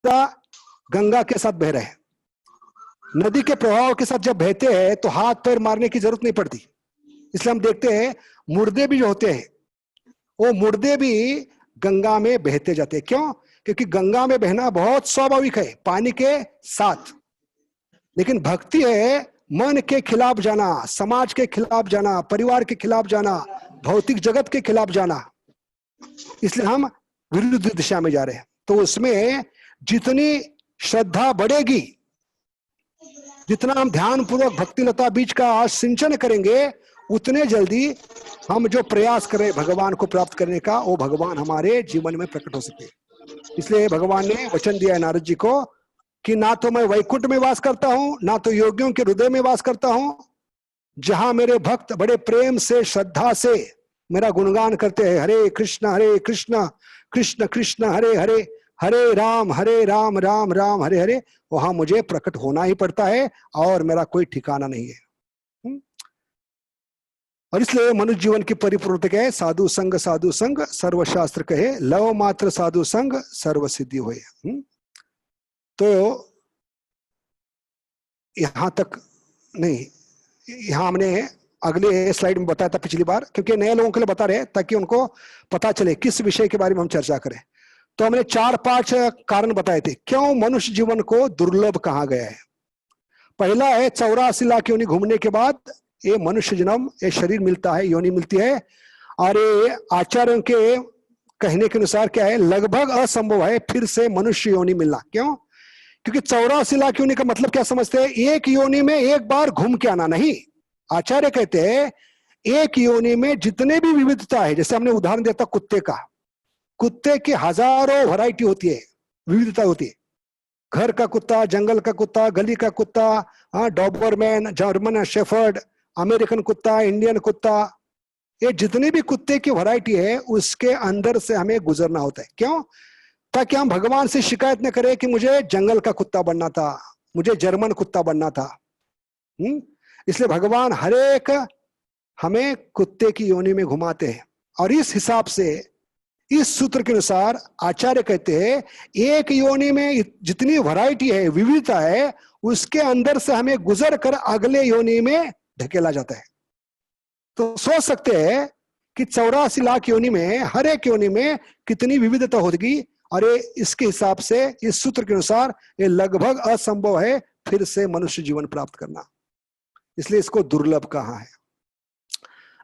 गंगा के साथ बह रहे हैं, नदी के प्रवाह के साथ जब बहते हैं तो हाथ पैर मारने की जरूरत नहीं पड़ती। इसलिए हम देखते हैं मुर्दे भी जो होते हैं वो मुर्दे भी गंगा में बहते जाते हैं। क्यों? क्योंकि गंगा में बहना बहुत स्वाभाविक है पानी के साथ। लेकिन भक्ति है मन के खिलाफ जाना, समाज के खिलाफ जाना, परिवार के खिलाफ जाना, भौतिक जगत के खिलाफ जाना। इसलिए हम विरुद्ध दिशा में जा रहे हैं। तो उसमें जितनी श्रद्धा बढ़ेगी, जितना हम ध्यान पूर्वक भक्ति लता बीज का सिंचन करेंगे, उतने जल्दी हम जो प्रयास करें भगवान को प्राप्त करने का, वो भगवान हमारे जीवन में प्रकट हो सकते हैं। इसलिए भगवान ने वचन दिया है नारद जी को कि ना तो मैं वैकुंठ में वास करता हूं, ना तो योगियों के हृदय में वास करता हूं। जहां मेरे भक्त बड़े प्रेम से श्रद्धा से मेरा गुणगान करते हैं, हरे कृष्ण कृष्ण कृष्ण हरे हरे, हरे राम राम राम हरे हरे, वहां मुझे प्रकट होना ही पड़ता है और मेरा कोई ठिकाना नहीं है। और इसलिए मनुष्य जीवन की परिपूर्णता क्या है? साधु संग सर्वशास्त्र कहे, लव मात्र साधु संग सर्व सिद्धि होए। तो यहां तक नहीं, यहां हमने अगले स्लाइड में बताया था पिछली बार, क्योंकि नए लोगों के लिए बता रहे ताकि उनको पता चले किस विषय के बारे में हम चर्चा करें। तो हमने 4-5 कारण बताए थे क्यों मनुष्य जीवन को दुर्लभ कहा गया है। पहला है 84 लाख योनि घूमने के बाद ये मनुष्य जन्म, ये शरीर मिलता है, योनि मिलती है। और ये आचार्यों के कहने के अनुसार क्या है, लगभग असंभव है फिर से मनुष्य योनि मिलना। क्यों? क्योंकि 84 लाख योनि का मतलब क्या समझते हैं? एक योनि में एक बार घूम के आना नहीं। आचार्य कहते हैं एक योनि में जितने भी विविधता है, जैसे हमने उदाहरण दिया था कुत्ते का, कुत्ते की हजारों वैरायटी होती है, विविधता होती है। घर का कुत्ता, जंगल का कुत्ता, गली का कुत्ता, डॉबरमैन, जर्मन शेफर्ड, अमेरिकन कुत्ता, इंडियन कुत्ता, ये जितने भी कुत्ते की वैरायटी है उसके अंदर से हमें गुजरना होता है। क्यों? ताकि हम भगवान से शिकायत न करें कि मुझे जंगल का कुत्ता बनना था, मुझे जर्मन कुत्ता बनना था। इसलिए भगवान हरेक हमें कुत्ते की योनि में घुमाते हैं। और इस हिसाब से, इस सूत्र के अनुसार आचार्य कहते हैं एक योनि में जितनी वैरायटी है, विविधता है, उसके अंदर से हमें गुजर कर अगले योनि में धकेला जाता है। तो सोच सकते हैं कि 84 लाख योनि में हर एक योनि में कितनी विविधता होगी। और ये इसके हिसाब से, इस सूत्र के अनुसार ये लगभग असंभव है फिर से मनुष्य जीवन प्राप्त करना। इसलिए इसको दुर्लभ कहा है।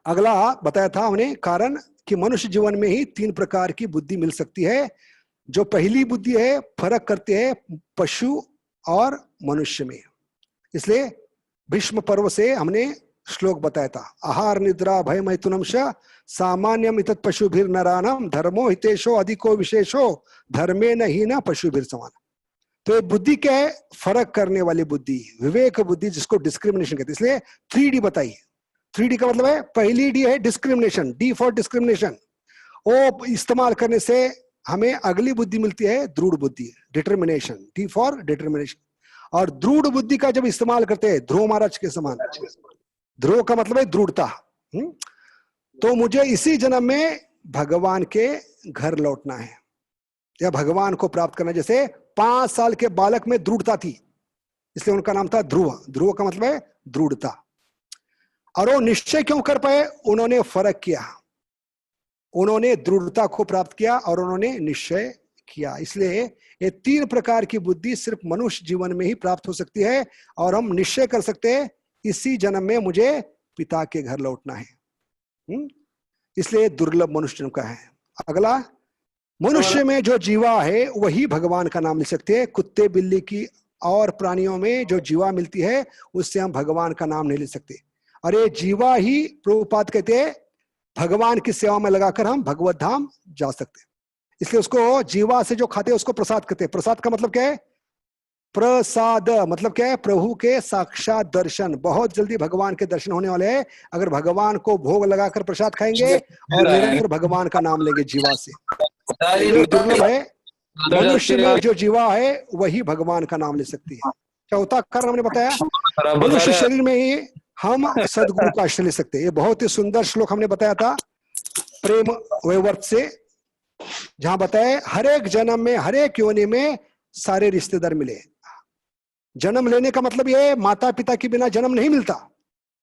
अगला बताया था हमने कारण कि मनुष्य जीवन में ही 3 प्रकार की बुद्धि मिल सकती है। जो पहली बुद्धि है, फर्क करते हैं पशु और मनुष्य में। इसलिए भीष्म पर्व से हमने श्लोक बताया था, आहार निद्रा भय मैथुनम सामान्यम इतत् पशुभिर नरानम धर्मो हितेशो अधिको विशेषो धर्मे न ही न पशुभिर समान। तो ये बुद्धि क्या है? फर्क करने वाली बुद्धि, विवेक बुद्धि, जिसको डिस्क्रिमिनेशन कहते हैं। इसलिए 3D बताई। 3D का मतलब है, पहली डी है डिस्क्रिमिनेशन, डी फॉर डिस्क्रिमिनेशन। वो इस्तेमाल करने से हमें अगली बुद्धि मिलती है दृढ़ बुद्धि, डिटर्मिनेशन, डी फॉर डिटर्मिनेशन। और दृढ़ बुद्धि का जब इस्तेमाल करते हैं ध्रुव महाराज के समान, ध्रुव का मतलब है दृढ़ता। तो मुझे इसी जन्म में भगवान के घर लौटना है या भगवान को प्राप्त करना। जैसे 5 साल के बालक में दृढ़ता थी, इसलिए उनका नाम था ध्रुव। ध्रुव का मतलब है दृढ़ता। और वो निश्चय क्यों कर पाए? उन्होंने फर्क किया, उन्होंने दृढ़ता को प्राप्त किया और उन्होंने निश्चय किया। इसलिए ये 3 प्रकार की बुद्धि सिर्फ मनुष्य जीवन में ही प्राप्त हो सकती है। और हम निश्चय कर सकते हैं इसी जन्म में मुझे पिता के घर लौटना है। इसलिए दुर्लभ मनुष्य जन्म का है। अगला, मनुष्य में जो जीवा है वही भगवान का नाम ले सकते हैं। कुत्ते बिल्ली की और प्राणियों में जो जीवा मिलती है उससे हम भगवान का नाम नहीं ले सकते। और ये जीवा ही प्रभुपाद कहते हैं भगवान की सेवा में लगाकर हम भगवत धाम जा सकते हैं। इसलिए उसको जीवा से जो खाते हैं उसको प्रसाद कहते हैं। प्रसाद का मतलब क्या है? प्रसाद मतलब क्या है? प्रभु के साक्षात दर्शन। बहुत जल्दी भगवान के दर्शन होने वाले हैं अगर भगवान को भोग लगाकर प्रसाद खाएंगे और निरंतर भगवान का नाम लेंगे जीवा से। दुर्लभ है, मनुष्य में जो जीवा है वही भगवान का नाम ले सकती है। चौथा कारण हमने बताया, मनुष्य शरीर में ही हम सदगुरु का आश्रय ले सकते हैं। ये बहुत ही सुंदर श्लोक हमने बताया था प्रेम वैवर्त से, जहां बताए हर एक जन्म में, हर एक योनि में सारे रिश्तेदार मिले। जन्म लेने का मतलब ये माता पिता के बिना जन्म नहीं मिलता।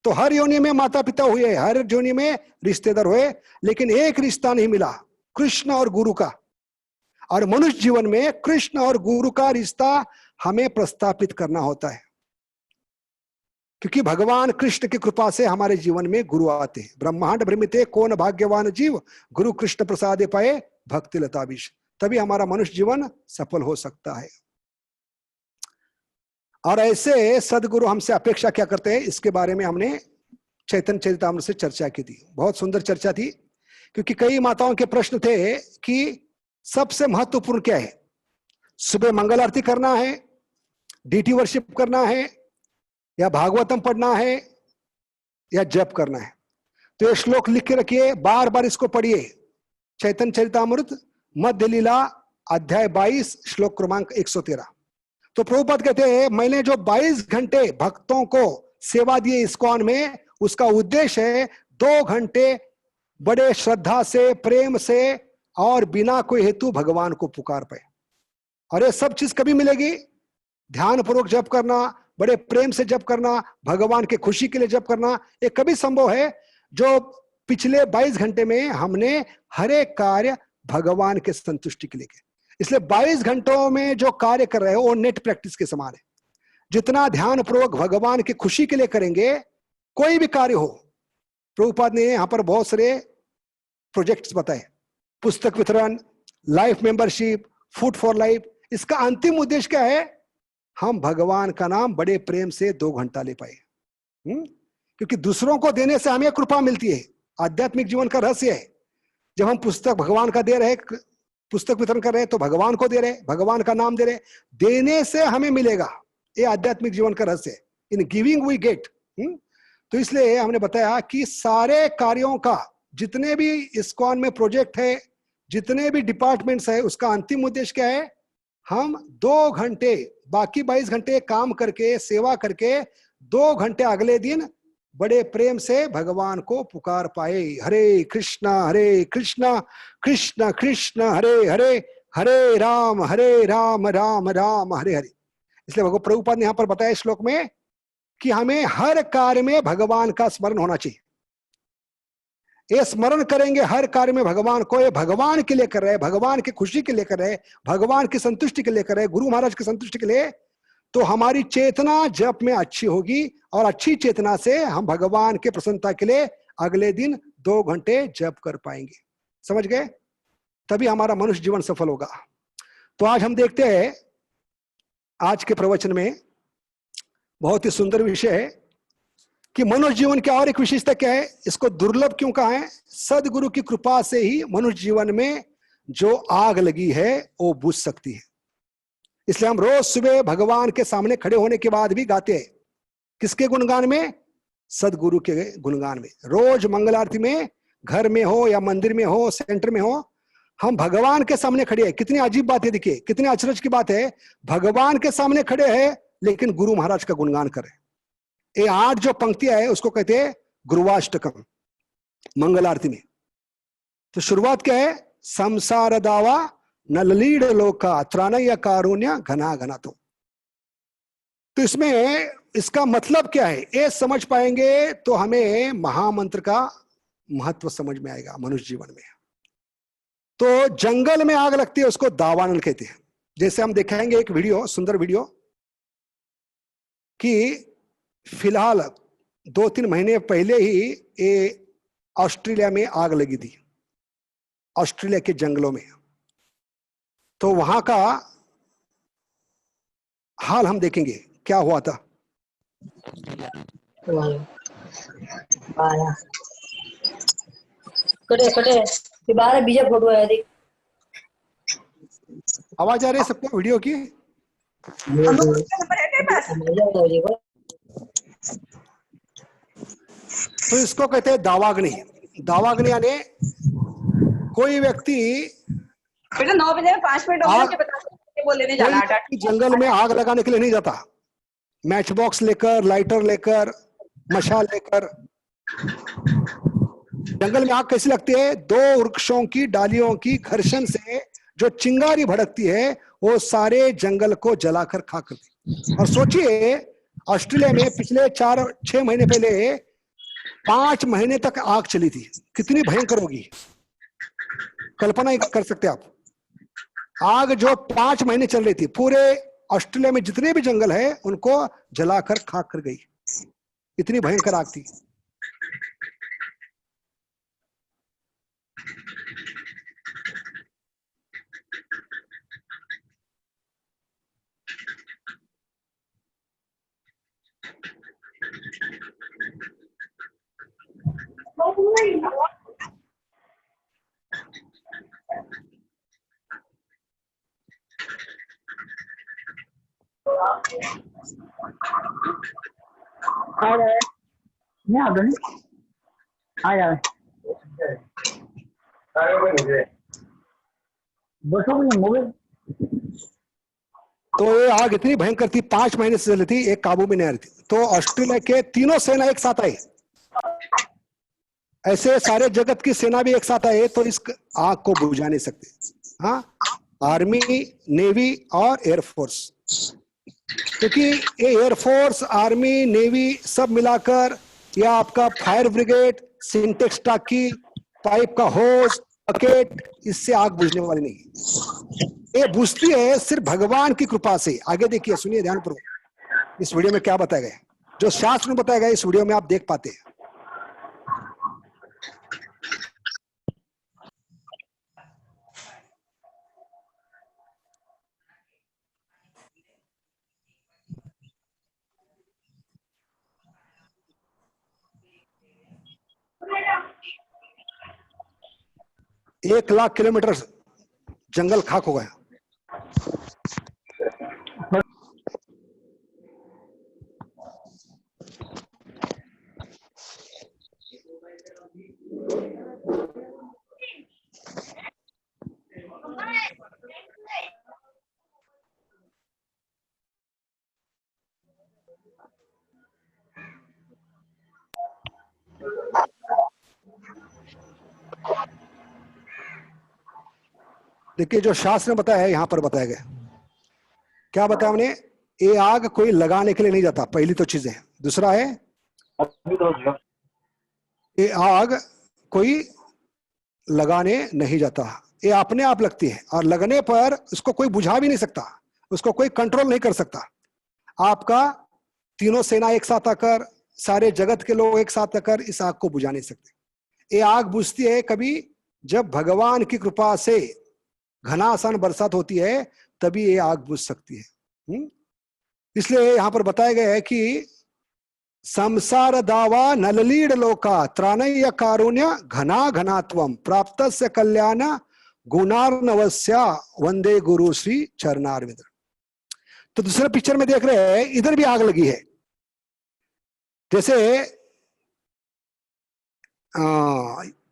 तो हर योनि में माता पिता हुए, हर योनि में रिश्तेदार हुए, लेकिन एक रिश्ता नहीं मिला, कृष्ण और गुरु का। और मनुष्य जीवन में कृष्ण और गुरु का रिश्ता हमें प्रस्थापित करना होता है, क्योंकि भगवान कृष्ण की कृपा से हमारे जीवन में गुरु आते हैं। ब्रह्मांड भ्रमिते कौन भाग्यवान जीव, गुरु कृष्ण प्रसादे पाए भक्ति लता विष। तभी हमारा मनुष्य जीवन सफल हो सकता है। और ऐसे सदगुरु हमसे अपेक्षा क्या करते हैं, इसके बारे में हमने चैतन्य चरितामृत से चर्चा की थी। बहुत सुंदर चर्चा थी, क्योंकि कई माताओं के प्रश्न थे कि सबसे महत्वपूर्ण क्या है, सुबह मंगल आरती करना है, डीटी वर्शिप करना है, या भागवतम पढ़ना है, या जप करना है। तो ये श्लोक लिख के रखिए, बार बार इसको पढ़िए। चैतन्य चरितामृत मध्य लीला अध्याय 22 श्लोक क्रमांक 113। तो प्रभुपाद कहते हैं, मैंने जो 22 घंटे भक्तों को सेवा दी इस्कॉन में, उसका उद्देश्य है 2 घंटे बड़े श्रद्धा से, प्रेम से और बिना कोई हेतु भगवान को पुकार पाए। और ये सब चीज कभी मिलेगी, ध्यान पूर्वक जप करना, बड़े प्रेम से जप करना, भगवान के खुशी के लिए जप करना। ये कभी संभव है जो पिछले 22 घंटे में हमने हर एक कार्य भगवान के संतुष्टि के लिए किया। इसलिए 22 घंटों में जो कार्य कर रहे हो वो नेट प्रैक्टिस के समान है। जितना ध्यान पूर्वक भगवान की खुशी के लिए करेंगे, कोई भी कार्य हो। प्रभुपाद ने यहाँ पर बहुत सारे प्रोजेक्ट्स बताए, पुस्तक वितरण, life membership, food for life. इसका अंतिम उद्देश्य क्या है, हम भगवान का नाम बड़े प्रेम से 2 घंटा ले पाए। क्योंकि दूसरों को देने से हमें कृपा मिलती है। आध्यात्मिक जीवन का रहस्य है, जब हम पुस्तक भगवान का दे रहे, पुस्तक वितरण कर रहे हैं, तो भगवान को दे रहे, भगवान का नाम दे रहे, देने से हमें मिलेगा। ये आध्यात्मिक जीवन का रहस्य है, इन गिविंग वी गेट। तो इसलिए हमने बताया कि सारे कार्यों का, जितने भी इस्कॉन में प्रोजेक्ट है, जितने भी डिपार्टमेंट्स है, उसका अंतिम उद्देश्य क्या है, हम 2 घंटे, बाकी 22 घंटे काम करके, सेवा करके, 2 घंटे अगले दिन बड़े प्रेम से भगवान को पुकार पाए। हरे कृष्णा कृष्ण कृष्ण हरे हरे, हरे राम राम राम हरे हरे। इसलिए भगवान प्रभुपाद ने यहां पर बताया श्लोक में कि हमें हर कार्य में भगवान का स्मरण होना चाहिए। ये स्मरण करेंगे हर कार्य में भगवान को, ये भगवान के लिए कर रहे हैं, भगवान की खुशी के लिए कर रहे हैं, भगवान की संतुष्टि के लिए कर रहे हैं, गुरु महाराज की संतुष्टि के लिए। तो हमारी चेतना जप में अच्छी होगी, और अच्छी चेतना से हम भगवान के प्रसन्नता के लिए अगले दिन 2 घंटे जप कर पाएंगे। समझ गए? तभी हमारा मनुष्य जीवन सफल होगा। तो आज हम देखते हैं, आज के प्रवचन में बहुत ही सुंदर विषय है कि मनुष्य जीवन की और एक विशेषता क्या है, इसको दुर्लभ क्यों कहा है। सदगुरु की कृपा से ही मनुष्य जीवन में जो आग लगी है वो बुझ सकती है। इसलिए हम रोज सुबह भगवान के सामने खड़े होने के बाद भी गाते हैं, किसके गुणगान में, सदगुरु के गुणगान में। रोज मंगल आरती में, घर में हो या मंदिर में हो, सेंटर में हो, हम भगवान के सामने खड़े हैं। कितनी अजीब बात है, देखिए कितनी अचरज की बात है, भगवान के सामने खड़े हैं लेकिन गुरु महाराज का गुणगान करें। ये 8 जो पंक्तियां है उसको कहते हैं गुरुवाष्टकम मंगल आरती में। तो शुरुआत क्या है, संसार दावा नललीड लोका त्राणय कारुण्य घना घना। तो इसमें इसका मतलब क्या है, ये समझ पाएंगे तो हमें महामंत्र का महत्व समझ में आएगा मनुष्य जीवन में। तो जंगल में आग लगती है उसको दावानल कहते हैं। जैसे हम दिखाएंगे एक वीडियो, सुंदर वीडियो, कि फिलहाल 2-3 महीने पहले ही ये ऑस्ट्रेलिया में आग लगी थी, ऑस्ट्रेलिया के जंगलों में। तो वहां का हाल हम देखेंगे क्या हुआ था। आवाज आ रही है सबको वीडियो की? तो इसको कहते हैं दावाग्नि। दावाग्नि यानी कोई व्यक्ति 9 बजे 5 मिनट बोलने जाना, जंगल में आग लगाने के लिए नहीं जाता, मैच बॉक्स लेकर, लाइटर लेकर, मशाल लेकर। जंगल में आग कैसी लगती है, 2 वृक्षों की डालियों की घर्षण से जो चिंगारी भड़कती है वो सारे जंगल को जलाकर खाक कर दी। और सोचिए ऑस्ट्रेलिया में पिछले 4-6 महीने पहले 5 महीने तक आग चली थी, कितनी भयंकर होगी, कल्पना कर सकते आप। आग जो 5 महीने चल रही थी, पूरे ऑस्ट्रेलिया में जितने भी जंगल है उनको जलाकर खाक कर गई, इतनी भयंकर आग थी। आ जाए तो ये आग इतनी भयंकर थी, 5 महीने से चल रही थी, एक काबू में नहीं आ रही थी। तो ऑस्ट्रेलिया के तीनों सेना एक साथ आई, ऐसे सारे जगत की सेना भी एक साथ आए तो इस आग को बुझा नहीं सकते। हाँ, आर्मी, नेवी और एयरफोर्स, क्योंकि ये एयरफोर्स, आर्मी, नेवी सब मिलाकर या आपका फायर ब्रिगेड, सिंटेक्स टाकी, पाइप का होज, बकेट, इससे आग बुझने वाली नहीं। ये बुझती है सिर्फ भगवान की कृपा से। आगे देखिए, सुनिए ध्यानपूर्वक, इस वीडियो में क्या बताया गया, जो शास्त्र में बताया गया इस वीडियो में आप देख पाते हैं। एक लाख किलोमीटर जंगल खाक हो गया। देखिए जो शास्त्र में बताया है यहां पर बताया गया, क्या बताया हमने, ये आग कोई लगाने के लिए नहीं जाता, पहली तो चीज है। दूसरा है, ये आग कोई लगाने नहीं जाता, ये अपने आप लगती है, और लगने पर उसको कोई बुझा भी नहीं सकता, उसको कोई कंट्रोल नहीं कर सकता। आपका तीनों सेना एक साथ आकर, सारे जगत के लोग एक साथ आकर इस आग को बुझा नहीं सकते। ये आग बुझती है कभी जब भगवान की कृपा से घनासान बरसात होती है, तभी ये आग बुझ सकती है। इसलिए यहां पर बताया गया है कि संसार दावा नललीड लोका त्राणय कारुण्य घना घनात्वम प्राप्त से कल्याण गुणार्णवस्या वंदे गुरु श्री चरणारविंद। तो दूसरे पिक्चर में देख रहे हैं, इधर भी आग लगी है। जैसे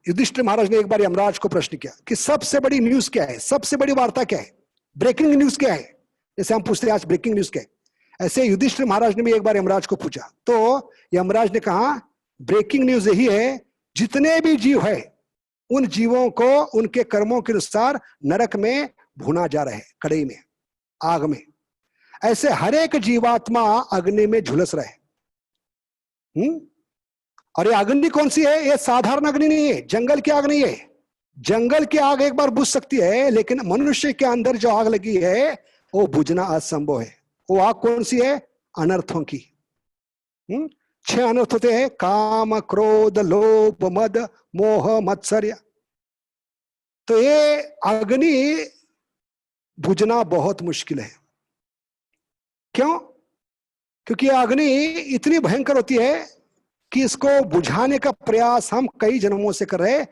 युधिष्ठिर महाराज ने एक बार यमराज को प्रश्न किया कि सबसे बड़ी न्यूज क्या है, सबसे बड़ी वार्ता क्या है, ब्रेकिंग न्यूज क्या है। जैसे हम पूछते हैं आज ब्रेकिंग न्यूज क्या है, ऐसे युधिष्ठिर महाराज ने भी एक बार यमराज को पूछा। तो यमराज ने कहा ब्रेकिंग न्यूज यही है, जितने भी जीव है उन जीवों को उनके कर्मों के अनुसार नरक में भुना जा रहा है, कड़ाई में, आग में। ऐसे हर एक जीवात्मा अग्नि में झुलस रहा है। और ये अग्नि कौन सी है, ये साधारण अग्नि नहीं है, जंगल की आग नहीं है। जंगल की आग एक बार बुझ सकती है, लेकिन मनुष्य के अंदर जो आग लगी है वो बुझना असंभव है। वो आग कौन सी है, अनर्थों की। 6 अनर्थ होते हैं, काम, क्रोध, लोभ, मद, मोह, मत्सर्य। तो ये अग्नि बुझना बहुत मुश्किल है। क्यों? क्योंकि अग्नि इतनी भयंकर होती है कि इसको बुझाने का प्रयास हम कई जन्मों से कर रहे हैं।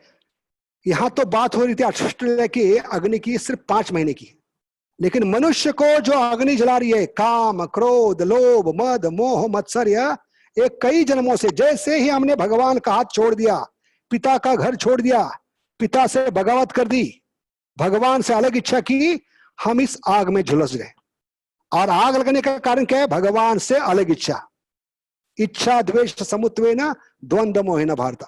यहां तो बात हो रही थी ऑस्ट्रेलिया की अग्नि की सिर्फ 5 महीने की, लेकिन मनुष्य को जो अग्नि जला रही है, काम, क्रोध, लोभ, मद, मोह, मत्सर्य, ये कई जन्मों से। जैसे ही हमने भगवान का हाथ छोड़ दिया, पिता का घर छोड़ दिया, पिता से बगावत कर दी, भगवान से अलग इच्छा की, हम इस आग में झुलस गए। और आग लगने का कारण क्या है, भगवान से अलग इच्छा, इच्छा द्वेष समुत्वेन द्वंद्व मोहेन भारत।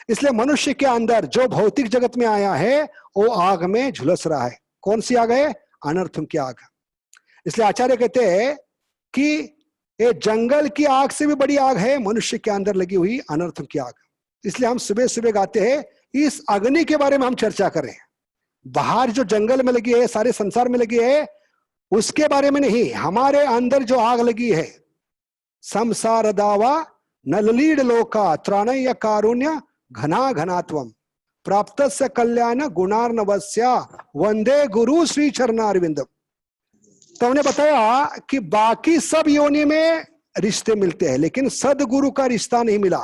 इसलिए मनुष्य के अंदर जो भौतिक जगत में आया है वो आग में झुलस रहा है। कौन सी आग है, अनर्थों की आग। इसलिए आचार्य कहते हैं कि ये जंगल की आग से भी बड़ी आग है मनुष्य के अंदर लगी हुई अनर्थों की आग। इसलिए हम सुबह सुबह गाते हैं इस अग्नि के बारे में हम चर्चा करें। बाहर जो जंगल में लगी है, सारे संसार में लगी है, उसके बारे में नहीं, हमारे अंदर जो आग लगी है। संसार दावा नललीड लोका त्राणय कारुण्य घना घनात्वम प्राप्त से कल्याण गुणार्णवस्या वंदे गुरु श्री चरणारविंदम। तो हमने बताया कि बाकी सब योनि में रिश्ते मिलते हैं, लेकिन सदगुरु का रिश्ता नहीं मिला,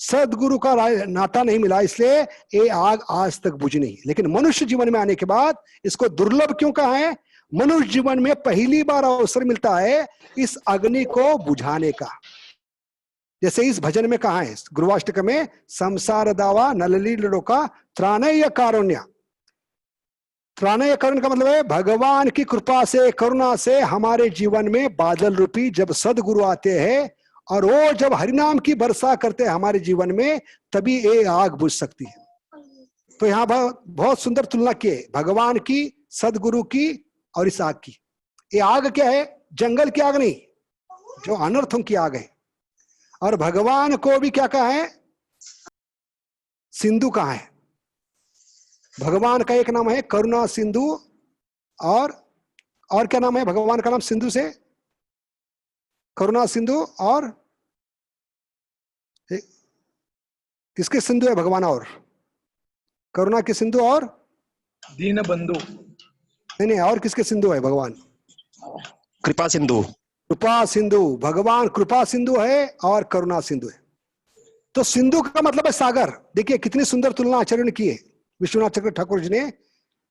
सदगुरु का नाता नहीं मिला, इसलिए ये आग आज तक बुझी नहीं। लेकिन मनुष्य जीवन में आने के बाद इसको दुर्लभ क्यों कहा है? मनुष्य जीवन में पहली बार अवसर मिलता है इस अग्नि को बुझाने का। जैसे इस भजन में कहा है गुरुवाष्टक में, संसार दावा नललीड लोका त्राणय कारुण्य। त्राणय कारुण्य का मतलब है भगवान की कृपा से, करुणा से हमारे जीवन में बादल रूपी जब सदगुरु आते हैं और वो जब हरिनाम की वर्षा करते हैं हमारे जीवन में, तभी ये आग बुझ सकती है। तो यहाँ बहुत सुंदर तुलना की है भगवान की, सदगुरु की और इस आग की। ये आग क्या है? जंगल की आग नहीं, जो अनर्थों की आग है। और भगवान को भी क्या कहा है? सिंधु कहा है। भगवान का एक नाम है करुणा सिंधु, और क्या नाम है भगवान का नाम सिंधु से? करुणा सिंधु, और किसके सिंधु है भगवान? और करुणा के सिंधु और दीन बंधु। नहीं, और किसके सिंधु है भगवान? कृपा सिंधु। कृपा सिंधु। भगवान कृपा सिंधु है और करुणा सिंधु है। तो सिंधु का मतलब है सागर। देखिए कितनी सुंदर तुलना आचार्य ने की है, विश्वनाथ चक्र ठाकुर जी ने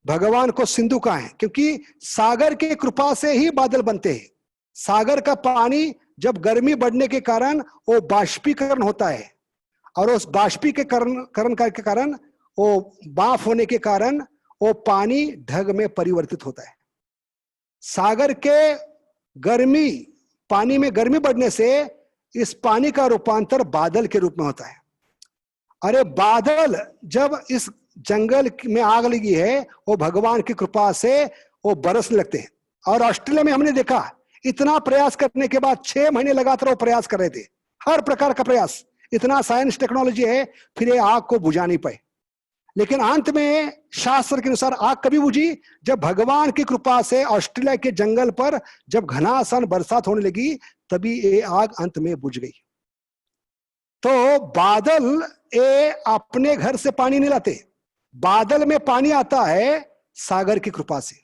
भगवान को सिंधु कहा है, क्योंककि सागर के कृपा से ही बादल बनते हैं। सागर का पानी जब गर्मी बढ़ने के कारण वो बाष्पीकरण होता है, और उस बाष्पीकरण के कारण वो बाफ होने के कारण वो पानी ढग में परिवर्तित होता है। सागर के गर्मी, पानी में गर्मी बढ़ने से इस पानी का रूपांतर बादल के रूप में होता है। अरे बादल जब इस जंगल में आग लगी है, वो भगवान की कृपा से वो बरसने लगते हैं। और ऑस्ट्रेलिया में हमने देखा, इतना प्रयास करने के बाद 6 महीने लगातार वो प्रयास कर रहे थे, हर प्रकार का प्रयास, इतना साइंस टेक्नोलॉजी है, फिर ये आग को बुझा नहीं पाए। लेकिन अंत में शास्त्र के अनुसार आग कभी बुझी? जब भगवान की कृपा से ऑस्ट्रेलिया के जंगल पर जब घनासान बरसात होने लगी, तभी ये आग अंत में बुझ गई। तो बादल ये अपने घर से पानी नहीं लाते, बादल में पानी आता है सागर की कृपा से।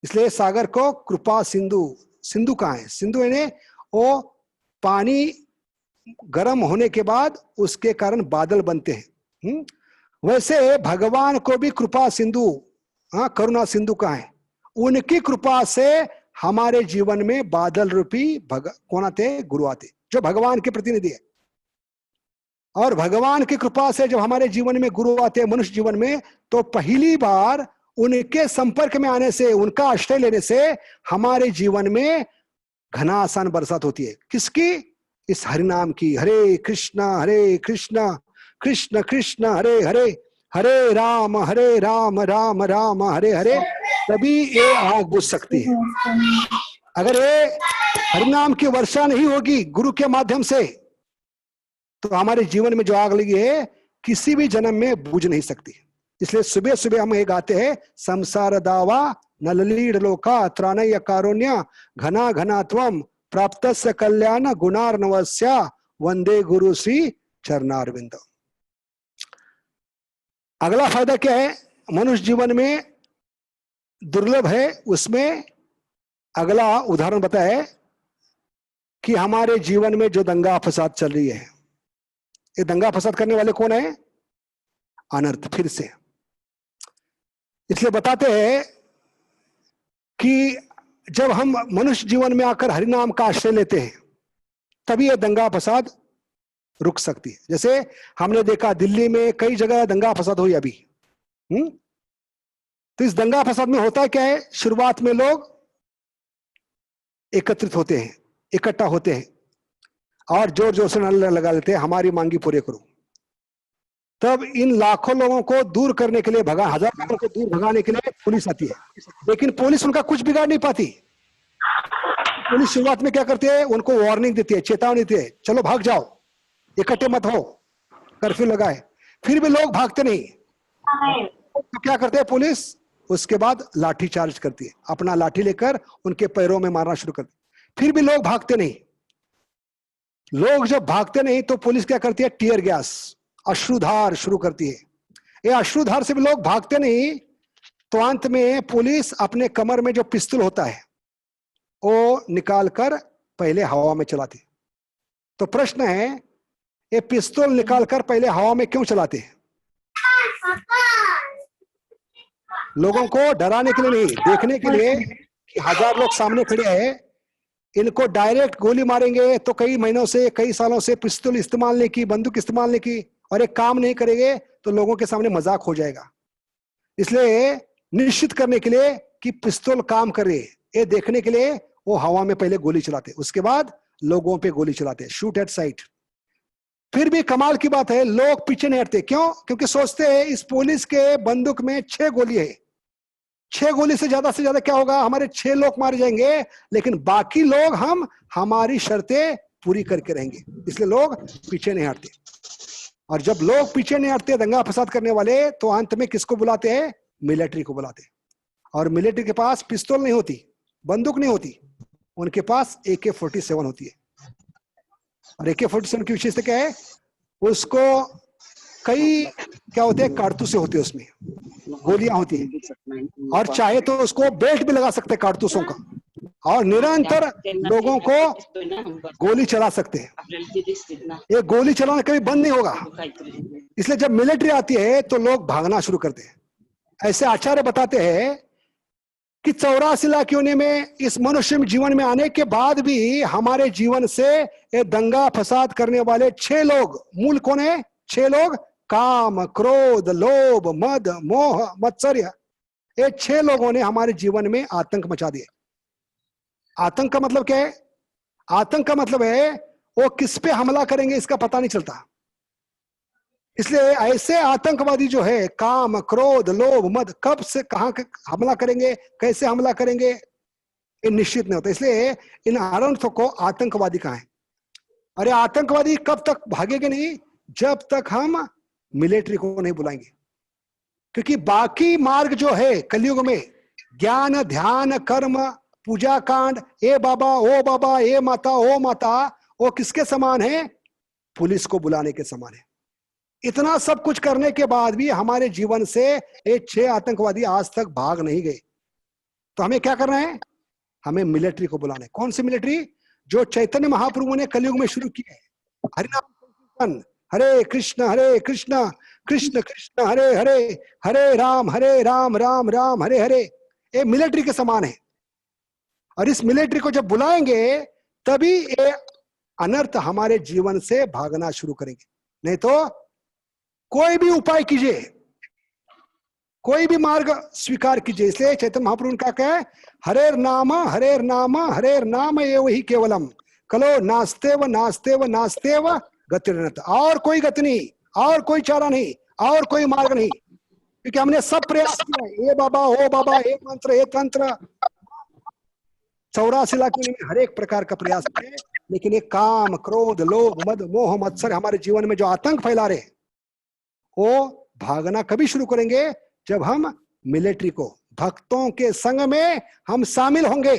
इसलिए सागर को कृपा सिंधु, सिंधु कहा है? सिंधु यानी वो पानी गर्म होने के बाद उसके कारण बादल बनते हैं। वैसे भगवान को भी कृपा सिंधु, करुणा सिंधु कहा है। उनकी कृपा से हमारे जीवन में बादल रूपी कौन आते? गुरु आते, जो भगवान के प्रतिनिधि है। और भगवान की कृपा से जब हमारे जीवन में गुरु आते हैं मनुष्य जीवन में, तो पहली बार उनके संपर्क में आने से, उनका आश्रय लेने से हमारे जीवन में घनासान बरसात होती है। किसकी? इस हरिनाम की। हरे कृष्णा कृष्ण कृष्ण हरे हरे, हरे राम राम राम हरे हरे। तभी ये आग बुझ सकती है। अगर ये हरिनाम की वर्षा नहीं होगी गुरु के माध्यम से, तो हमारे जीवन में जो आग लगी है किसी भी जन्म में बुझ नहीं सकती। इसलिए सुबह सुबह हम ये गाते हैं, संसार दावा नललीड लोका त्राणय कारुण्य घना घनात्वम प्राप्त से कल्याण गुणार्णवस्या वंदे गुरु श्री चरणारविंद। अगला फायदा क्या है? मनुष्य जीवन में दुर्लभ है, उसमें अगला उदाहरण बताया कि हमारे जीवन में जो दंगा फसाद चल रही है, ये दंगा फसाद करने वाले कौन है? अनर्थ। फिर से इसलिए बताते हैं कि जब हम मनुष्य जीवन में आकर हरिनाम का आश्रय लेते हैं, तभी यह दंगा फसाद रुक सकती है। जैसे हमने देखा दिल्ली में कई जगह दंगा फसाद हुई अभी। तो इस दंगा फसाद में होता क्या है? शुरुआत में लोग एकत्रित होते हैं, इकट्ठा होते हैं और जोर जोर से नारे लगा लेते हैं, हमारी मांगी पूरे करो। तब इन लाखों लोगों को दूर करने के लिए, हजारों लोगों को दूर भगाने के लिए पुलिस आती है, लेकिन पुलिस उनका कुछ बिगाड़ नहीं पाती। पुलिस शुरुआत में क्या करती है, उनको वार्निंग देती है, चेतावनी देती है, चलो भाग जाओ, इकट्ठे मत हो, कर्फ्यू लगाए। फिर भी लोग भागते नहीं, तो क्या करते हैं पुलिस, उसके बाद लाठी चार्ज करती है, अपना लाठी लेकर उनके पैरों में मारना शुरू करती है। फिर भी लोग भागते नहीं। लोग जब भागते नहीं तो पुलिस क्या करती है, टीयर गैस, अश्रुधार शुरू करती है। ये अश्रुधार से भी लोग भागते नहीं, तो अंत में पुलिस अपने कमर में जो पिस्तौल होता है वो निकालकर पहले हवा में चलाती। तो प्रश्न है, ये पिस्तौल निकालकर पहले हवा में क्यों चलाते हैं? लोगों को डराने के लिए नहीं, देखने के लिए कि 1000 लोग सामने खड़े हैं, इनको डायरेक्ट गोली मारेंगे तो कई महीनों से, कई सालों से पिस्तौल इस्तेमाल नहीं की, बंदूक इस्तेमाल नहीं की, और एक काम नहीं करेंगे तो लोगों के सामने मजाक हो जाएगा। इसलिए निश्चित करने के लिए कि पिस्तौल काम कर रही है, ये देखने के लिए वो हवा में पहले गोली चलाते, उसके बाद लोगों पे गोली चलाते, शूट एट साइट। फिर भी कमाल की बात है, लोग पीछे नहीं हटते। क्यों? क्योंकि सोचते हैं इस पुलिस के बंदूक में 6 गोली है, 6 गोली से ज्यादा क्या होगा, हमारे 6 लोग मारे जाएंगे, लेकिन बाकी लोग हम हमारी शर्तें पूरी करके रहेंगे, इसलिए लोग पीछे नहीं हटते। और जब लोग पीछे नहीं हटते दंगा फसाद करने वाले, तो अंत में किसको बुलाते हैं, मिलिट्री को बुलाते हैं। और मिलिट्री के पास पिस्तौल नहीं होती, बंदूक नहीं होती, उनके पास AK-47 होती है। और AK-47 की विशेषता क्या है, उसको कई क्या होते हैं, कारतूसे होते हैं, उसमें गोलियां होती है, और चाहे तो उसको बेल्ट भी लगा सकते हैं कारतूसों का, और निरंतर लोगों को गोली चला सकते हैं। ये गोली चलाना कभी बंद नहीं होगा। इसलिए जब मिलिट्री आती है तो लोग भागना शुरू करते हैं। ऐसे आचार्य बताते हैं कि 84 लाख योनि में इस मनुष्य जीवन में आने के बाद भी हमारे जीवन से ये दंगा फसाद करने वाले 6 लोग, मूल कौन है, 6 लोग, काम, क्रोध, लोभ, मद, मोह, मत्सर्य, ये 6 लोगों ने हमारे जीवन में आतंक मचा दिए। आतंक का मतलब क्या है? आतंक का मतलब है वो किस पे हमला करेंगे इसका पता नहीं चलता। इसलिए ऐसे आतंकवादी जो है, काम, क्रोध, लोभ, मद, कब से कहां हमला करेंगे, कैसे हमला करेंगे, ये निश्चित नहीं होता। इसलिए इन अरंथों को आतंकवादी कहा है। अरे आतंकवादी कब तक भागेंगे नहीं, जब तक हम मिलिट्री को नहीं बुलाएंगे। क्योंकि बाकी मार्ग जो है कलयुग में, ज्ञान, ध्यान, कर्म, पूजा कांड, ए बाबा, ओ बाबा, ए माता, ओ माता, वो किसके समान है, पुलिस को बुलाने के समान है। इतना सब कुछ करने के बाद भी हमारे जीवन से ये 6 आतंकवादी आज तक भाग नहीं गए। तो हमें क्या करना है, हमें मिलिट्री को बुलाना है। कौन सी मिलिट्री? जो चैतन्य महाप्रभु ने कलयुग में शुरू की है। हरिनाम संकीर्तन, हरे कृष्ण कृष्ण कृष्ण हरे हरे, हरे राम राम राम हरे हरे, ये मिलिट्री के समान है। और इस मिलिट्री को जब बुलाएंगे तभी ये अनर्थ हमारे जीवन से भागना शुरू करेंगे। नहीं तो कोई भी उपाय कीजिए, कोई भी मार्ग स्वीकार कीजिए। इसलिए चैतन्य महाप्रभु ने क्या है, हरेर नाम ये वही केवलम, कलो नास्तेव नास्तेव नास्तेव गतिरनत। और कोई गति नहीं, और कोई चारा नहीं, और कोई मार्ग नहीं, क्योंकि हमने सब प्रयास किया। ये बाबा, ओ बाबा, एक मंत्र, एक तंत्र, 84 लाख में हर एक प्रकार का प्रयास किए, लेकिन ये काम, क्रोध, लोभ, मद, मोह, मत्सर हमारे जीवन में जो आतंक फैला रहे, वो भागना कभी शुरू करेंगे जब हम मिलिट्री को, भक्तों के संग में हम शामिल होंगे।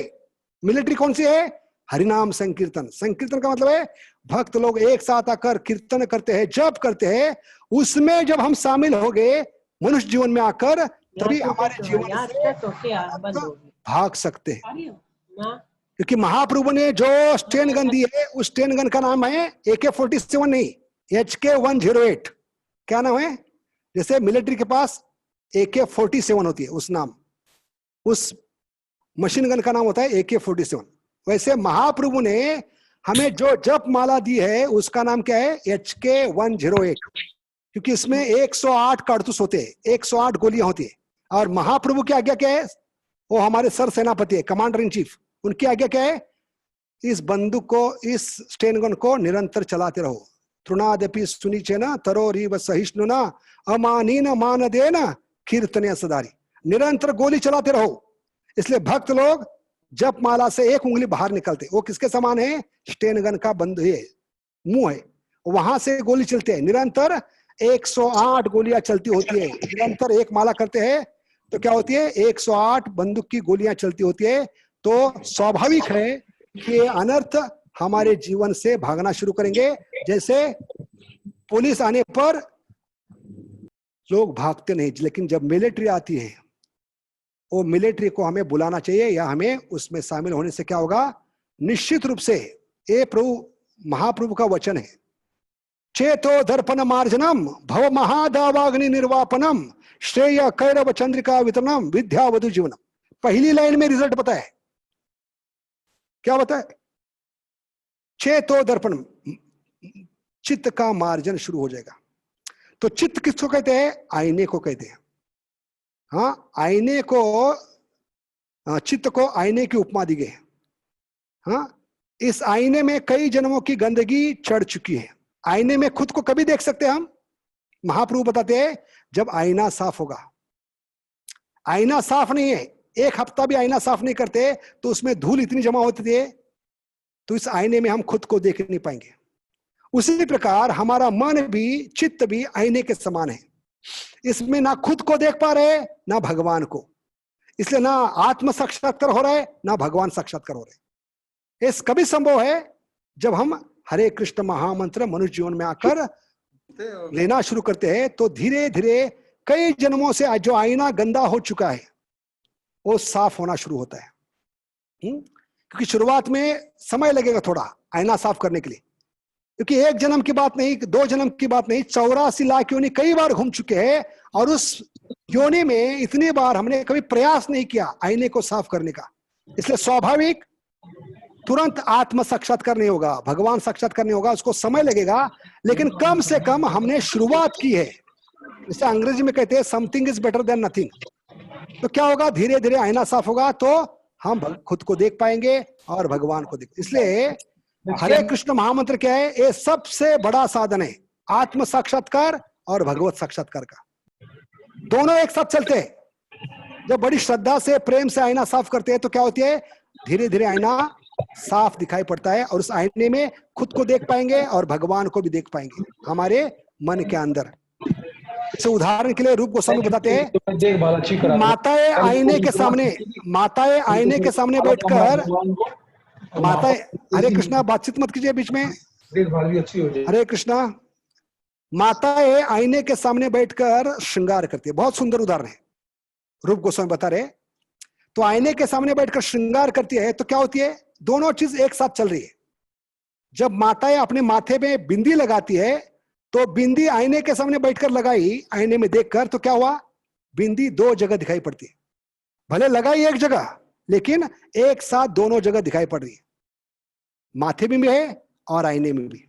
मिलिट्री कौन सी है? हरिनाम संकीर्तन। संकीर्तन का मतलब है भक्त लोग एक साथ आकर कीर्तन करते हैं, जप करते हैं, उसमें जब हम शामिल होंगे मनुष्य जीवन में आकर, तभी हमारे जीवन से भाग सकते हैं। क्योंकि महाप्रभु ने जो स्टेन गन दी है, उस स्टेन गन का नाम है AK-47 नहीं, HK-108। क्या नाम है? जैसे मिलिट्री के पास AK-47 होती है, उस नाम, उस मशीन गन का नाम होता है AK-47। वैसे महाप्रभु ने हमें जो जप माला दी है उसका नाम क्या है? HK-108। क्योंकि इसमें 108 कारतूस होते हैं, 108 गोलियां होती है। और महाप्रभु की आज्ञा क्या है? वो हमारे सर सेनापति है, कमांडर इन चीफ, उनकी आज्ञा क्या है? इस बंदूक को, इस स्टेन गन को निरंतर चलाते रहो। तृणादपि सुनिचेना तरोरीव सहिष्णुना अमानीन मानदेन कीर्तने सदारी। निरंतर गोली चलाते रहो। इसलिए भक्त लोग जप माला से एक उंगली बाहर निकलते, वो किसके समान है? स्टेनगन का बंद है, मुंह है, वहां से गोली चलते हैं निरंतर। 108 गोलियां चलती होती है निरंतर। एक माला करते हैं तो क्या होती है? 108 बंदूक की गोलियां चलती होती है। तो स्वाभाविक है कि ये अनर्थ हमारे जीवन से भागना शुरू करेंगे। जैसे पुलिस आने पर लोग भागते नहीं, लेकिन जब मिलिट्री आती है, वो मिलिट्री को हमें बुलाना चाहिए या हमें उसमें शामिल होने से क्या होगा? निश्चित रूप से ये महाप्रभु का वचन है, चेतो दर्पण मार्जनम भव महादावाग्नि निर्वापनम श्रेय कैरव चंद्रिका वितरणम विद्या वधु जीवनम। पहली लाइन में रिजल्ट बताए, क्या बताए? चेतो दर्पण, चित्त का मार्जन शुरू हो जाएगा। तो चित्त किसको कहते हैं? आईने को कहते हैं। हाँ, आईने को, चित्त को आईने की उपमा दी गई है। हाँ, इस आईने में कई जन्मों की गंदगी चढ़ चुकी है। आईने में खुद को कभी देख सकते हैं हम? महाप्रभु बताते हैं जब आईना साफ होगा। आईना साफ नहीं है, एक हफ्ता भी आईना साफ नहीं करते तो उसमें धूल इतनी जमा होती है, तो इस आईने में हम खुद को देख नहीं पाएंगे। उसी प्रकार हमारा मन भी, चित्त भी आईने के समान है। इसमें ना खुद को देख पा रहे ना भगवान को, इसलिए ना आत्म साक्षात्कार हो रहा है ना भगवान साक्षात्कार हो रहे। ये कभी संभव है जब हम हरे कृष्ण महामंत्र मनुष्य जीवन में आकर लेना शुरू करते हैं, तो धीरे धीरे कई जन्मों से जो आईना गंदा हो चुका है वो साफ होना शुरू होता है। क्योंकि शुरुआत में समय लगेगा थोड़ा आईना साफ करने के लिए, क्योंकि एक जन्म की बात नहीं, 2 जन्म की बात नहीं, 84 लाख योनि कई बार घूम चुके हैं, और उस योनि में इतनी बार हमने कभी प्रयास नहीं किया आईने को साफ करने का। इसलिए स्वाभाविक तुरंत आत्म साक्षात्कार नहीं होगा, भगवान साक्षात्कार नहीं होगा, उसको समय लगेगा। लेकिन कम से कम हमने शुरुआत की है। जैसे अंग्रेजी में कहते हैं something is better than nothing. तो क्या होगा? धीरे धीरे आईना साफ होगा तो हम खुद को देख पाएंगे और भगवान को देख। इसलिए हरे कृष्ण महामंत्र क्या है? ये सबसे बड़ा साधन है आत्म साक्षात्कार और भगवत साक्षात्कार का। दोनों एक साथ चलते हैं। जब बड़ी श्रद्धा से प्रेम से आईना साफ करते हैं तो क्या होती है? धीरे धीरे आईना साफ दिखाई पड़ता है, और उस आईने में खुद को देख पाएंगे और भगवान को भी देख पाएंगे हमारे मन के अंदर। जैसे उदाहरण के लिए रूप गोस्वामी बताते हैं, माताएं आईने के सामने, माताएं आईने के सामने बैठकर, माताएं, हरे कृष्णा बातचीत मत कीजिए बीच में, हरे कृष्णा, माताएं आईने के सामने बैठकर श्रृंगार करती है। बहुत सुंदर उदाहरण है, रूप गोस्वामी बता रहे। तो आईने के सामने बैठकर श्रृंगार करती है तो क्या होती है? दोनों चीज एक साथ चल रही है। जब माताएं अपने माथे में बिंदी लगाती है तो बिंदी आईने के सामने बैठकर लगाई, आईने में देखकर, तो क्या हुआ? बिंदी 2 जगह दिखाई पड़ती है। भले लगाई एक जगह, लेकिन एक साथ दोनों जगह दिखाई पड़ रही है, माथे में भी है और आईने में भी।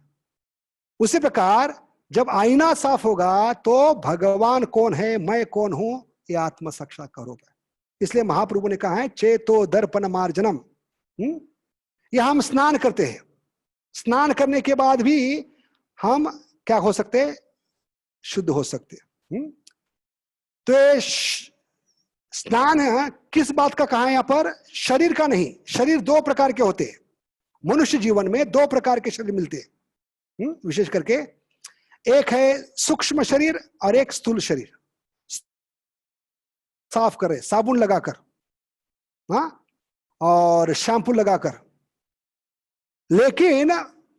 उसी प्रकार जब आईना साफ होगा तो भगवान कौन है, मैं कौन हूं, ये आत्म साक्षात्कार होगा। इसलिए महाप्रभु ने कहा है चेतो दर्पण मार्जनम। यह हम स्नान करते हैं, स्नान करने के बाद भी हम क्या हो सकते हैं? शुद्ध हो सकते हैं। तो स्नान किस बात का कहा है यहां पर? शरीर का नहीं। शरीर 2 प्रकार के होते हैं। मनुष्य जीवन में 2 प्रकार के शरीर मिलते हैं विशेष करके। एक है सूक्ष्म शरीर और एक स्थूल शरीर। साफ करें साबुन लगाकर, हाँ, और शैम्पू लगाकर। लेकिन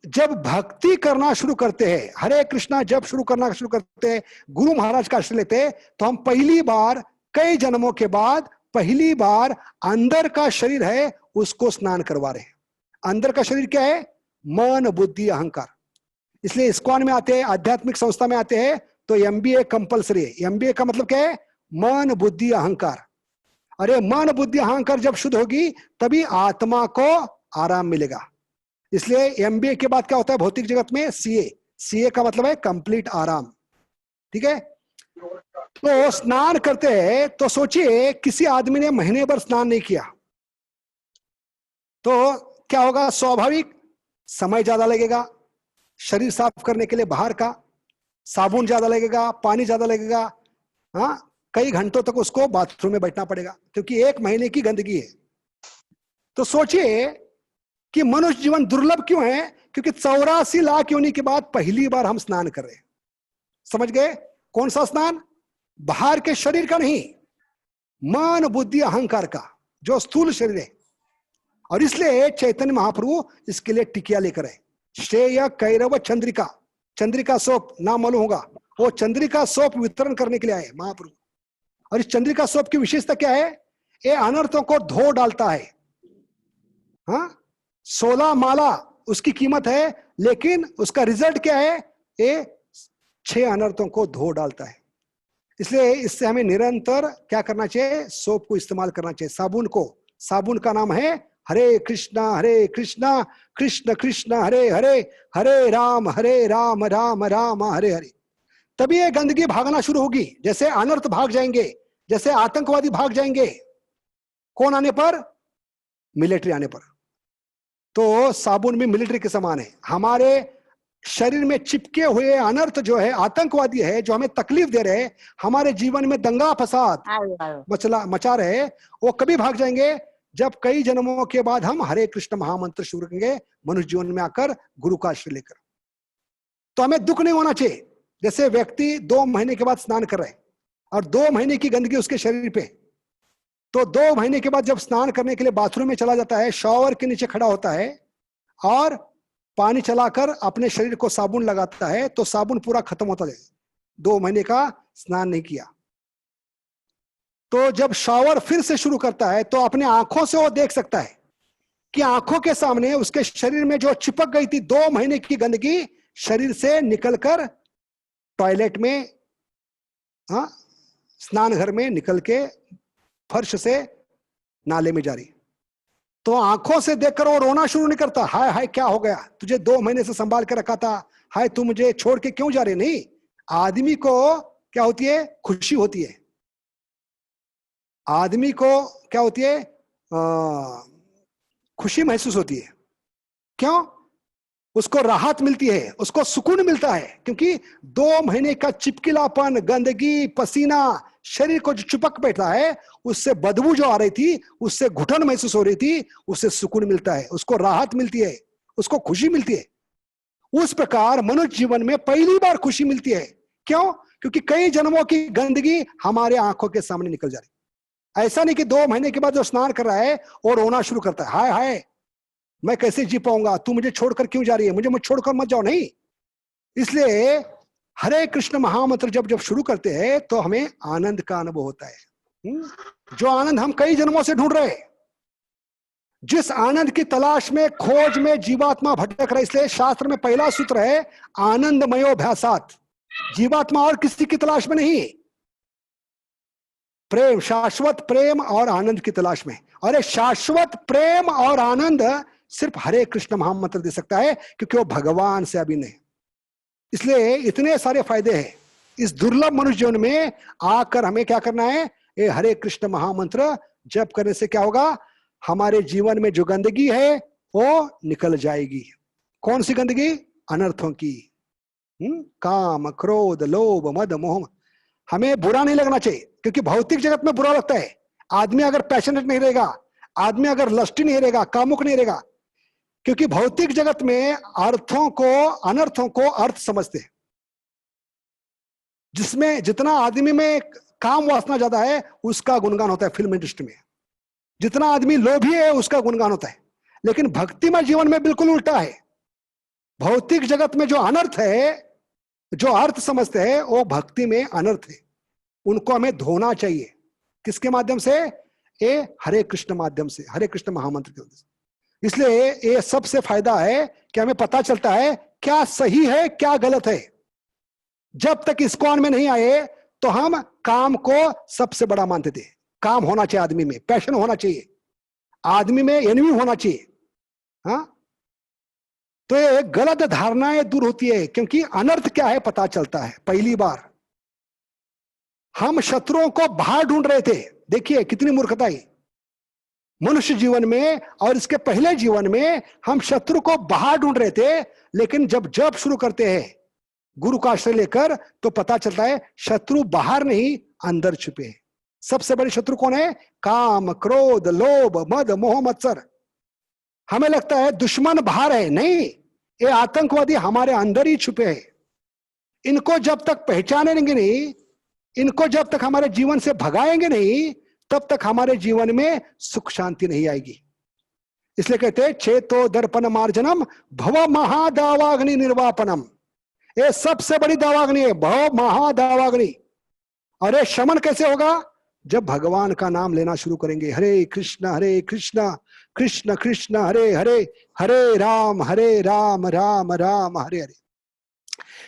जब भक्ति करना शुरू करते हैं, हरे कृष्णा जब करना शुरू करते हैं, गुरु महाराज का आश्रय लेते हैं, तो हम पहली बार कई जन्मों के बाद पहली बार अंदर का शरीर है उसको स्नान करवा रहे हैं। अंदर का शरीर क्या है? मन बुद्धि अहंकार। इसलिए इस्कॉन में आते हैं, आध्यात्मिक संस्था में आते हैं तो MBA कंपलसरी है। MBA का मतलब क्या है? मन बुद्धि अहंकार। अरे मन बुद्धि अहंकार जब शुद्ध होगी तभी आत्मा को आराम मिलेगा। इसलिए MBA के बाद क्या होता है भौतिक जगत में? CA का मतलब है कंप्लीट आराम। ठीक है? तो स्नान करते हैं तो सोचिए किसी आदमी ने महीने भर स्नान नहीं किया तो क्या होगा? स्वाभाविक समय ज्यादा लगेगा शरीर साफ करने के लिए, बाहर का साबुन ज्यादा लगेगा, पानी ज्यादा लगेगा, हाँ, कई घंटों तक उसको बाथरूम में बैठना पड़ेगा क्योंकि 1 महीने की गंदगी है। तो सोचिए कि मनुष्य जीवन दुर्लभ क्यों है? क्योंकि 84 लाख योनि के बाद पहली बार हम स्नान कर रहे हैं। समझ गए? कौन सा स्नान? बाहर के शरीर का नहीं, मन बुद्धि अहंकार का, जो स्थूल शरीर है। और इसलिए चैतन्य महाप्रभु इसके लिए टिकिया लेकर आए। श्रेय कैरव चंद्रिका, चंद्रिका सोप नाम मालूम होगा, वो चंद्रिका सोप वितरण करने के लिए आए महाप्रभु। और इस चंद्रिका सोप की विशेषता क्या है? ये अनर्थों को धो डालता है। हाँ, 16 माला उसकी कीमत है, लेकिन उसका रिजल्ट क्या है? ये 6 अनर्थों को धो डालता है। इसलिए इससे हमें निरंतर क्या करना चाहिए? सोप को इस्तेमाल करना चाहिए, साबुन को। साबुन का नाम है हरे कृष्णा कृष्ण कृष्ण हरे हरे, हरे राम राम राम हरे हरे। तभी ये गंदगी भागना शुरू होगी। जैसे अनर्थ भाग जाएंगे, जैसे आतंकवादी भाग जाएंगे। कौन आने पर? मिलिट्री आने पर। तो साबुन भी मिलिट्री के समान है। हमारे शरीर में चिपके हुए अनर्थ जो है, आतंकवादी है, जो हमें तकलीफ दे रहे, हमारे जीवन में दंगा फसाद मचा रहे, वो कभी भाग जाएंगे? जब कई जन्मों के बाद हम हरे कृष्ण महामंत्र शुरू करेंगे मनुष्य जीवन में आकर, गुरु का आश्रय लेकर। तो हमें दुख नहीं होना चाहिए। जैसे व्यक्ति 2 महीने के बाद स्नान कर रहे हैं और 2 महीने की गंदगी उसके शरीर पे, तो 2 महीने के बाद जब स्नान करने के लिए बाथरूम में चला जाता है, शॉवर के नीचे खड़ा होता है और पानी चलाकर अपने शरीर को साबुन लगाता है, तो साबुन पूरा खत्म होता है। 2 महीने का स्नान नहीं किया। तो जब शॉवर फिर से शुरू करता है, तो अपने आंखों से वो देख सकता है कि आंखों के सामने उसके शरीर में जो चिपक गई थी 2 महीने की गंदगी, शरीर से निकलकर टॉयलेट में, हाँ, स्नान घर में निकल के फर्श से नाले में जा रही। तो आंखों से देखकर वो रोना शुरू नहीं करता, हाय हाय क्या हो गया, तुझे 2 महीने से संभाल के रखा था, हाय तू मुझे छोड़ के क्यों जा रही। नहीं, आदमी को क्या होती है? खुशी होती है। आदमी को क्या होती है? खुशी महसूस होती है। क्यों? उसको राहत मिलती है, उसको सुकून मिलता है, क्योंकि 2 महीने का चिपकिलापन, गंदगी, पसीना, शरीर को जो चिपक बैठा है, उससे बदबू जो आ रही थी, उससे घुटन महसूस हो रही थी, उससे सुकून मिलता है, उसको राहत मिलती है, उसको खुशी मिलती है। उस प्रकार मनुष्य जीवन में पहली बार खुशी मिलती है। क्यों? क्योंकि कई जन्मों की गंदगी हमारे आंखों के सामने निकल जा रही। ऐसा नहीं कि 2 महीने के बाद जो स्नान कर रहा है और रोना शुरू करता है, हाय हाय मैं कैसे जी पाऊंगा, तू मुझे छोड़कर क्यों जा रही है, मुझे छोड़कर मत जाओ। नहीं, इसलिए हरे कृष्ण महामंत्र जब शुरू करते हैं तो हमें आनंद का अनुभव होता है। जो आनंद हम कई जन्मों से ढूंढ रहे, जिस आनंद की तलाश में, खोज में जीवात्मा भटक रहा। इसलिए शास्त्र में पहला सूत्र है आनंदमयोभ्यासात्। जीवात्मा और किसी की तलाश में नहीं, प्रेम, शाश्वत प्रेम और आनंद की तलाश में। और ये शाश्वत प्रेम और आनंद सिर्फ हरे कृष्ण महामंत्र दे सकता है, क्योंकि वो भगवान से अभिन्न है। इसलिए इतने सारे फायदे हैं इस दुर्लभ मनुष्य जीवन में आकर। हमें क्या करना है? ये हरे कृष्ण महामंत्र जप करने से क्या होगा? हमारे जीवन में जो गंदगी है वो निकल जाएगी। कौन सी गंदगी? अनर्थों की। काम, क्रोध, लोभ, मद, मोह। हमें बुरा नहीं लगना चाहिए, क्योंकि भौतिक जगत में बुरा लगता है। आदमी अगर पैशनेट नहीं रहेगा, आदमी अगर लस्टी नहीं रहेगा, कामुक नहीं रहेगा, क्योंकि भौतिक जगत में अर्थों को, अनर्थों को अर्थ समझते हैं। जिसमें जितना आदमी में काम वासना ज्यादा है, उसका गुणगान होता है फिल्म इंडस्ट्री में। जितना आदमी लोभी है, उसका गुणगान होता है। लेकिन भक्तिमय जीवन में बिल्कुल उल्टा है। भौतिक जगत में जो अनर्थ है, जो अर्थ समझते हैं, वो भक्ति में अनर्थ है। उनको हमें धोना चाहिए। किसके माध्यम से? ये हरे कृष्ण माध्यम से, हरे कृष्ण महामंत्र के माध्यम से। इसलिए ये सबसे फायदा है कि हमें पता चलता है क्या सही है, क्या गलत है। जब तक इस्कॉन में नहीं आए तो हम काम को सबसे बड़ा मानते थे। काम होना चाहिए आदमी में, पैशन होना चाहिए, आदमी में एनवी होना चाहिए। हाँ, तो ये गलत धारणाएं दूर होती है, क्योंकि अनर्थ क्या है पता चलता है। पहली बार हम शत्रुओं को बाहर ढूंढ रहे थे। देखिए कितनी मूर्खताई मनुष्य जीवन में, और इसके पहले जीवन में हम शत्रु को बाहर ढूंढ रहे थे। लेकिन जब जप शुरू करते हैं गुरु का आश्रय लेकर, तो पता चलता है शत्रु बाहर नहीं, अंदर छुपे हैं। सबसे बड़े शत्रु कौन है? काम, क्रोध, लोभ, मद, मोह, मत्सर। हमें लगता है दुश्मन बाहर है, नहीं, ये आतंकवादी हमारे अंदर ही छुपे हैं। इनको जब तक पहचानेंगे नहीं, इनको जब तक हमारे जीवन से भगाएंगे नहीं, तब तक हमारे जीवन में सुख शांति नहीं आएगी। इसलिए कहते हैं चेतो दर्पण मार्जनम भव महादावाग्नि निर्वापनम। ये सबसे बड़ी दावाग्नि है, भव महादावाग्नि। और ये शमन कैसे होगा? जब भगवान का नाम लेना शुरू करेंगे, हरे कृष्ण कृष्ण कृष्ण हरे हरे, हरे राम राम राम हरे हरे।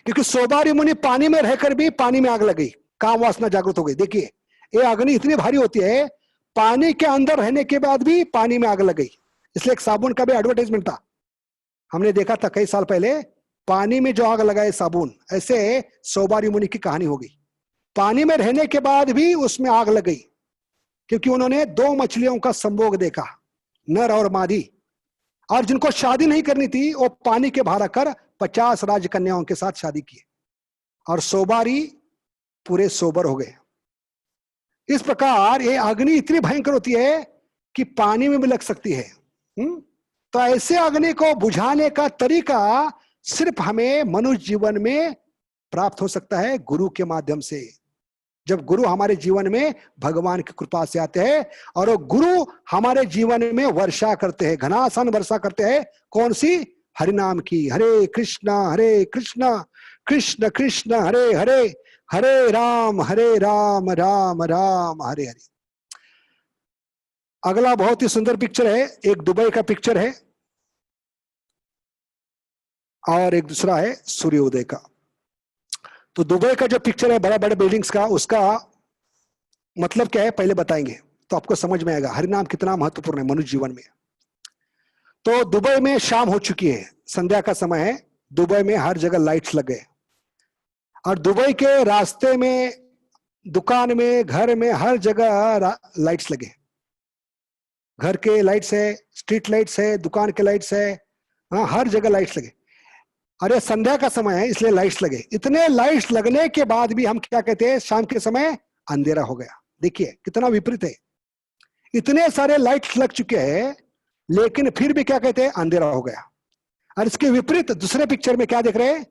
क्योंकि सोबारी मुनि पानी में रहकर भी पानी में आग लग गई, काम वासना जागृत हो गई। देखिए ये अग्नि इतनी भारी होती है, पानी के अंदर रहने के बाद भी पानी में आग लग गई। इसलिए एक साबुन का भी एडवर्टाइजमेंट था, हमने देखा था कई साल पहले, पानी में जो आग लगाए साबुन, ऐसे सोबारी मुनि की कहानी हो गई। पानी में रहने के बाद भी उसमें आग लग गई, क्योंकि उन्होंने 2 मछलियों का संभोग देखा, नर और मादी। और जिनको शादी नहीं करनी थी वो पानी के बाहर आकर 50 राजकन्याओं के साथ शादी की, और सोबारी पूरे सोबर हो गए। इस प्रकार ये अग्नि इतनी भयंकर होती है कि पानी में भी लग सकती है। तो ऐसे अग्नि को बुझाने का तरीका सिर्फ हमें मनुष्य जीवन में प्राप्त हो सकता है गुरु के माध्यम से। जब गुरु हमारे जीवन में भगवान की कृपा से आते हैं और वो गुरु हमारे जीवन में वर्षा करते हैं, घनासन वर्षा करते हैं। कौन सी? हरिनाम की। हरे कृष्ण कृष्ण कृष्ण हरे हरे, हरे राम राम राम हरे हरे। अगला बहुत ही सुंदर पिक्चर है, एक दुबई का पिक्चर है और एक दूसरा है सूर्योदय का। तो दुबई का जो पिक्चर है बड़ा बड़े बिल्डिंग्स का, उसका मतलब क्या है पहले बताएंगे तो आपको समझ में आएगा हरिनाम कितना महत्वपूर्ण है मनुष्य जीवन में। तो दुबई में शाम हो चुकी है, संध्या का समय है। दुबई में हर जगह लाइट्स लग गए, और दुबई के रास्ते में, दुकान में, घर में, हर जगह लाइट्स लगे। घर के लाइट्स है, स्ट्रीट लाइट्स है, दुकान के लाइट्स है, हाँ हर जगह लाइट्स लगे। अरे संध्या का समय है इसलिए लाइट्स लगे। इतने लाइट्स लगने के बाद भी हम क्या कहते हैं? शाम के समय अंधेरा हो गया। देखिए कितना विपरीत है, इतने सारे लाइट्स लग चुके हैं लेकिन फिर भी क्या कहते हैं? अंधेरा हो गया। और इसके विपरीत दूसरे पिक्चर में क्या देख रहे हैं?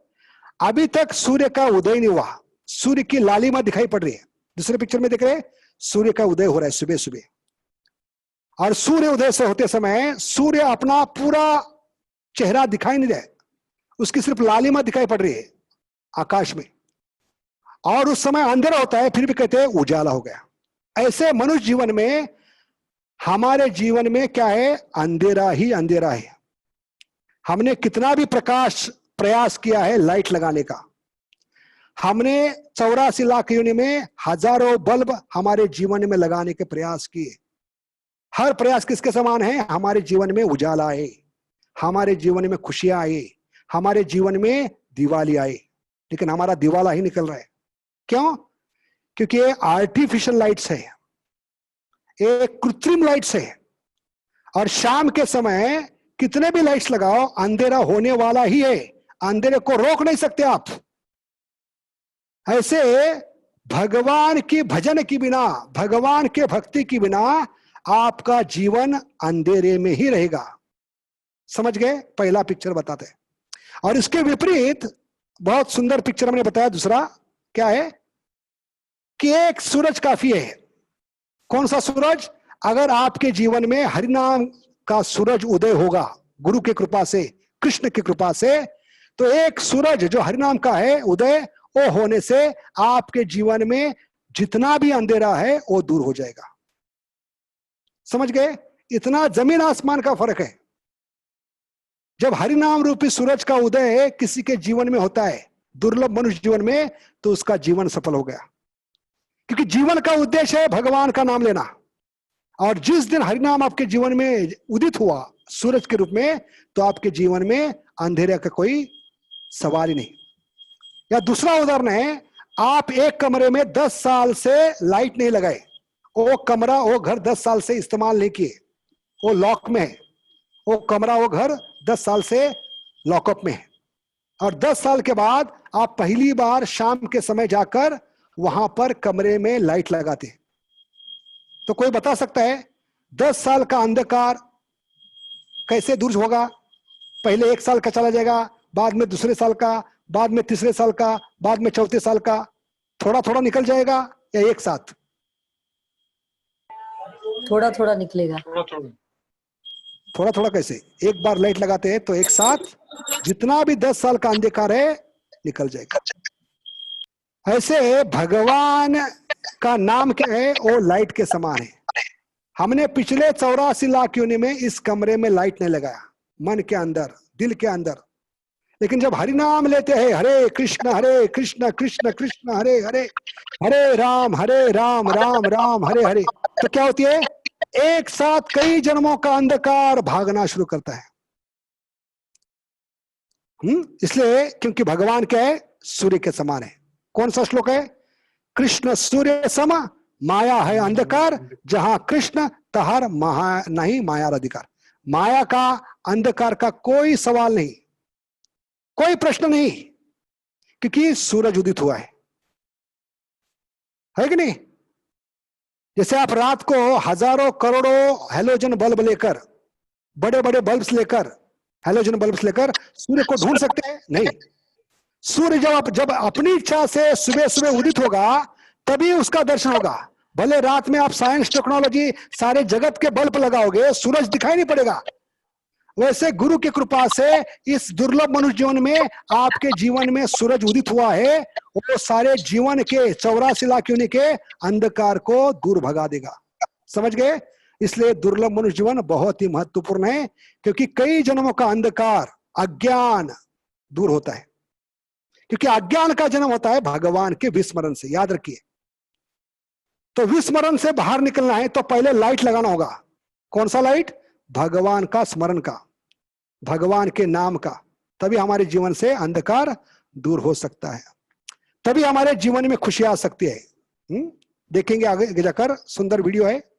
अभी तक सूर्य का उदय नहीं हुआ, सूर्य की लालिमा दिखाई पड़ रही है। दूसरे पिक्चर में देख रहे हैं सूर्य का उदय हो रहा है सुबह सुबह, और सूर्य उदय से होते समय सूर्य अपना पूरा चेहरा दिखाई नहीं दे, उसकी सिर्फ लालिमा दिखाई पड़ रही है आकाश में, और उस समय अंधेरा होता है फिर भी कहते हैं उजाला हो गया। ऐसे मनुष्य जीवन में, हमारे जीवन में क्या है? अंधेरा ही अंधेरा है। हमने कितना भी प्रयास किया है लाइट लगाने का, हमने 84 लाख योनि में हजारों बल्ब हमारे जीवन में लगाने के प्रयास किए। हर प्रयास किसके समान है? हमारे जीवन में उजाला आए, हमारे जीवन में खुशियां आए, हमारे जीवन में दिवाली आए, लेकिन हमारा दिवाला ही निकल रहा है। क्यों? क्योंकि ये आर्टिफिशियल लाइट्स है, ये कृत्रिम लाइट्स है। और शाम के समय कितने भी लाइट्स लगाओ अंधेरा होने वाला ही है, अंधेरे को रोक नहीं सकते आप। ऐसे भगवान की भजन के बिना, भगवान के भक्ति के बिना आपका जीवन अंधेरे में ही रहेगा। समझ गए? पहला पिक्चर बताते हैं। और इसके विपरीत बहुत सुंदर पिक्चर हमने बताया दूसरा, क्या है? कि एक सूरज काफी है। कौन सा सूरज? अगर आपके जीवन में हरिनाम का सूरज उदय होगा गुरु की कृपा से, कृष्ण की कृपा से, तो एक सूरज जो हरिनाम का है उदय, वो होने से आपके जीवन में जितना भी अंधेरा है वो दूर हो जाएगा। समझ गए? इतना जमीन आसमान का फर्क है। जब हरिनाम रूपी सूरज का उदय किसी के जीवन में होता है, दुर्लभ मनुष्य जीवन में, तो उसका जीवन सफल हो गया। क्योंकि जीवन का उद्देश्य है भगवान का नाम लेना। और जिस दिन हरिनाम आपके जीवन में उदित हुआ सूरज के रूप में, तो आपके जीवन में अंधेरे का कोई सवाल ही नहीं। या दूसरा उदाहरण है, आप एक कमरे में 10 साल से लाइट नहीं लगाए, वो कमरा, वो घर 10 साल से इस्तेमाल नहीं किए, वो लॉक में है, वो कमरा, वो घर 10 साल से लॉकअप में है, और 10 साल के बाद आप पहली बार शाम के समय जाकर वहां पर कमरे में लाइट लगाते हैं। तो कोई बता सकता है 10 साल का अंधकार कैसे दूर होगा? पहले 1 साल का चला जाएगा, बाद में दूसरे साल का, बाद में तीसरे साल का, बाद में चौथे साल का, थोड़ा थोड़ा निकल जाएगा या एक साथ? थोड़ा थोड़ा निकलेगा। थोड़ा थोड़ा। थोड़ा थोड़ा कैसे? एक बार लाइट लगाते हैं तो एक साथ जितना भी 10 साल का अंधकार है निकल जाएगा। ऐसे भगवान का नाम क्या है? वो लाइट के समान है। हमने पिछले 84 लाख योनि में इस कमरे में लाइट नहीं लगाया, मन के अंदर, दिल के अंदर, लेकिन जब हरि नाम लेते हैं, हरे कृष्ण कृष्ण कृष्ण हरे हरे, हरे राम राम राम हरे हरे, तो क्या होती है? एक साथ कई जन्मों का अंधकार भागना शुरू करता है। इसलिए क्योंकि भगवान क्या है? सूर्य के समान है। कौन सा श्लोक है? कृष्ण सूर्य सम माया है अंधकार, जहां कृष्ण तहर नहीं माया अधिकार। माया का, अंधकार का कोई सवाल नहीं, कोई प्रश्न नहीं, क्योंकि सूरज उदित हुआ है कि नहीं? जैसे आप रात को हजारों करोड़ों हैलोजन बल्ब लेकर, बड़े बड़े बल्ब्स लेकर, हैलोजन बल्ब्स लेकर सूर्य को ढूंढ सकते हैं? नहीं। सूर्य जब अपनी इच्छा से सुबह सुबह उदित होगा तभी उसका दर्शन होगा। भले रात में आप साइंस टेक्नोलॉजी सारे जगत के बल्ब लगाओगे, सूरज दिखाई नहीं पड़ेगा। वैसे गुरु की कृपा से इस दुर्लभ मनुष्य जीवन में आपके जीवन में सूरज उदित हुआ है, वो सारे जीवन के 84 लाख योनि के अंधकार को दूर भगा देगा। समझ गए? इसलिए दुर्लभ मनुष्य जीवन बहुत ही महत्वपूर्ण है, क्योंकि कई जन्मों का अंधकार, अज्ञान दूर होता है। क्योंकि अज्ञान का जन्म होता है भगवान के विस्मरण से, याद रखिए। तो विस्मरण से बाहर निकलना है तो पहले लाइट लगाना होगा। कौन सा लाइट? भगवान का स्मरण का, भगवान के नाम का। तभी हमारे जीवन से अंधकार दूर हो सकता है, तभी हमारे जीवन में खुशी आ सकती है। देखेंगे आगे जाकर, सुंदर वीडियो है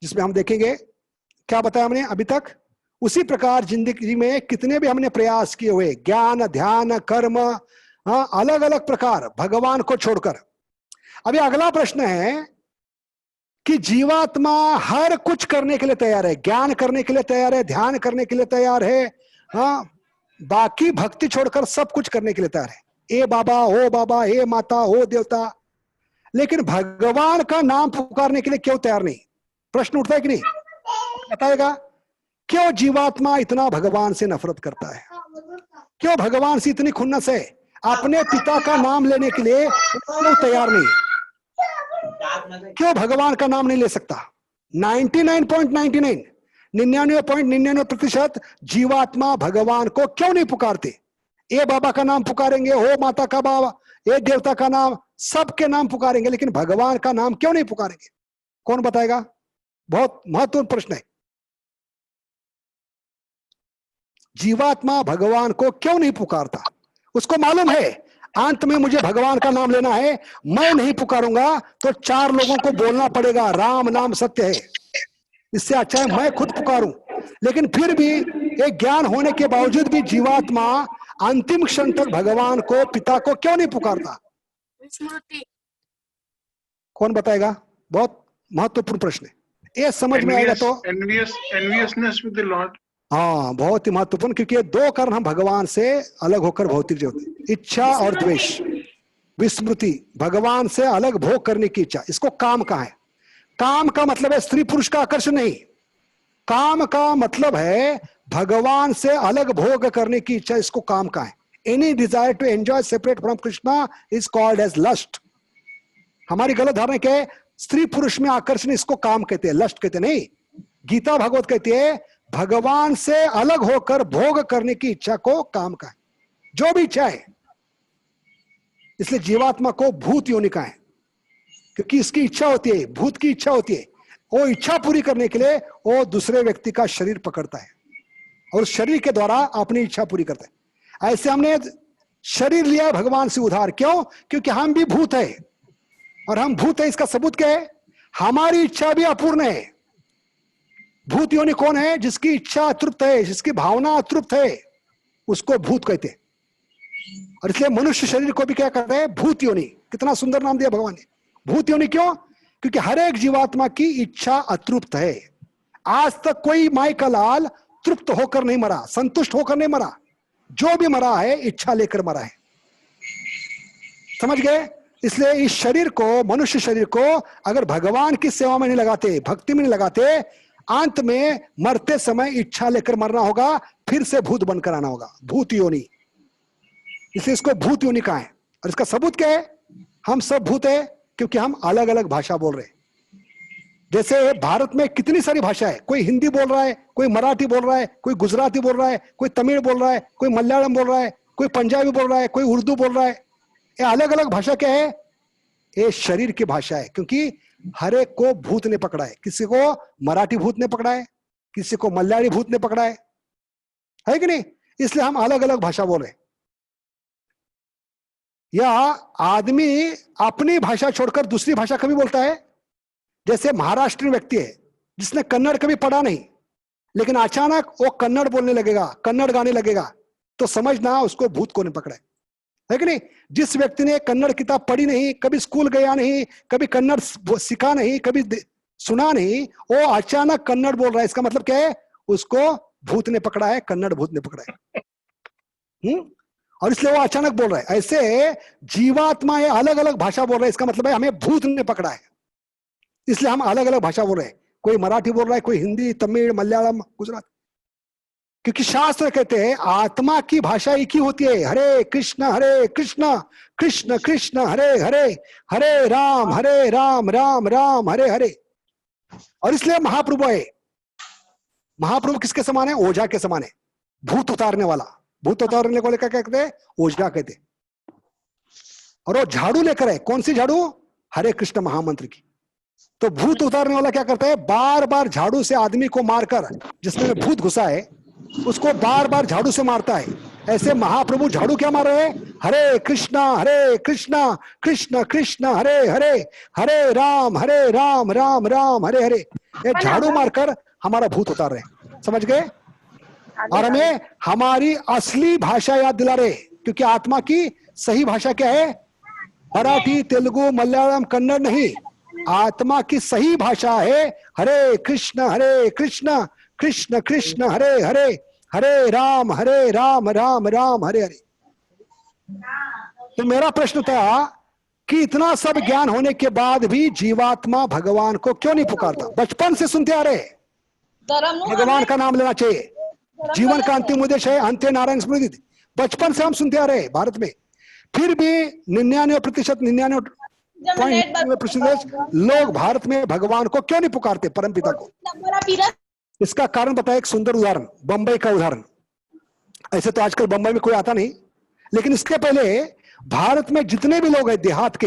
जिसमें हम देखेंगे क्या बताया हमने अभी तक। उसी प्रकार जिंदगी में कितने भी हमने प्रयास किए हुए, ज्ञान ध्यान कर्म, अलग अलग प्रकार भगवान को छोड़कर। अभी अगला प्रश्न है कि जीवात्मा हर कुछ करने के लिए तैयार है, ज्ञान करने के लिए तैयार है, ध्यान करने के लिए तैयार है, बाकी भक्ति छोड़कर सब कुछ करने के लिए तैयार है। ए बाबा, हे माता, हो देवता, लेकिन भगवान का नाम पुकारने के लिए क्यों तैयार नहीं? प्रश्न उठता है कि नहीं? बताएगा क्यों जीवात्मा इतना भगवान से नफरत करता है? क्यों भगवान से इतनी खुन्नस है? अपने पिता का नाम लेने के लिए क्यों तैयार नहीं? क्यों भगवान का नाम नहीं ले सकता? 99.99% जीवात्मा भगवान को क्यों नहीं पुकारते? ए बाबा का नाम पुकारेंगे, हो माता का बाबा, ए देवता का नाम, सबके नाम पुकारेंगे, लेकिन भगवान का नाम क्यों नहीं पुकारेंगे? कौन बताएगा? बहुत महत्वपूर्ण प्रश्न है। जीवात्मा भगवान को क्यों नहीं पुकारता? उसको मालूम है अंत में मुझे भगवान का नाम लेना है, मैं नहीं पुकारूंगा तो 4 लोगों को बोलना पड़ेगा राम नाम सत्य है, इससे अच्छा है मैं खुद पुकारूं। लेकिन फिर भी एक ज्ञान होने के बावजूद भी जीवात्मा अंतिम क्षण तक भगवान को, पिता को क्यों नहीं पुकारता? कौन बताएगा? बहुत महत्वपूर्ण प्रश्न है, ये समझ में आएगा तो। enviousness with the Lord. हाँ, बहुत ही महत्वपूर्ण, क्योंकि ये 2 कारण हम भगवान से अलग होकर भौतिक जीवन, इच्छा और द्वेष, विस्मृति, भगवान से अलग भोग करने की इच्छा, इसको काम कहा है। काम का मतलब है स्त्री पुरुष का आकर्षण नहीं, काम का मतलब है भगवान से अलग भोग करने की इच्छा, इसको काम कहा है। Any desire to enjoy separate from Krishna is called as lust. हमारी गलत धारणा क्या है? स्त्री पुरुष में आकर्षण, इसको काम कहते हैं, लस्ट कहते नहीं। गीता भागवत कहती है भगवान से अलग होकर भोग करने की इच्छा को काम का है, जो भी इच्छा है। इसलिए जीवात्मा को भूत योनि का है, क्योंकि इसकी इच्छा होती है, भूत की इच्छा होती है। वो इच्छा पूरी करने के लिए वो दूसरे व्यक्ति का शरीर पकड़ता है और शरीर के द्वारा अपनी इच्छा पूरी करता है। ऐसे हमने शरीर लिया भगवान से उधार, क्यों? क्योंकि हम भी भूत है, और हम भूत है इसका सबूत क्या है? हमारी इच्छा भी अपूर्ण है। भूत योनि कौन है? जिसकी इच्छा अतृप्त है, जिसकी भावना अतृप्त है, उसको भूत कहते हैं। और इसलिए मनुष्य शरीर को भी क्या कहते हैं? भूत योनि। कितना सुंदर नाम दिया भगवान ने, भूत योनि। क्यों? क्योंकि हर एक जीवात्मा की इच्छा अतृप्त है। आज तक कोई माई का लाल तृप्त होकर नहीं मरा, संतुष्ट होकर नहीं मरा, जो भी मरा है इच्छा लेकर मरा है। समझ गए? इसलिए इस शरीर को, मनुष्य शरीर को अगर भगवान की सेवा में नहीं लगाते, भक्ति में नहीं लगाते, अंत में मरते समय इच्छा लेकर मरना होगा, फिर से भूत बनकर आना होगा, भूत योनि। इसलिए इसको भूत योनि कहा है। और इसका सबूत क्या है? हम सब भूत है क्योंकि हम अलग अलग भाषा बोल रहे हैं। जैसे भारत में कितनी सारी भाषा है, कोई हिंदी बोल रहा है, कोई मराठी बोल रहा है, कोई गुजराती बोल रहा है, कोई तमिल बोल रहा है, कोई मलयालम बोल रहा है, कोई पंजाबी बोल रहा है, कोई उर्दू बोल रहा है। ये अलग अलग भाषा क्या है? ये शरीर की भाषा है, क्योंकि हर एक को भूत ने पकड़ा है। किसी को मराठी भूत ने पकड़ा है, किसी को मलयाली भूत ने पकड़ा है कि नहीं? इसलिए हम अलग अलग भाषा बोल रहे हैं। या आदमी अपनी भाषा छोड़कर दूसरी भाषा कभी बोलता है? जैसे महाराष्ट्रीय व्यक्ति है जिसने कन्नड़ कभी पढ़ा नहीं, लेकिन अचानक वो कन्नड़ बोलने लगेगा, कन्नड़ गाने लगेगा, तो समझना उसको भूत को नहीं पकड़ा है कि नहीं? जिस व्यक्ति ने कन्नड़ किताब पढ़ी नहीं, कभी स्कूल गया नहीं, कभी कन्नड़ सीखा नहीं, कभी सुना नहीं, वो अचानक कन्नड़ बोल रहा है, इसका मतलब क्या है? उसको भूत ने पकड़ा है, कन्नड़ भूत ने पकड़ा है। और इसलिए वो अचानक बोल रहा है। ऐसे जीवात्मा ये अलग अलग भाषा बोल रहा है, इसका मतलब है हमें भूत ने पकड़ा है, इसलिए हम अलग अलग भाषा बोल रहे हैं। कोई मराठी बोल रहा है, कोई हिंदी, तमिल, मलयालम, गुजरात, क्योंकि शास्त्र कहते हैं आत्मा की भाषा एक ही होती है। हरे कृष्ण कृष्ण कृष्ण हरे हरे, हरे राम राम राम हरे हरे। और इसलिए महाप्रभु है। महाप्रभु किसके समान है? ओझा के समान है, भूत उतारने वाला। भूत उतारने को लेकर क्या कहते हैं? ओझा कहते। और वो झाड़ू लेकर है, कौन सी झाड़ू? हरे कृष्ण महामंत्र की। तो भूत उतारने वाला क्या करता है? बार बार झाड़ू से आदमी को मारकर, जिसमें भूत घुसा है उसको बार बार झाड़ू से मारता है। ऐसे महाप्रभु झाड़ू क्या मार रहे हैं? हरे कृष्णा कृष्ण कृष्ण हरे हरे, हरे राम राम राम हरे हरे। ये झाड़ू मारकर हमारा भूत उतार रहे हैं। समझ गए? और हमें हमारी असली भाषा याद दिला रहे, क्योंकि आत्मा की सही भाषा क्या है? मराठी, तेलुगु, मलयालम, कन्नड़ नहीं। आत्मा की सही भाषा है हरे कृष्ण कृष्ण कृष्ण हरे हरे, हरे राम राम राम हरे हरे। तो मेरा प्रश्न था कि इतना सब ज्ञान होने के बाद भी जीवात्मा भगवान को क्यों नहीं पुकारता? बचपन से सुनते आ रहे भगवान का नाम लेना चाहिए, जीवन का अंतिम उद्देश्य है, अंत्य नारायण स्मृति। बचपन से हम सुनते आ रहे हैं भारत में, फिर भी 99% लोग भारत में भगवान को क्यों नहीं पुकारते, परम पिता को? इसका कारण बताया, एक सुंदर उदाहरण, बंबई का उदाहरण। ऐसे तो आजकल बंबई में कोई आता नहीं, लेकिन इसके पहले भारत में जितने भी लोग हैं देहात के,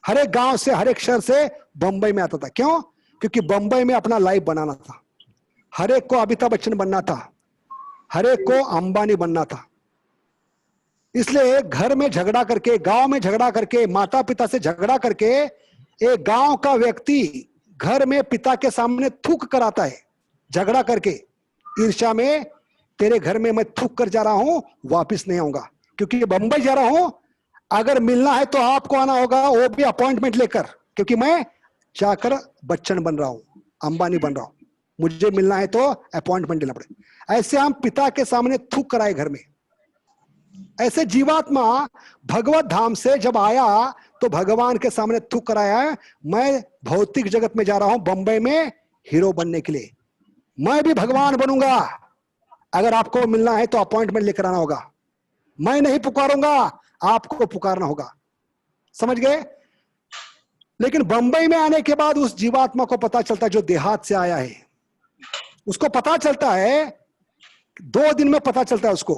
हर एक गांव से, हर एक शहर से बंबई में आता था। क्यों? क्योंकि बंबई में अपना लाइफ बनाना था। हर एक को अमिताभ बच्चन बनना था, हर एक को अंबानी बनना था। इसलिए घर में झगड़ा करके, गांव में झगड़ा करके, माता पिता से झगड़ा करके एक गांव का व्यक्ति घर में पिता के सामने थूक कर आता है, झगड़ा करके, ईर्ष्या में, तेरे घर में मैं थूक कर जा रहा हूं, वापस नहीं आऊंगा, क्योंकि बंबई जा रहा हूं, अगर मिलना है तो आपको आना होगा, वो भी अपॉइंटमेंट लेकर, क्योंकि मैं जाकर बच्चन बन रहा हूं, अंबानी बन रहा हूं, मुझे मिलना है तो अपॉइंटमेंट लेना पड़ेगा। ऐसे हम पिता के सामने थूक कर आए घर में। ऐसे जीवात्मा भगवत धाम से जब आया तो भगवान के सामने थूक कर आया, मैं भौतिक जगत में जा रहा हूं बंबई में हीरो बनने के लिए, मैं भी भगवान बनूंगा, अगर आपको मिलना है तो अपॉइंटमेंट लेकर आना होगा, मैं नहीं पुकारूंगा, आपको पुकारना होगा। समझ गए? लेकिन बंबई में आने के बाद उस जीवात्मा को पता चलता है, जो देहात से आया है, उसको पता चलता है, 2 दिन में पता चलता है उसको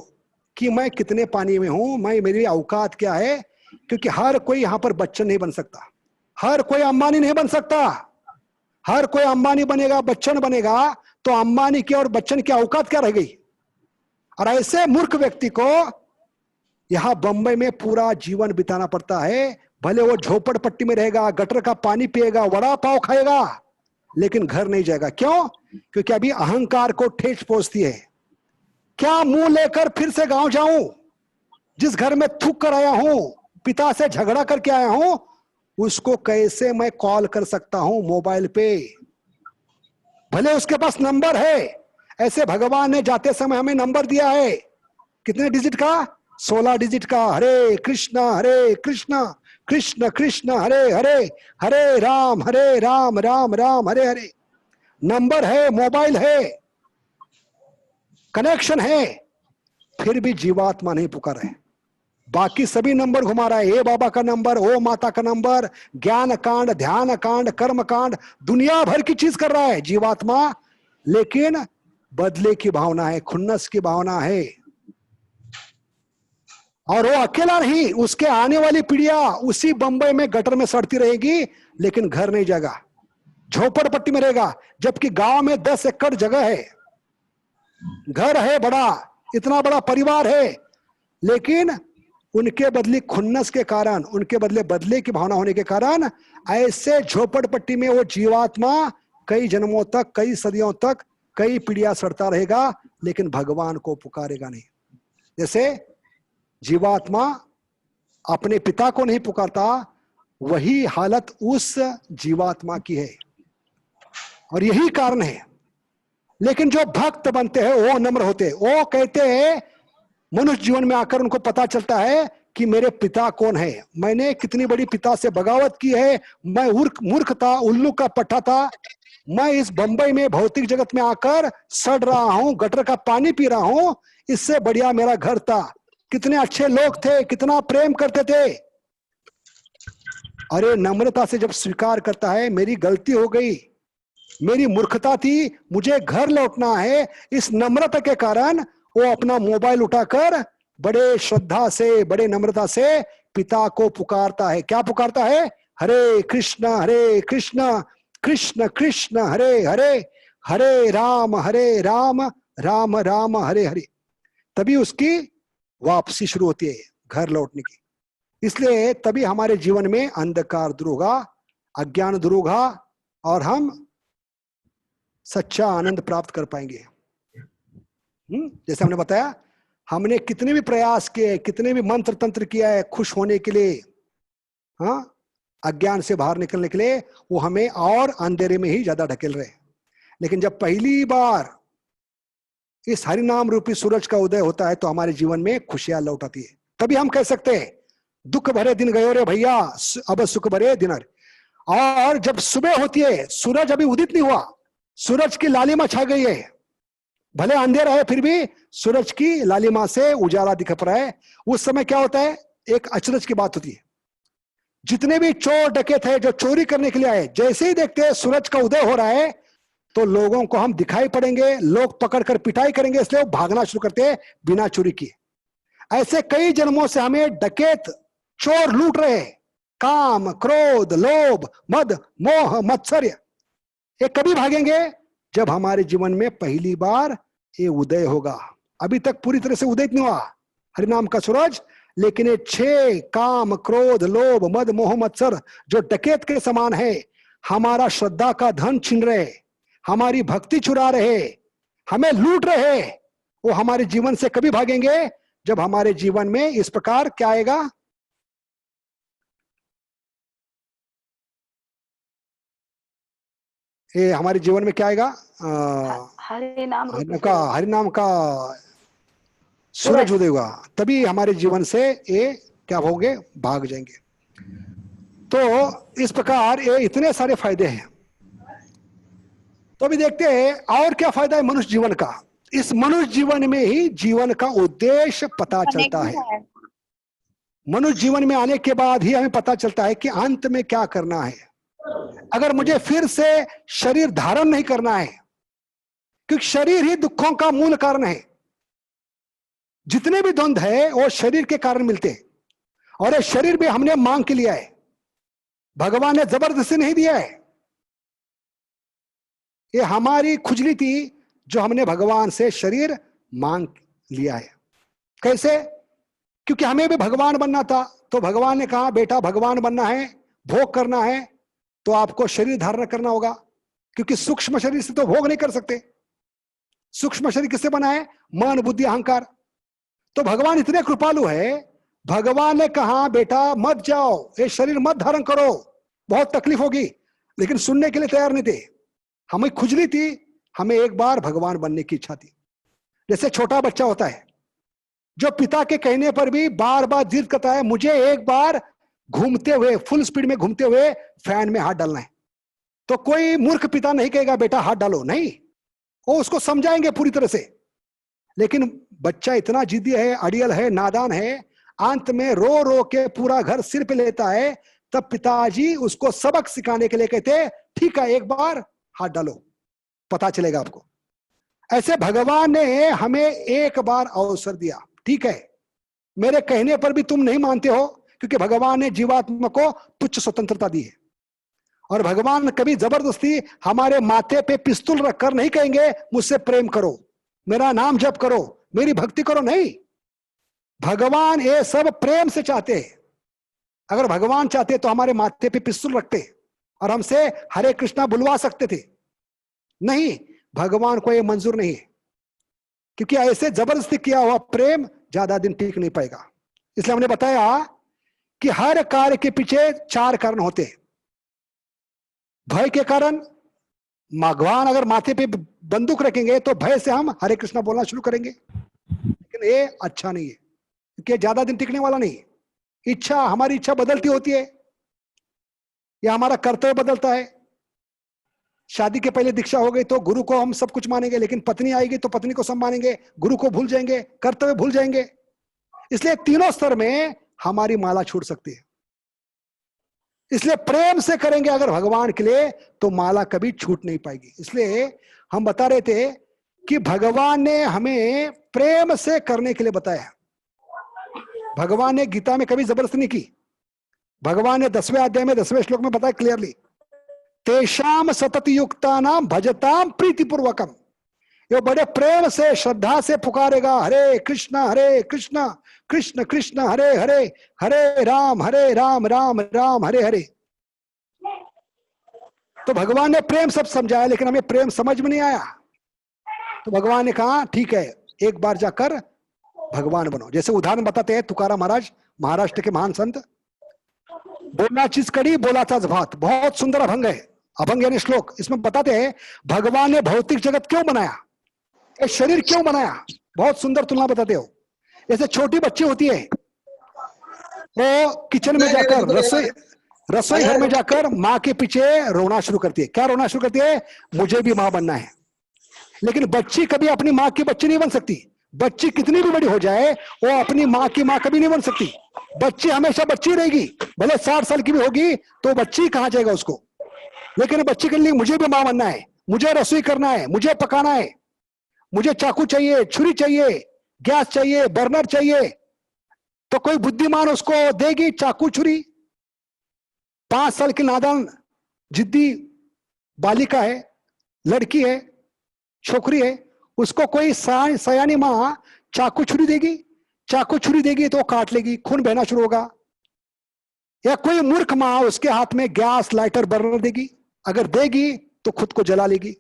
कि मैं कितने पानी में हूं, मैं, मेरी औकात क्या है। क्योंकि हर कोई यहां पर बच्चन नहीं बन सकता, हर कोई अंबानी नहीं बन सकता। हर कोई अंबानी बनेगा, बच्चन बनेगा, तो अंबानी की और बच्चन की औकात क्या रह गई? और ऐसे मूर्ख व्यक्ति को यहां बंबई में पूरा जीवन बिताना पड़ता है। भले वो झोपड़पट्टी में रहेगा, गटर का पानी पिएगा, वड़ा पाव खाएगा, लेकिन घर नहीं जाएगा। क्यों? क्योंकि अभी अहंकार को ठेस पहुंचती है। क्या मुंह लेकर फिर से गांव जाऊं? जिस घर में थूक कर आया हूं, पिता से झगड़ा करके आया हूं, उसको कैसे मैं कॉल कर सकता हूं मोबाइल पे? भले उसके पास नंबर है, ऐसे भगवान ने जाते समय हमें नंबर दिया है, कितने डिजिट का? 16 डिजिट का। हरे कृष्ण कृष्ण कृष्ण हरे हरे, हरे राम राम राम हरे हरे। नंबर है, मोबाइल है, कनेक्शन है, फिर भी जीवात्मा नहीं पुकार है। बाकी सभी नंबर घुमा रहा है, ए बाबा का नंबर, ओ माता का नंबर, ज्ञान कांड, ध्यान कांड, कर्म कांड, दुनिया भर की चीज कर रहा है जीवात्मा, लेकिन बदले की भावना है, खुन्नस की भावना है। और वो अकेला नहीं, उसके आने वाली पीढ़ियां उसी बंबई में गटर में सड़ती रहेगी, लेकिन घर नहीं जाएगा, झोपड़पट्टी में रहेगा। जबकि गांव में 10 एकड़ जगह है, घर है बड़ा, इतना बड़ा परिवार है, लेकिन उनके बदले खुन्नस के कारण, उनके बदले बदले की भावना होने के कारण ऐसे झोपड़पट्टी में वो जीवात्मा कई जन्मों तक, कई सदियों तक, कई पीढ़ियां सड़ता रहेगा, लेकिन भगवान को पुकारेगा नहीं। जैसे जीवात्मा अपने पिता को नहीं पुकारता, वही हालत उस जीवात्मा की है, और यही कारण है। लेकिन जो भक्त बनते हैं वो नम्र होते हैं, वो कहते हैं, मनुष्य जीवन में आकर उनको पता चलता है कि मेरे पिता कौन है, मैंने कितनी बड़ी पिता से बगावत की है, मैं मूर्ख था, उल्लू का पट्टा था, मैं इस बंबई में भौतिक जगत में आकर सड़ रहा हूं, गटर का पानी पी रहा हूं, इससे बढ़िया मेरा घर था, कितने अच्छे लोग थे, कितना प्रेम करते थे। अरे नम्रता से जब स्वीकार करता है, मेरी गलती हो गई, मेरी मूर्खता थी, मुझे घर लौटना है, इस नम्रता के कारण वो अपना मोबाइल उठाकर बड़े श्रद्धा से, बड़े नम्रता से पिता को पुकारता है। क्या पुकारता है? हरे कृष्ण कृष्ण कृष्ण हरे हरे, हरे राम राम राम हरे हरे। तभी उसकी वापसी शुरू होती है, घर लौटने की। इसलिए तभी हमारे जीवन में अंधकार दूर होगा, अज्ञान दूर होगा, और हम सच्चा आनंद प्राप्त कर पाएंगे। जैसे हमने बताया, हमने कितने भी प्रयास किए, कितने भी मंत्र तंत्र किया है खुश होने के लिए, हाँ, अज्ञान से बाहर निकलने के लिए, वो हमें और अंधेरे में ही ज्यादा ढकेल रहे। लेकिन जब पहली बार इस हरिनाम रूपी सूरज का उदय होता है, तो हमारे जीवन में खुशियां लौट आती है। तभी हम कह सकते हैं, दुख भरे दिन गयो रे भैया, अब सुख भरे दिन। और जब सुबह होती है, सूरज अभी उदित नहीं हुआ, सूरज की लालिमा छा गई है, भले अंधेरा है फिर भी सूरज की लालिमा से उजाला दिख रहा है। उस समय क्या होता है? एक अचरज की बात होती है, जितने भी चोर डकैत है जो चोरी करने के लिए आए, जैसे ही देखते हैं सूरज का उदय हो रहा है, तो लोगों को हम दिखाई पड़ेंगे, लोग पकड़कर पिटाई करेंगे, इसलिए वो भागना शुरू करते हैं बिना चोरी किए। ऐसे कई जन्मों से हमें डकैत चोर लूट रहे, काम क्रोध लोभ मद मोह मत्सर्य, ये कभी भागेंगे? जब हमारे जीवन में पहली बार ये उदय होगा। अभी तक पूरी तरह से उदय नहीं हुआ हरिनाम का सूरज, लेकिन ये 6 काम क्रोध लोभ मद मोह मत्सर जो डकैत के समान है, हमारा श्रद्धा का धन छीन रहे, हमारी भक्ति चुरा रहे, हमें लूट रहे, वो हमारे जीवन से कभी भागेंगे? जब हमारे जीवन में इस प्रकार क्या आएगा? ये हमारे जीवन में क्या आएगा? हरिनाम का सूरज उदय होगा, तभी हमारे जीवन से ये क्या होंगे? भाग जाएंगे। तो इस प्रकार ये इतने सारे फायदे हैं। तो अभी देखते हैं और क्या फायदा है मनुष्य जीवन का। इस मनुष्य जीवन में ही जीवन का उद्देश्य पता चलता है। मनुष्य जीवन में आने के बाद ही हमें पता चलता है कि अंत में क्या करना है। अगर मुझे फिर से शरीर धारण नहीं करना है, क्योंकि शरीर ही दुखों का मूल कारण है, जितने भी द्वंद्व है वो शरीर के कारण मिलते हैं, और ये शरीर भी हमने मांग के लिया है, भगवान ने जबरदस्ती नहीं दिया है। ये हमारी खुजली थी जो हमने भगवान से शरीर मांग लिया है। कैसे? क्योंकि हमें भी भगवान बनना था, तो भगवान ने कहा बेटा भगवान बनना है, भोग करना है, तो आपको शरीर धारण करना होगा, क्योंकि सूक्ष्म शरीर से तो भोग नहीं कर सकते। सूक्ष्म शरीर किससे बना है? मन बुद्धि अहंकार। तो भगवान इतने कृपालु है, भगवान ने कहा बेटा मत जाओ, ये शरीर मत धारण करो, बहुत तकलीफ होगी, लेकिन सुनने के लिए तैयार नहीं थे। हमें खुजली थी हमें एक बार भगवान बनने की इच्छा थी। जैसे छोटा बच्चा होता है जो पिता के कहने पर भी बार बार जिद करता है, मुझे एक बार घूमते हुए, फुल स्पीड में घूमते हुए फैन में हाथ डालना है। तो कोई मूर्ख पिता नहीं कहेगा बेटा हाथ डालो, नहीं, वो उसको समझाएंगे पूरी तरह से। लेकिन बच्चा इतना जिद्दी है, अड़ियल है, नादान है, अंत में रो रो के पूरा घर सिर पे लेता है। तब पिताजी उसको सबक सिखाने के लिए कहते, ठीक है एक बार हाथ डालो, पता चलेगा आपको। ऐसे भगवान ने हमें एक बार अवसर दिया। ठीक है, मेरे कहने पर भी तुम नहीं मानते हो, क्योंकि भगवान ने जीवात्मा को तुच्छ स्वतंत्रता दी है। और भगवान कभी जबरदस्ती हमारे माथे पे पिस्तौल रखकर नहीं कहेंगे मुझसे प्रेम करो, मेरा नाम जप करो, मेरी भक्ति करो, नहीं। भगवान ये सब प्रेम से चाहते हैं। अगर भगवान चाहते तो हमारे माथे पे पिस्तौल रखते और हमसे हरे कृष्णा बुलवा सकते थे। नहीं, भगवान को ये मंजूर नहीं है, क्योंकि ऐसे जबरदस्ती किया हुआ प्रेम ज्यादा दिन टिक नहीं पाएगा। इसलिए हमने बताया कि हर कार्य के पीछे 4 कारण होते हैं। भय के कारण, भगवान अगर माथे पे बंदूक रखेंगे तो भय से हम हरे कृष्णा बोलना शुरू करेंगे, लेकिन ये अच्छा नहीं है, क्योंकि ज्यादा दिन टिकने वाला नहीं है। इच्छा, हमारी इच्छा बदलती होती है, या हमारा कर्तव्य बदलता है। शादी के पहले दीक्षा हो गई तो गुरु को हम सब कुछ मानेंगे, लेकिन पत्नी आएगी तो पत्नी को सब मानेंगे, गुरु को भूल जाएंगे, कर्तव्य भूल जाएंगे। इसलिए तीनों स्तर में हमारी माला छूट सकती है। इसलिए प्रेम से करेंगे अगर भगवान के लिए तो माला कभी छूट नहीं पाएगी। इसलिए हम बता रहे थे कि भगवान ने हमें प्रेम से करने के लिए बताया। भगवान ने गीता में कभी जबरदस्ती नहीं की। भगवान ने 10वें अध्याय में 10वें श्लोक में बताया क्लियरली, तेषाम सतत युक्ता नाम भजताम प्रीतिपूर्वकम। ये बड़े प्रेम से, श्रद्धा से पुकारेगा, हरे कृष्णा कृष्ण कृष्ण हरे हरे, हरे राम राम राम हरे हरे। तो भगवान ने प्रेम सब समझाया, लेकिन हमें प्रेम समझ में नहीं आया। तो भगवान ने कहा ठीक है एक बार जाकर भगवान बनो। जैसे उदाहरण बताते हैं तुकाराम महाराज, महाराष्ट्र के महान संत, बोलना चीज कड़ी बोला था भात, बहुत सुंदर अभंग है। अभंग यानी श्लोक। इसमें बताते हैं भगवान ने भौतिक जगत क्यों बनाया, ये शरीर क्यों बनाया। बहुत सुंदर तुलना बताते हो। जैसे छोटी बच्ची होती है, वो किचन में जाकर, रसोई घर में जाकर माँ के पीछे रोना शुरू करती है। क्या रोना शुरू करती है, मुझे भी माँ बनना है। लेकिन बच्ची कभी अपनी माँ की बच्ची नहीं बन सकती। बच्ची कितनी भी बड़ी हो जाए वो अपनी माँ की माँ कभी नहीं बन सकती। बच्ची हमेशा बच्ची रहेगी, भले 60 साल की भी होगी तो बच्ची कहाँ जाएगा उसको। लेकिन बच्ची के लिए मुझे भी माँ बनना है, मुझे रसोई करना है, मुझे पकाना है, मुझे चाकू चाहिए, छुरी चाहिए, गैस चाहिए, बर्नर चाहिए। तो कोई बुद्धिमान उसको देगी चाकू छुरी। 5 साल की नादान जिद्दी बालिका है, लड़की है, छोकरी है, उसको कोई सयानी माँ चाकू छुरी देगी? चाकू छुरी देगी तो काट लेगी, खून बहना शुरू होगा। या कोई मूर्ख माँ उसके हाथ में गैस, लाइटर, बर्नर देगी? अगर देगी तो खुद को जला लेगी।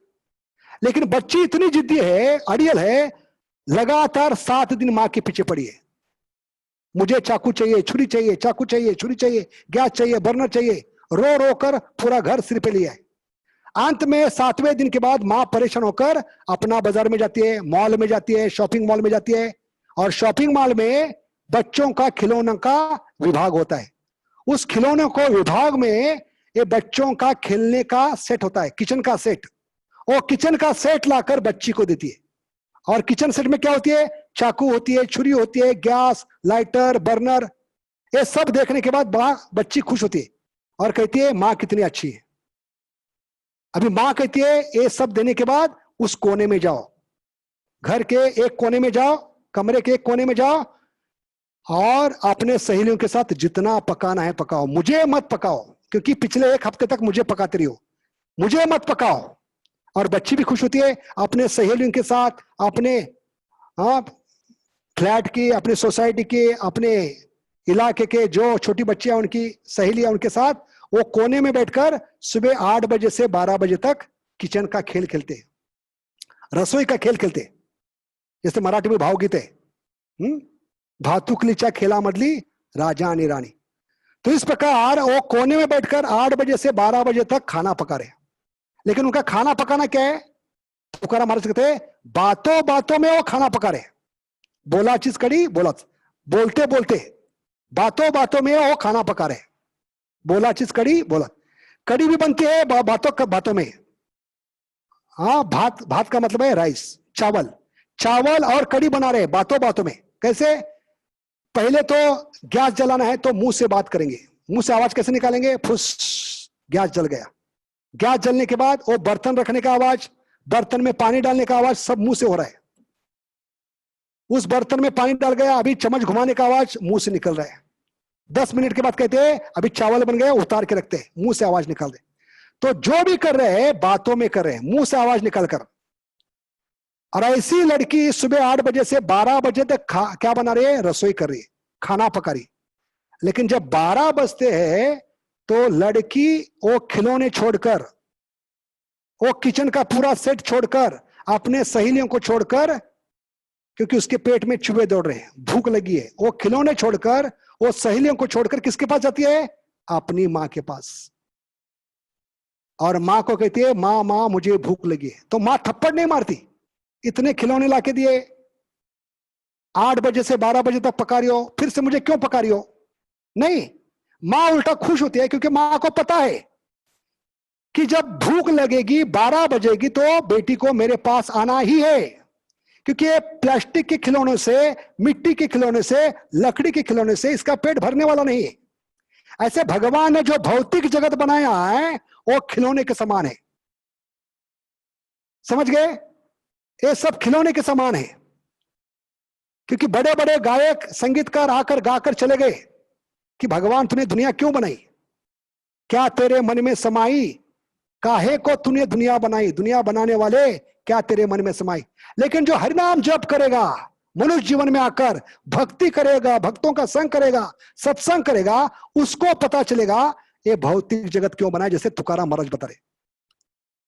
लेकिन बच्ची इतनी जिद्दी है, अड़ियल है, लगातार 7 दिन माँ के पीछे पड़ी है। मुझे चाकू चाहिए, छुरी चाहिए, चाकू चाहिए, छुरी चाहिए, गैस चाहिए, बर्नर चाहिए, रो रो कर पूरा घर सिर पे लिया है। अंत में 7वें दिन के बाद माँ परेशान होकर अपना बाजार में जाती है, मॉल में जाती है, शॉपिंग मॉल में जाती है। और शॉपिंग मॉल में बच्चों का खिलौनों का विभाग होता है। उस खिलौनों को विभाग में ये बच्चों का खेलने का सेट होता है, किचन का सेट। और किचन का सेट लाकर बच्ची को देती है। और किचन सेट में क्या होती है, चाकू होती है, छुरी होती है, गैस, लाइटर, बर्नर। ये सब देखने के बाद बच्ची खुश होती है और कहती है माँ कितनी अच्छी है। अभी माँ कहती है ये सब देने के बाद उस कोने में जाओ, घर के एक कोने में जाओ, कमरे के एक कोने में जाओ और अपने सहेलियों के साथ जितना पकाना है पकाओ, मुझे मत पकाओ, क्योंकि पिछले 1 हफ्ते तक मुझे पकाते रही हो, मुझे मत पकाओ। और बच्ची भी खुश होती है अपने सहेलियों के साथ, अपने फ्लैट की, अपने सोसाइटी के, अपने इलाके के जो छोटी बच्चियां उनकी सहेलियां उनके साथ वो कोने में बैठकर सुबह 8 बजे से 12 बजे तक किचन का खेल खेलते, रसोई का खेल खेलते। जैसे मराठी में भावगीत है, भातुकलीचा खेला मधली राजा आणि राणी। तो इस प्रकार वो कोने में बैठकर 8 बजे से 12 बजे तक खाना पका रहे। लेकिन उनका खाना पकाना क्या है, तुकाराम महाराज कहते हैं बातों बातों में वो खाना पका रहे, बोला चीज कड़ी बोलत, बोलते बोलते बातों बातों में वो खाना पका रहे, बोला चीज कड़ी बोलत। कड़ी भी बनती है बातों बातों में। हाँ, भात, भात का मतलब है राइस, चावल, चावल और कड़ी बना रहे बातों बातों में। कैसे? पहले तो गैस जलाना है तो मुंह से बात करेंगे, मुंह से आवाज कैसे निकालेंगे? फुस, गैस जल गया। गैस जलने के बाद वो बर्तन रखने का आवाज, बर्तन में पानी डालने का आवाज सब मुंह से हो रहा है। उस बर्तन में पानी डाल गया, अभी चम्मच घुमाने का आवाज मुंह से निकल रहा है। 10 मिनट के बाद कहते हैं अभी चावल बन गया, उतार के रखते हैं, मुंह से आवाज निकाल दे। तो जो भी कर रहे हैं बातों में कर रहे हैं, मुंह से आवाज निकल कर। और ऐसी लड़की सुबह 8 बजे से 12 बजे तक क्या बना रही है? रसोई कर रही है, खाना पका रही। लेकिन जब 12 बजते हैं तो लड़की वो खिलौने छोड़कर, वो किचन का पूरा सेट छोड़कर, अपने सहेलियों को छोड़कर, क्योंकि उसके पेट में चूहे दौड़ रहे हैं, भूख लगी है, वो खिलौने छोड़कर, वो सहेलियों को छोड़कर किसके पास जाती है? अपनी मां के पास। और मां को कहती है मां मां मुझे भूख लगी है। तो मां थप्पड़ नहीं मारती, इतने खिलौने लाके दिए, 8 बजे से 12 बजे तक पका रही हो, फिर से मुझे क्यों पका रही हो? नहीं, मां उल्टा खुश होती है, क्योंकि मां को पता है कि जब भूख लगेगी 12 बजेगी तो बेटी को मेरे पास आना ही है। क्योंकि ये प्लास्टिक के खिलौनों से, मिट्टी के खिलौने से, लकड़ी के खिलौने से इसका पेट भरने वाला नहीं है। ऐसे भगवान ने जो भौतिक जगत बनाया है वो खिलौने के समान है। समझ गए? ये सब खिलौने के समान है। क्योंकि बड़े बड़े गायक, संगीतकार आकर गाकर चले गए कि भगवान तूने दुनिया क्यों बनाई, क्या तेरे मन में समाई, काहे को तूने दुनिया बनाई, दुनिया बनाने वाले क्या तेरे मन में समाई। लेकिन जो हरिनाम जप करेगा, मनुष्य जीवन में आकर भक्ति करेगा, भक्तों का संग करेगा, सत्संग करेगा, उसको पता चलेगा ये भौतिक जगत क्यों बना है, जैसे तुकाराम महाराज बता रहे।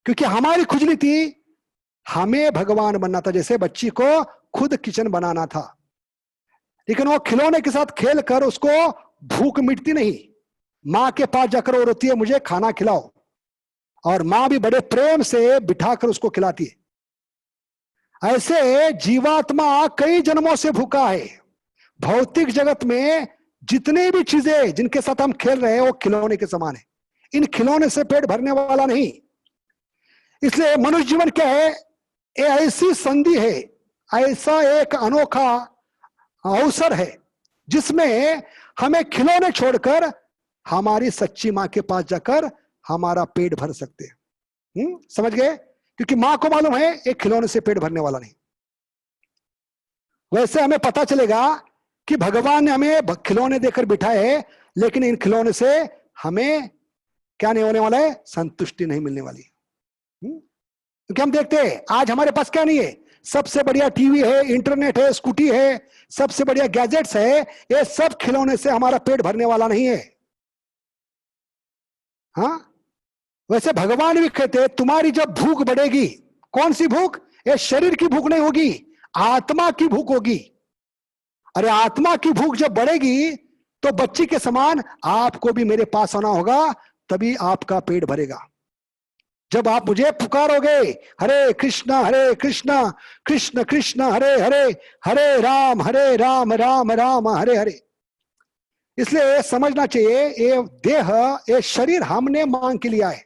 क्योंकि हमारी खुजली थी, हमें भगवान बनना था, जैसे बच्ची को खुद किचन बनाना था। लेकिन वो खिलौने के साथ खेल कर उसको भूख मिटती नहीं। मां के पास जाकर वो रोती है मुझे खाना खिलाओ, और मां भी बड़े प्रेम से बिठाकर उसको खिलाती है। ऐसे जीवात्मा कई जन्मों से भूखा है। भौतिक जगत में जितनी भी चीजें जिनके साथ हम खेल रहे हैं वो खिलौने के समान है। इन खिलौने से पेट भरने वाला नहीं। इसलिए मनुष्य जीवन क्या है? ये ऐसी संधि है, ऐसा एक अनोखा अवसर है जिसमें हमें खिलौने छोड़कर हमारी सच्ची मां के पास जाकर हमारा पेट भर सकते हैं। समझ गए? क्योंकि मां को मालूम है एक खिलौने से पेट भरने वाला नहीं। वैसे हमें पता चलेगा कि भगवान ने हमें खिलौने देकर बिठाए है, लेकिन इन खिलौने से हमें क्या नहीं होने वाला है? संतुष्टि नहीं मिलने वाली। क्योंकि हम देखते हैं आज हमारे पास क्या नहीं है? सबसे बढ़िया टीवी है, इंटरनेट है, स्कूटी है, सबसे बढ़िया गैजेट्स है। ये सब खिलौने से हमारा पेट भरने वाला नहीं है। हाँ, वैसे भगवान भी कहते हैं तुम्हारी जब भूख बढ़ेगी, कौन सी भूख? ये शरीर की भूख नहीं होगी, आत्मा की भूख होगी। अरे आत्मा की भूख जब बढ़ेगी तो बच्ची के समान आपको भी मेरे पास आना होगा, तभी आपका पेट भरेगा। जब आप मुझे पुकारोगे हरे कृष्णा कृष्ण कृष्ण हरे हरे, हरे राम राम राम हरे हरे। इसलिए समझना चाहिए ये देह, ये शरीर हमने मांग के लिया है,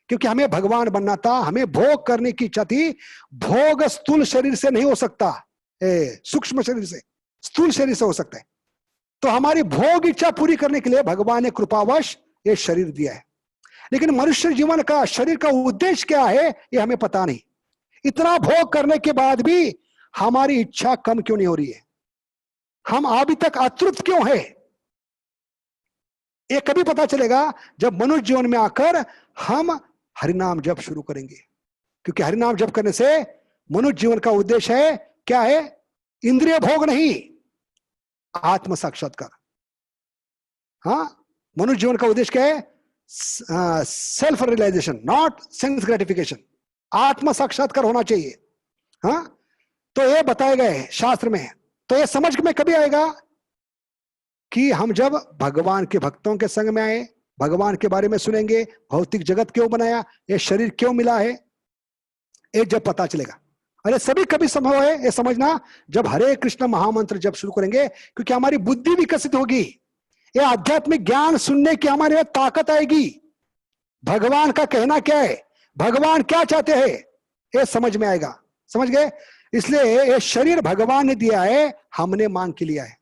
क्योंकि हमें भगवान बनना था, हमें भोग करने की इच्छा थी। भोग स्थूल शरीर से नहीं हो सकता, सूक्ष्म शरीर से, स्थूल शरीर से हो सकता है। तो हमारी भोग इच्छा पूरी करने के लिए भगवान ने कृपावश ये शरीर दिया है। लेकिन मनुष्य जीवन का, शरीर का उद्देश्य क्या है ये हमें पता नहीं। इतना भोग करने के बाद भी हमारी इच्छा कम क्यों नहीं हो रही है? हम अभी तक अतृप्त क्यों है? ये कभी पता चलेगा जब मनुष्य जीवन में आकर हम हरिनाम जप शुरू करेंगे। क्योंकि हरिनाम जप करने से मनुष्य जीवन का उद्देश्य है क्या है? इंद्रिय भोग नहीं, आत्म साक्षात्कार। हाँ, मनुष्य जीवन का उद्देश्य क्या है? Self realisation, not sense gratification. आत्म साक्षात्कार होना चाहिए। हाँ, तो ये बताए गए शास्त्र में। तो ये समझ में कभी आएगा कि हम जब भगवान के भक्तों के संग में आए, भगवान के बारे में सुनेंगे, भौतिक जगत क्यों बनाया, ये शरीर क्यों मिला है, ये जब पता चलेगा। अरे सभी कभी संभव है ये समझना जब हरे कृष्ण महामंत्र जब शुरू करेंगे, क्योंकि हमारी बुद्धि विकसित होगी, ये आध्यात्मिक ज्ञान सुनने की हमारे में ताकत आएगी। भगवान का कहना क्या है, भगवान क्या चाहते हैं, ये समझ में आएगा। समझ गए? इसलिए ये शरीर भगवान ने दिया है, हमने मांग के लिया है।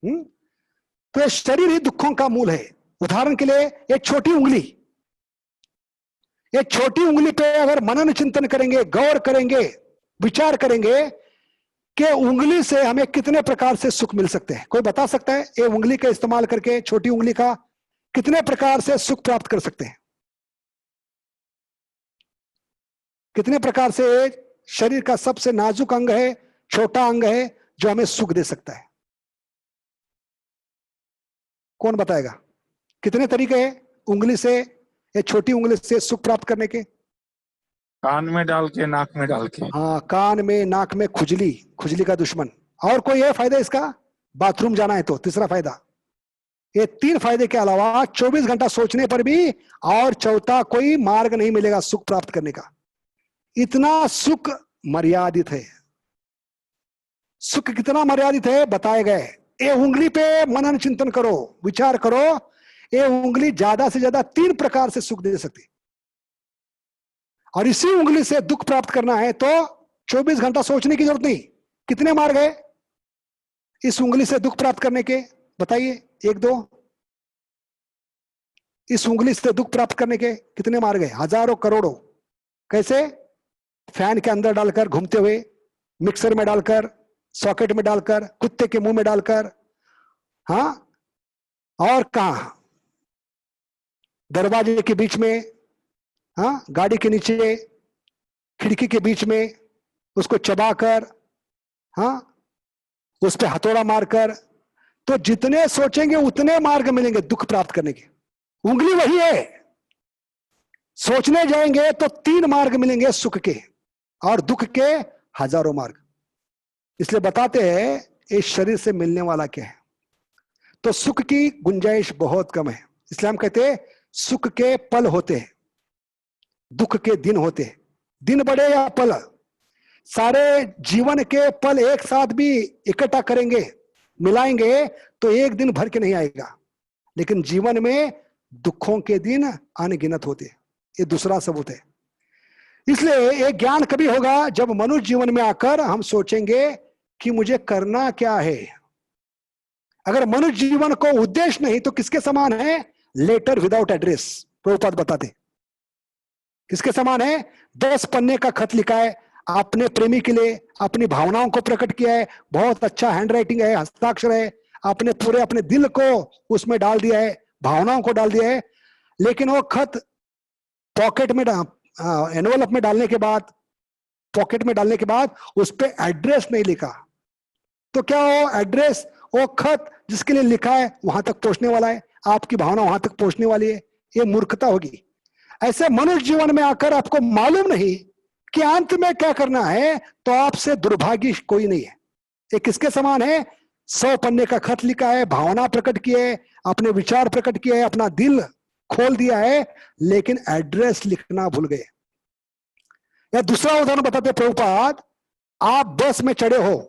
तो ये शरीर ही दुखों का मूल है। उदाहरण के लिए ये छोटी उंगली, ये छोटी उंगली पे अगर मनन चिंतन करेंगे, गौर करेंगे, विचार करेंगे कि उंगली से हमें कितने प्रकार से सुख मिल सकते हैं। कोई बता सकता है ये उंगली का इस्तेमाल करके, छोटी उंगली का कितने प्रकार से सुख प्राप्त कर सकते हैं? कितने प्रकार से शरीर का सबसे नाजुक अंग है, छोटा अंग है, जो हमें सुख दे सकता है? कौन बताएगा? कितने तरीके हैं उंगली से, या छोटी उंगली से सुख प्राप्त करने के? कान में डाल के, नाक में डाल के। हाँ, कान में, नाक में, खुजली, खुजली का दुश्मन। और कोई है फायदा इसका? बाथरूम जाना है तो तीसरा फायदा। ये 3 फायदे के अलावा 24 घंटा सोचने पर भी और चौथा कोई मार्ग नहीं मिलेगा सुख प्राप्त करने का। इतना सुख मर्यादित है। सुख कितना मर्यादित है बताए गए। ये उंगली पे मनन चिंतन करो, विचार करो। ये उंगली ज्यादा से ज्यादा 3 प्रकार से सुख दे सकती, और इसी उंगली से दुख प्राप्त करना है तो 24 घंटा सोचने की जरूरत नहीं। कितने मार्ग है इस उंगली से दुख प्राप्त करने के? बताइए, 1 2। इस उंगली से दुख प्राप्त करने के कितने मार्ग है? हजारों करोड़ों। कैसे? फैन के अंदर डालकर घूमते हुए, मिक्सर में डालकर, सॉकेट में डालकर, कुत्ते के मुंह में डालकर, हाँ, और कहां? दरवाजे के बीच में, हाँ, गाड़ी के नीचे, खिड़की के बीच में, उसको चबाकर, हाँ, उस पे हथौड़ा मारकर। तो जितने सोचेंगे उतने मार्ग मिलेंगे दुख प्राप्त करने के। उंगली वही है। सोचने जाएंगे तो 3 मार्ग मिलेंगे सुख के, और दुख के हजारों मार्ग। इसलिए बताते हैं इस शरीर से मिलने वाला क्या है। तो सुख की गुंजाइश बहुत कम है। इसलिए हम कहते हैं सुख के पल होते हैं, दुख के दिन होते हैं। दिन बड़े या पल, सारे जीवन के पल एक साथ भी इकट्ठा करेंगे, मिलाएंगे तो एक दिन भर के नहीं आएगा। लेकिन जीवन में दुखों के दिन अनगिनत होते हैं। ये दूसरा सबूत है। इसलिए ये ज्ञान कभी होगा जब मनुष्य जीवन में आकर हम सोचेंगे कि मुझे करना क्या है। अगर मनुष्य जीवन को उद्देश्य नहीं तो किसके समान है? Letter without address. प्रभुपाद बताते किसके समान है? 10 पन्ने का खत लिखा है, अपने प्रेमी के लिए अपनी भावनाओं को प्रकट किया है, बहुत अच्छा हैंड राइटिंग है, हस्ताक्षर है, आपने पूरे अपने दिल को उसमें डाल दिया है, भावनाओं को डाल दिया है। लेकिन वो खत पॉकेट में, एनवलप में डालने के बाद, पॉकेट में डालने के बाद उस पर एड्रेस नहीं लिखा। तो क्या वो एड्रेस, वो खत जिसके लिए लिखा है वहां तक पहुंचने वाला है? आपकी भावना वहां तक पहुंचने वाली है? ये मूर्खता होगी। ऐसे मनुष्य जीवन में आकर आपको मालूम नहीं कि अंत में क्या करना है, तो आपसे दुर्भाग्य कोई नहीं है। ये किसके समान है? 100 पन्ने का खत लिखा है, भावना प्रकट की है, अपने विचार प्रकट किए है, अपना दिल खोल दिया है, लेकिन एड्रेस लिखना भूल गए। या दूसरा उदाहरण बताते प्रभुपाद, आप बस में चढ़े हो,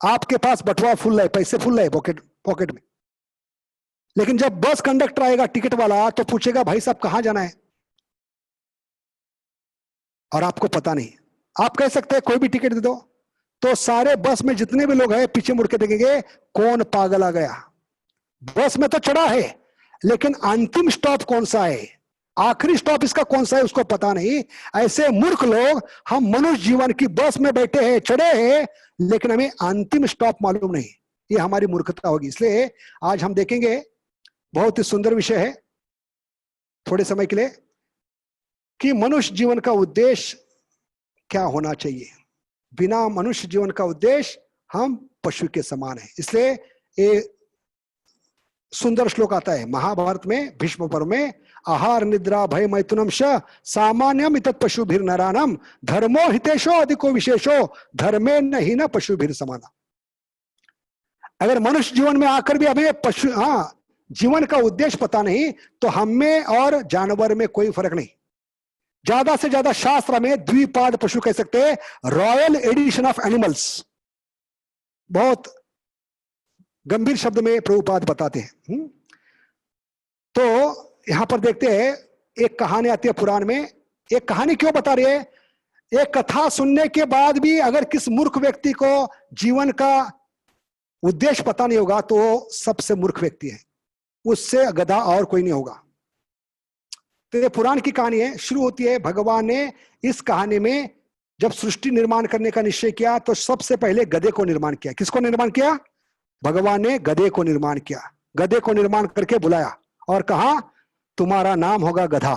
आपके पास बटुआ फुल है, पैसे फुल है पॉकेट में, लेकिन जब बस कंडक्टर आएगा टिकट वाला तो पूछेगा भाई साहब कहां जाना है, और आपको पता नहीं। आप कह सकते हैं कोई भी टिकट दे दो, तो सारे बस में जितने भी लोग हैं पीछे मुड़ के देखेंगे कौन पागल आ गया। बस में तो चढ़ा है, लेकिन अंतिम स्टॉप कौन सा है, आखिरी स्टॉप इसका कौन सा है, उसको पता नहीं। ऐसे मूर्ख लोग हम मनुष्य जीवन की बस में बैठे हैं, चढ़े हैं, लेकिन हमें अंतिम स्टॉप मालूम नहीं। ये हमारी मूर्खता होगी। इसलिए आज हम देखेंगे, बहुत ही सुंदर विषय है थोड़े समय के लिए, कि मनुष्य जीवन का उद्देश्य क्या होना चाहिए। बिना मनुष्य जीवन का उद्देश्य हम पशु के समान है। इसलिए ये सुंदर श्लोक आता है महाभारत में, भीष्म पर्व में, आहार निद्रा भय मैथुनम श सामान्यम इतत् पशुभिर नरानम धर्मो हितेशो अधिको विशेषो धर्मे नहीं न पशुभिर समाना। अगर मनुष्य जीवन में आकर भी हमें पशु, जीवन का उद्देश्य पता नहीं, तो हम में और जानवर में कोई फर्क नहीं। ज्यादा से ज्यादा शास्त्र में द्विपाद पशु कह सकते हैं, रॉयल एडिशन ऑफ एनिमल्स। बहुत गंभीर शब्द में प्रभुपाद बताते हैं। तो यहां पर देखते हैं, एक कहानी आती है पुराण में। एक कहानी क्यों बता रही है? एक कथा सुनने के बाद भी अगर किस मूर्ख व्यक्ति को जीवन का उद्देश्य पता नहीं होगा तो वो सबसे मूर्ख व्यक्ति है, उससे गधा और कोई नहीं होगा। तो ये पुराण की कहानी है, शुरू होती है भगवान ने इस कहानी में जब सृष्टि निर्माण करने का निश्चय किया तो सबसे पहले गधे को निर्माण किया। किसको निर्माण किया? भगवान ने गधे को निर्माण किया। गधे को निर्माण करके बुलाया और कहा तुम्हारा नाम होगा गधा,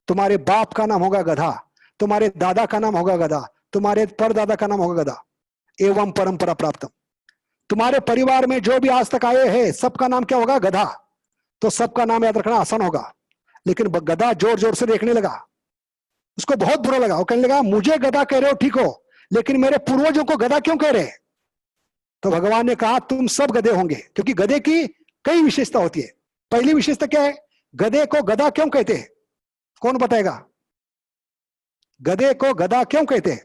तुम्हारे बाप का नाम होगा गधा, तुम्हारे दादा का नाम होगा गधा, तुम्हारे परदादा का नाम होगा गधा, एवं परंपरा प्राप्त। तुम्हारे परिवार में जो भी आज तक आए हैं सबका नाम क्या होगा? गधा। तो सबका नाम याद रखना आसान होगा। लेकिन गधा जोर जोर से देखने लगा, उसको बहुत बुरा लगा। वो कहने लगा मुझे गधा कह रहे हो ठीक हो, लेकिन मेरे पूर्वजों को गधा क्यों कह रहे? तो भगवान ने कहा तुम सब गधे होंगे, क्योंकि गधे की कई विशेषता होती है। पहली विशेषता क्या है? गधे को गधा क्यों कहते हैं? कौन बताएगा? गधे को गधा क्यों कहते हैं?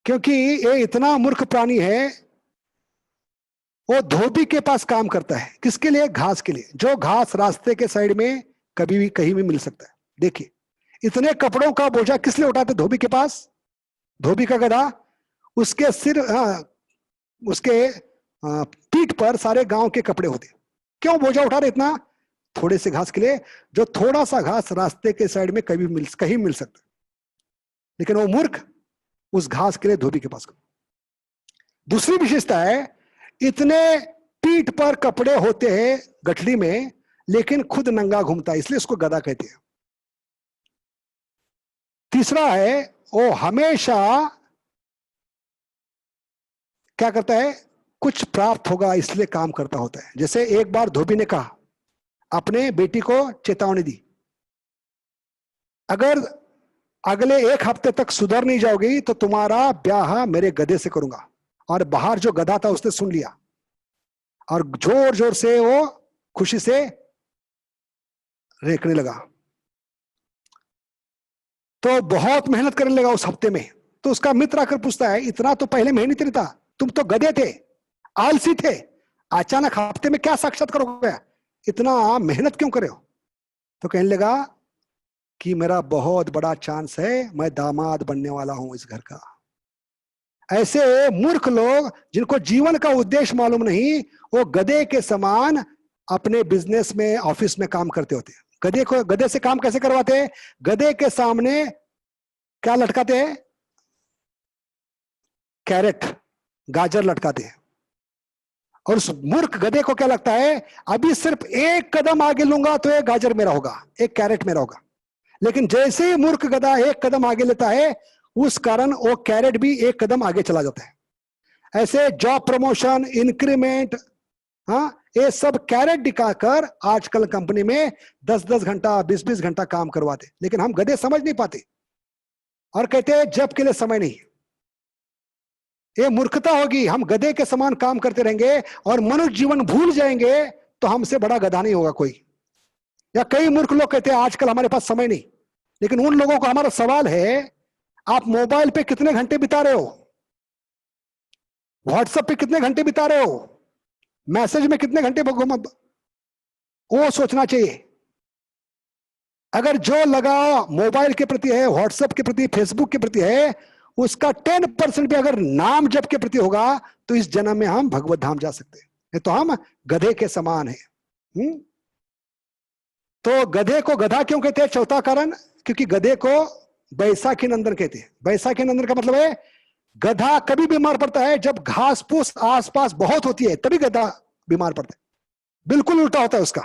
क्योंकि ये इतना मूर्ख प्राणी है, वो धोबी के पास काम करता है। किसके लिए? घास के लिए। जो घास रास्ते के साइड में कभी भी कहीं भी मिल सकता है। देखिए इतने कपड़ों का बोझा किस लिए उठाते? धोबी के पास। धोबी का गधा, उसके सिर उसके पीठ पर सारे गांव के कपड़े होते। क्यों बोझा उठा रहे इतना? थोड़े से घास के लिए। जो थोड़ा सा घास रास्ते के साइड में कहीं मिल सकता है, लेकिन वो मूर्ख उस घास के लिए धोबी के पास। दूसरी विशेषता है, इतने पीठ पर कपड़े होते हैं गठड़ी में, लेकिन खुद नंगा घूमता है, इसलिए उसको गधा कहते हैं। तीसरा है, वो हमेशा क्या करता है? कुछ प्राप्त होगा इसलिए काम करता होता है। जैसे एक बार धोबी ने कहा, अपने बेटी को चेतावनी दी, अगर अगले एक हफ्ते तक सुधर नहीं जाओगी तो तुम्हारा ब्याह मेरे गधे से करूंगा। और बाहर जो गधा था उसने सुन लिया और जोर जोर से वो खुशी से रेंकने लगा। तो बहुत मेहनत करने लगा उस हफ्ते में। तो उसका मित्र आकर पूछता है, इतना तो पहले मेहनत नहीं था, तुम तो गधे थे, आलसी थे, अचानक हफ्ते में क्या साक्षात्कार हो गया? इतना मेहनत क्यों करे हो? तो कहने लगा कि मेरा बहुत बड़ा चांस है, मैं दामाद बनने वाला हूं इस घर का। ऐसे मूर्ख लोग जिनको जीवन का उद्देश्य मालूम नहीं, वो गधे के समान अपने बिजनेस में, ऑफिस में काम करते होते। गधे से काम कैसे करवाते? गधे के सामने क्या लटकाते हैं? कैरेट, गाजर लटकाते हैं। और उस मूर्ख गधे को क्या लगता है, अभी सिर्फ एक कदम आगे लूंगा तो एक गाजर मेरा होगा, एक कैरेट मेरा होगा। लेकिन जैसे ही मूर्ख गधा एक कदम आगे लेता है, उस कारण वो कैरेट भी एक कदम आगे चला जाता है। ऐसे जॉब प्रमोशन, इंक्रीमेंट, हाँ, ये सब कैरेट दिखाकर आजकल कंपनी में 10-10 घंटा, 20-20 घंटा काम करवाते। लेकिन हम गधे समझ नहीं पाते और कहते हैं जब के लिए समय नहीं। ये मूर्खता होगी। हम गधे के समान काम करते रहेंगे और मनुष्य जीवन भूल जाएंगे तो हमसे बड़ा गधा नहीं होगा कोई। या कई मूर्ख लोग कहते हैं आजकल हमारे पास समय नहीं। लेकिन उन लोगों को हमारा सवाल है, आप मोबाइल पे कितने घंटे बिता रहे हो? व्हाट्सएप पे कितने घंटे बिता रहे हो? मैसेज में कितने घंटे? वो सोचना चाहिए। अगर जो लगाव मोबाइल के प्रति है, व्हाट्सएप के प्रति, फेसबुक के प्रति है, उसका 10% भी अगर नाम जप के प्रति होगा तो इस जन्म में हम भगवत धाम जा सकते हैं। तो हम गधे के समान हैं। तो गधे को गधा क्यों कहते हैं? चौथा कारण, क्योंकि गधे को बैसाखी नंदन कहते हैं। बैसाखी नंदन का मतलब है गधा कभी बीमार पड़ता है जब घास फूस आसपास बहुत होती है, तभी गधा बीमार पड़ता है। बिल्कुल उल्टा होता है उसका।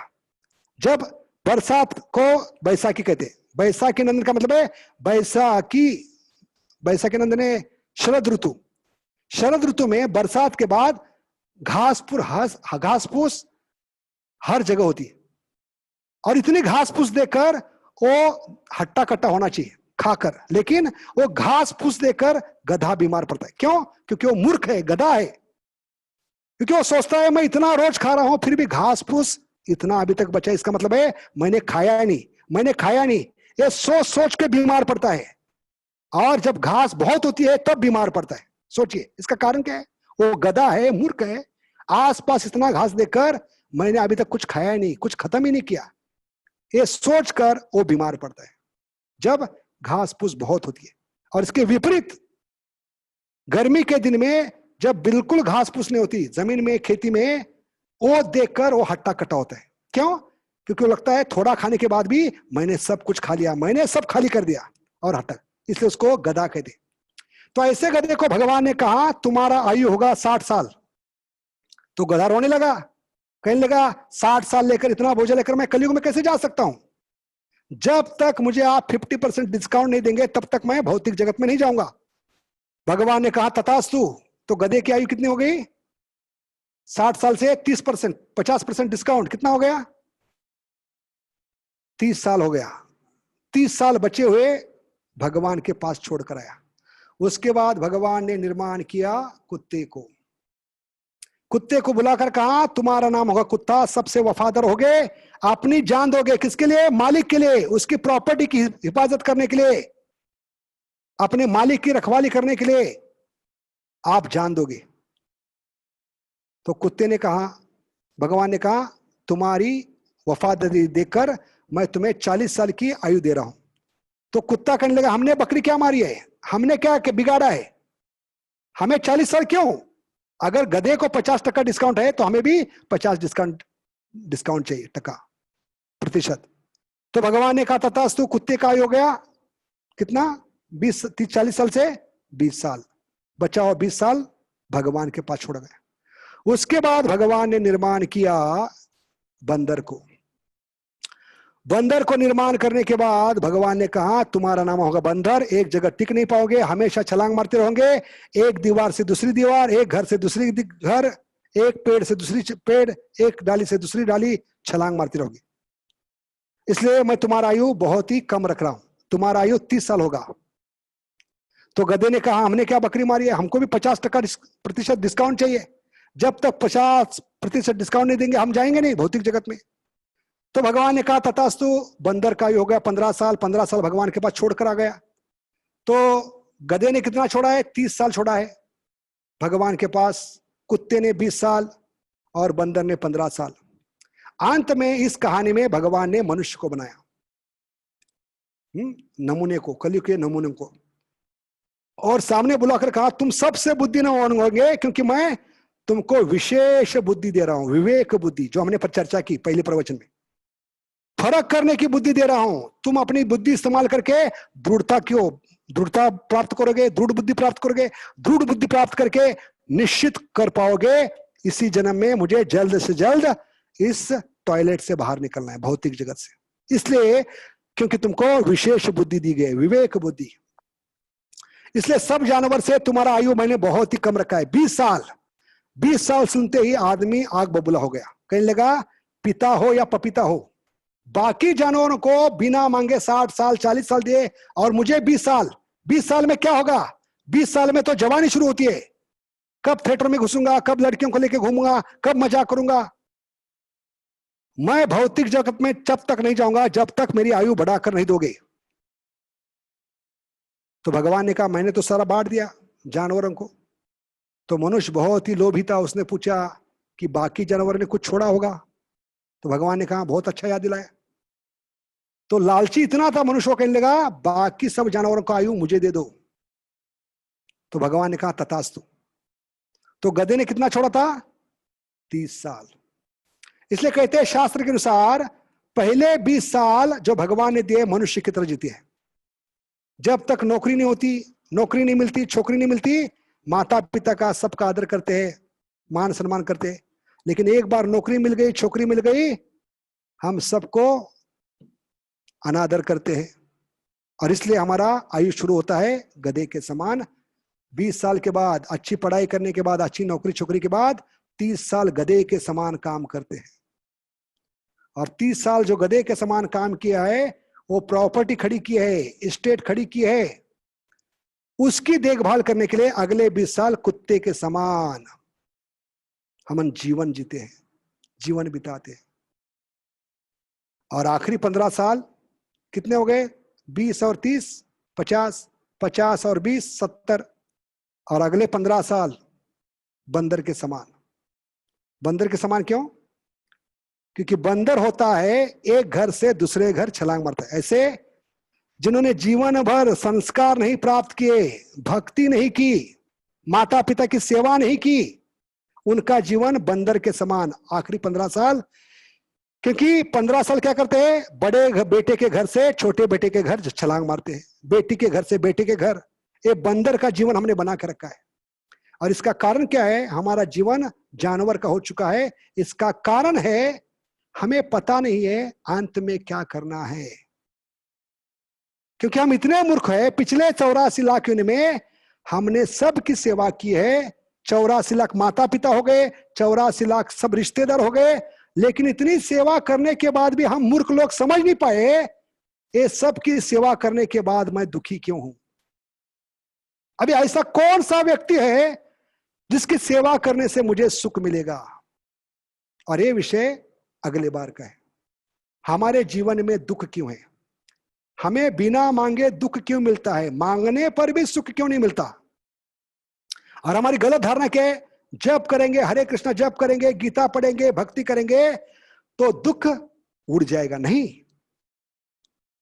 जब बरसात को बैसाखी कहते हैं। बैसाखी नंदन का मतलब है बैसाखी नंदन है शरद ऋतु। शरद ऋतु में बरसात के बाद घास फूस हर जगह होती है और इतनी घास फूस देकर वो हट्टा कट्टा होना चाहिए खाकर, लेकिन वो घास फूस देकर गधा बीमार पड़ता है। क्यों? क्योंकि वो मूर्ख है, गधा है। क्योंकि वो सोचता है मैं इतना रोज खा रहा हूं फिर भी घास फूस इतना अभी तक बचा, इसका मतलब है मैंने खाया नहीं, मैंने खाया नहीं। ये सोच सोच के बीमार पड़ता है, और जब घास बहुत होती है तब बीमार पड़ता है। सोचिए इसका कारण क्या है? वो गधा है, मूर्ख है, आसपास इतना घास देखकर मैंने अभी तक कुछ खाया नहीं, कुछ खत्म ही नहीं किया, ये सोचकर वो बीमार पड़ता है जब घास फूस बहुत होती है। और इसके विपरीत गर्मी के दिन में जब बिल्कुल घास फूस नहीं होती जमीन में, खेती में, वो देखकर वो हट्टा कट्टा होता है। क्यों? क्योंकि वो लगता है थोड़ा खाने के बाद भी मैंने सब कुछ खा लिया, मैंने सब खाली कर दिया, और हट्टा, इसलिए उसको गधा कहते। तो ऐसे गधे को भगवान ने कहा तुम्हारा आयु होगा 60 साल। तो गधा रोने लगा, कहने लगा 60 साल लेकर, इतना बोझ लेकर मैं कलयुग में कैसे जा सकता हूं? जब तक मुझे आप 50% डिस्काउंट नहीं देंगे तब तक मैं भौतिक जगत में नहीं जाऊंगा। भगवान ने कहा तथास्तु। तो गधे की आयु कितनी हो गई? 60 साल से 30%, 50% डिस्काउंट, कितना हो गया? 30 साल हो गया। 30 साल बचे हुए भगवान के पास छोड़कर आया। उसके बाद भगवान ने निर्माण किया कुत्ते को। कुत्ते को बुलाकर कहा तुम्हारा नाम होगा कुत्ता, सबसे वफादार होगे, अपनी जान दोगे, किसके लिए? मालिक के लिए, उसकी प्रॉपर्टी की हिफाजत करने के लिए, अपने मालिक की रखवाली करने के लिए आप जान दोगे। तो कुत्ते ने कहा, भगवान ने कहा तुम्हारी वफादारी देखकर मैं तुम्हें 40 साल की आयु दे रहा हूं। तो कुत्ता कहने लगा हमने बकरी क्या मारी है, हमने क्या बिगाड़ा है, हमें 40 साल क्यों? अगर गधे को 50% डिस्काउंट है तो हमें भी 50 डिस्काउंट चाहिए, टका, प्रतिशत। तो भगवान ने कहा तथास्तु। कुत्ते का आयु हो गया कितना? 40 साल से 20 साल, बचा हुआ 20 साल भगवान के पास छोड़ गया। उसके बाद भगवान ने निर्माण किया बंदर को। बंदर को निर्माण करने के बाद भगवान ने कहा तुम्हारा नाम होगा बंदर, एक जगह टिक नहीं पाओगे, हमेशा छलांग मारते रहोगे, एक दीवार से दूसरी दीवार, एक घर से दूसरी घर, एक पेड़ से दूसरी पेड़, एक डाली से दूसरी डाली, छलांग मारते रहोगे। इसलिए मैं तुम्हारा आयु बहुत ही कम रख रहा हूं, तुम्हारा आयु 30 साल होगा। तो गधे ने कहा हमने क्या बकरी मारी है, हमको भी 50% डिस्काउंट चाहिए, जब तक 50% डिस्काउंट नहीं देंगे हम जाएंगे नहीं भौतिक जगत में। तो भगवान ने कहा तथास्तु। बंदर का हो गया 15 साल, 15 साल भगवान के पास छोड़कर आ गया। तो गधे ने कितना छोड़ा है? 30 साल छोड़ा है भगवान के पास, कुत्ते ने 20 साल और बंदर ने 15 साल। अंत में इस कहानी में भगवान ने मनुष्य को बनाया, नमूने को, कलयुग के नमूने को, और सामने बुलाकर कहा तुम सबसे बुद्धिमान होंगे क्योंकि मैं तुमको विशेष बुद्धि दे रहा हूं, विवेक बुद्धि, जो हमने पर चर्चा की पहले प्रवचन में। फर्क करने की बुद्धि दे रहा हूं, तुम अपनी बुद्धि इस्तेमाल करके दृढ़ता प्राप्त करोगे, दृढ़ बुद्धि प्राप्त करोगे, दृढ़ बुद्धि प्राप्त करके निश्चित कर पाओगे इसी जन्म में मुझे जल्द से जल्द इस टॉयलेट से बाहर निकलना है, भौतिक जगत से। इसलिए क्योंकि तुमको विशेष बुद्धि दी गई, विवेक बुद्धि। इसलिए सब जानवर से तुम्हारा आयु मैंने बहुत ही कम रखा है, 20 साल। 20 साल सुनते ही आदमी आग बबूला हो गया, कहने लगा पिता हो या पपीता हो, बाकी जानवरों को बिना मांगे 60 साल 40 साल दिए और मुझे 20 साल। 20 साल में क्या होगा? 20 साल में तो जवानी शुरू होती है, कब थिएटर में घुसूंगा, कब लड़कियों को लेकर घूमूंगा, कब मजाक करूंगा। मैं भौतिक जगत में जब तक नहीं जाऊंगा जब तक मेरी आयु बढ़ाकर नहीं दोगे। तो भगवान ने कहा मैंने तो सारा बांट दिया जानवरों को। तो मनुष्य बहुत ही लोभी था, उसने पूछा कि बाकी जानवरों ने कुछ छोड़ा होगा? तो भगवान ने कहा बहुत अच्छा याद दिलाया। तो लालची इतना था मनुष्य को, कहने लगा बाकी सब जानवरों का आयु मुझे दे दो। तो भगवान ने कहा तथास्तु। तो गधे ने कितना छोड़ा था? 30 साल। इसलिए कहते हैं शास्त्र के अनुसार पहले 20 साल जो भगवान ने दिए मनुष्य की तरह जीते हैं। जब तक नौकरी नहीं होती, नौकरी नहीं मिलती, छोकरी नहीं मिलती, माता पिता का सबका आदर करते हैं, मान सम्मान करते हैं। लेकिन एक बार नौकरी मिल गई, छोकरी मिल गई, हम सबको अनादर करते हैं। और इसलिए हमारा आयु शुरू होता है गधे के समान। 20 साल के बाद, अच्छी पढ़ाई करने के बाद, अच्छी नौकरी छोकरी के बाद 30 साल गधे के समान काम करते हैं। और 30 साल जो गधे के समान काम किया है, वो प्रॉपर्टी खड़ी की है, स्टेट खड़ी की है, उसकी देखभाल करने के लिए अगले 20 साल कुत्ते के समान हम जीवन जीते हैं, जीवन बिताते हैं। और आखिरी 15 साल कितने हो गए? 20 और 30 50, 50 और 20 70, और अगले 15 साल बंदर के समान। बंदर के समान क्यों? क्योंकि बंदर होता है एक घर से दूसरे घर छलांग मारता है। ऐसे जिन्होंने जीवन भर संस्कार नहीं प्राप्त किए, भक्ति नहीं की, माता पिता की सेवा नहीं की, उनका जीवन बंदर के समान आखिरी 15 साल। क्योंकि 15 साल क्या करते हैं? बड़े बेटे के घर से छोटे बेटे के घर छलांग मारते हैं, बेटी के घर से बेटे के घर। ये बंदर का जीवन हमने बना के रखा है। और इसका कारण क्या है? हमारा जीवन जानवर का हो चुका है। इसका कारण है हमें पता नहीं है अंत में क्या करना है। क्योंकि हम इतने मूर्ख है, पिछले 84 लाख योनि में हमने सबकी सेवा की है। 84 लाख माता पिता हो गए, 84 लाख सब रिश्तेदार हो गए, लेकिन इतनी सेवा करने के बाद भी हम मूर्ख लोग समझ नहीं पाए ये सब की सेवा करने के बाद मैं दुखी क्यों हूं। अभी ऐसा कौन सा व्यक्ति है जिसकी सेवा करने से मुझे सुख मिलेगा? और ये विषय अगले बार का है। हमारे जीवन में दुख क्यों है? हमें बिना मांगे दुख क्यों मिलता है? मांगने पर भी सुख क्यों नहीं मिलता? और हमारी गलत धारणा क्या है? जप करेंगे, हरे कृष्णा जप करेंगे, गीता पढ़ेंगे, भक्ति करेंगे तो दुख उड़ जाएगा। नहीं,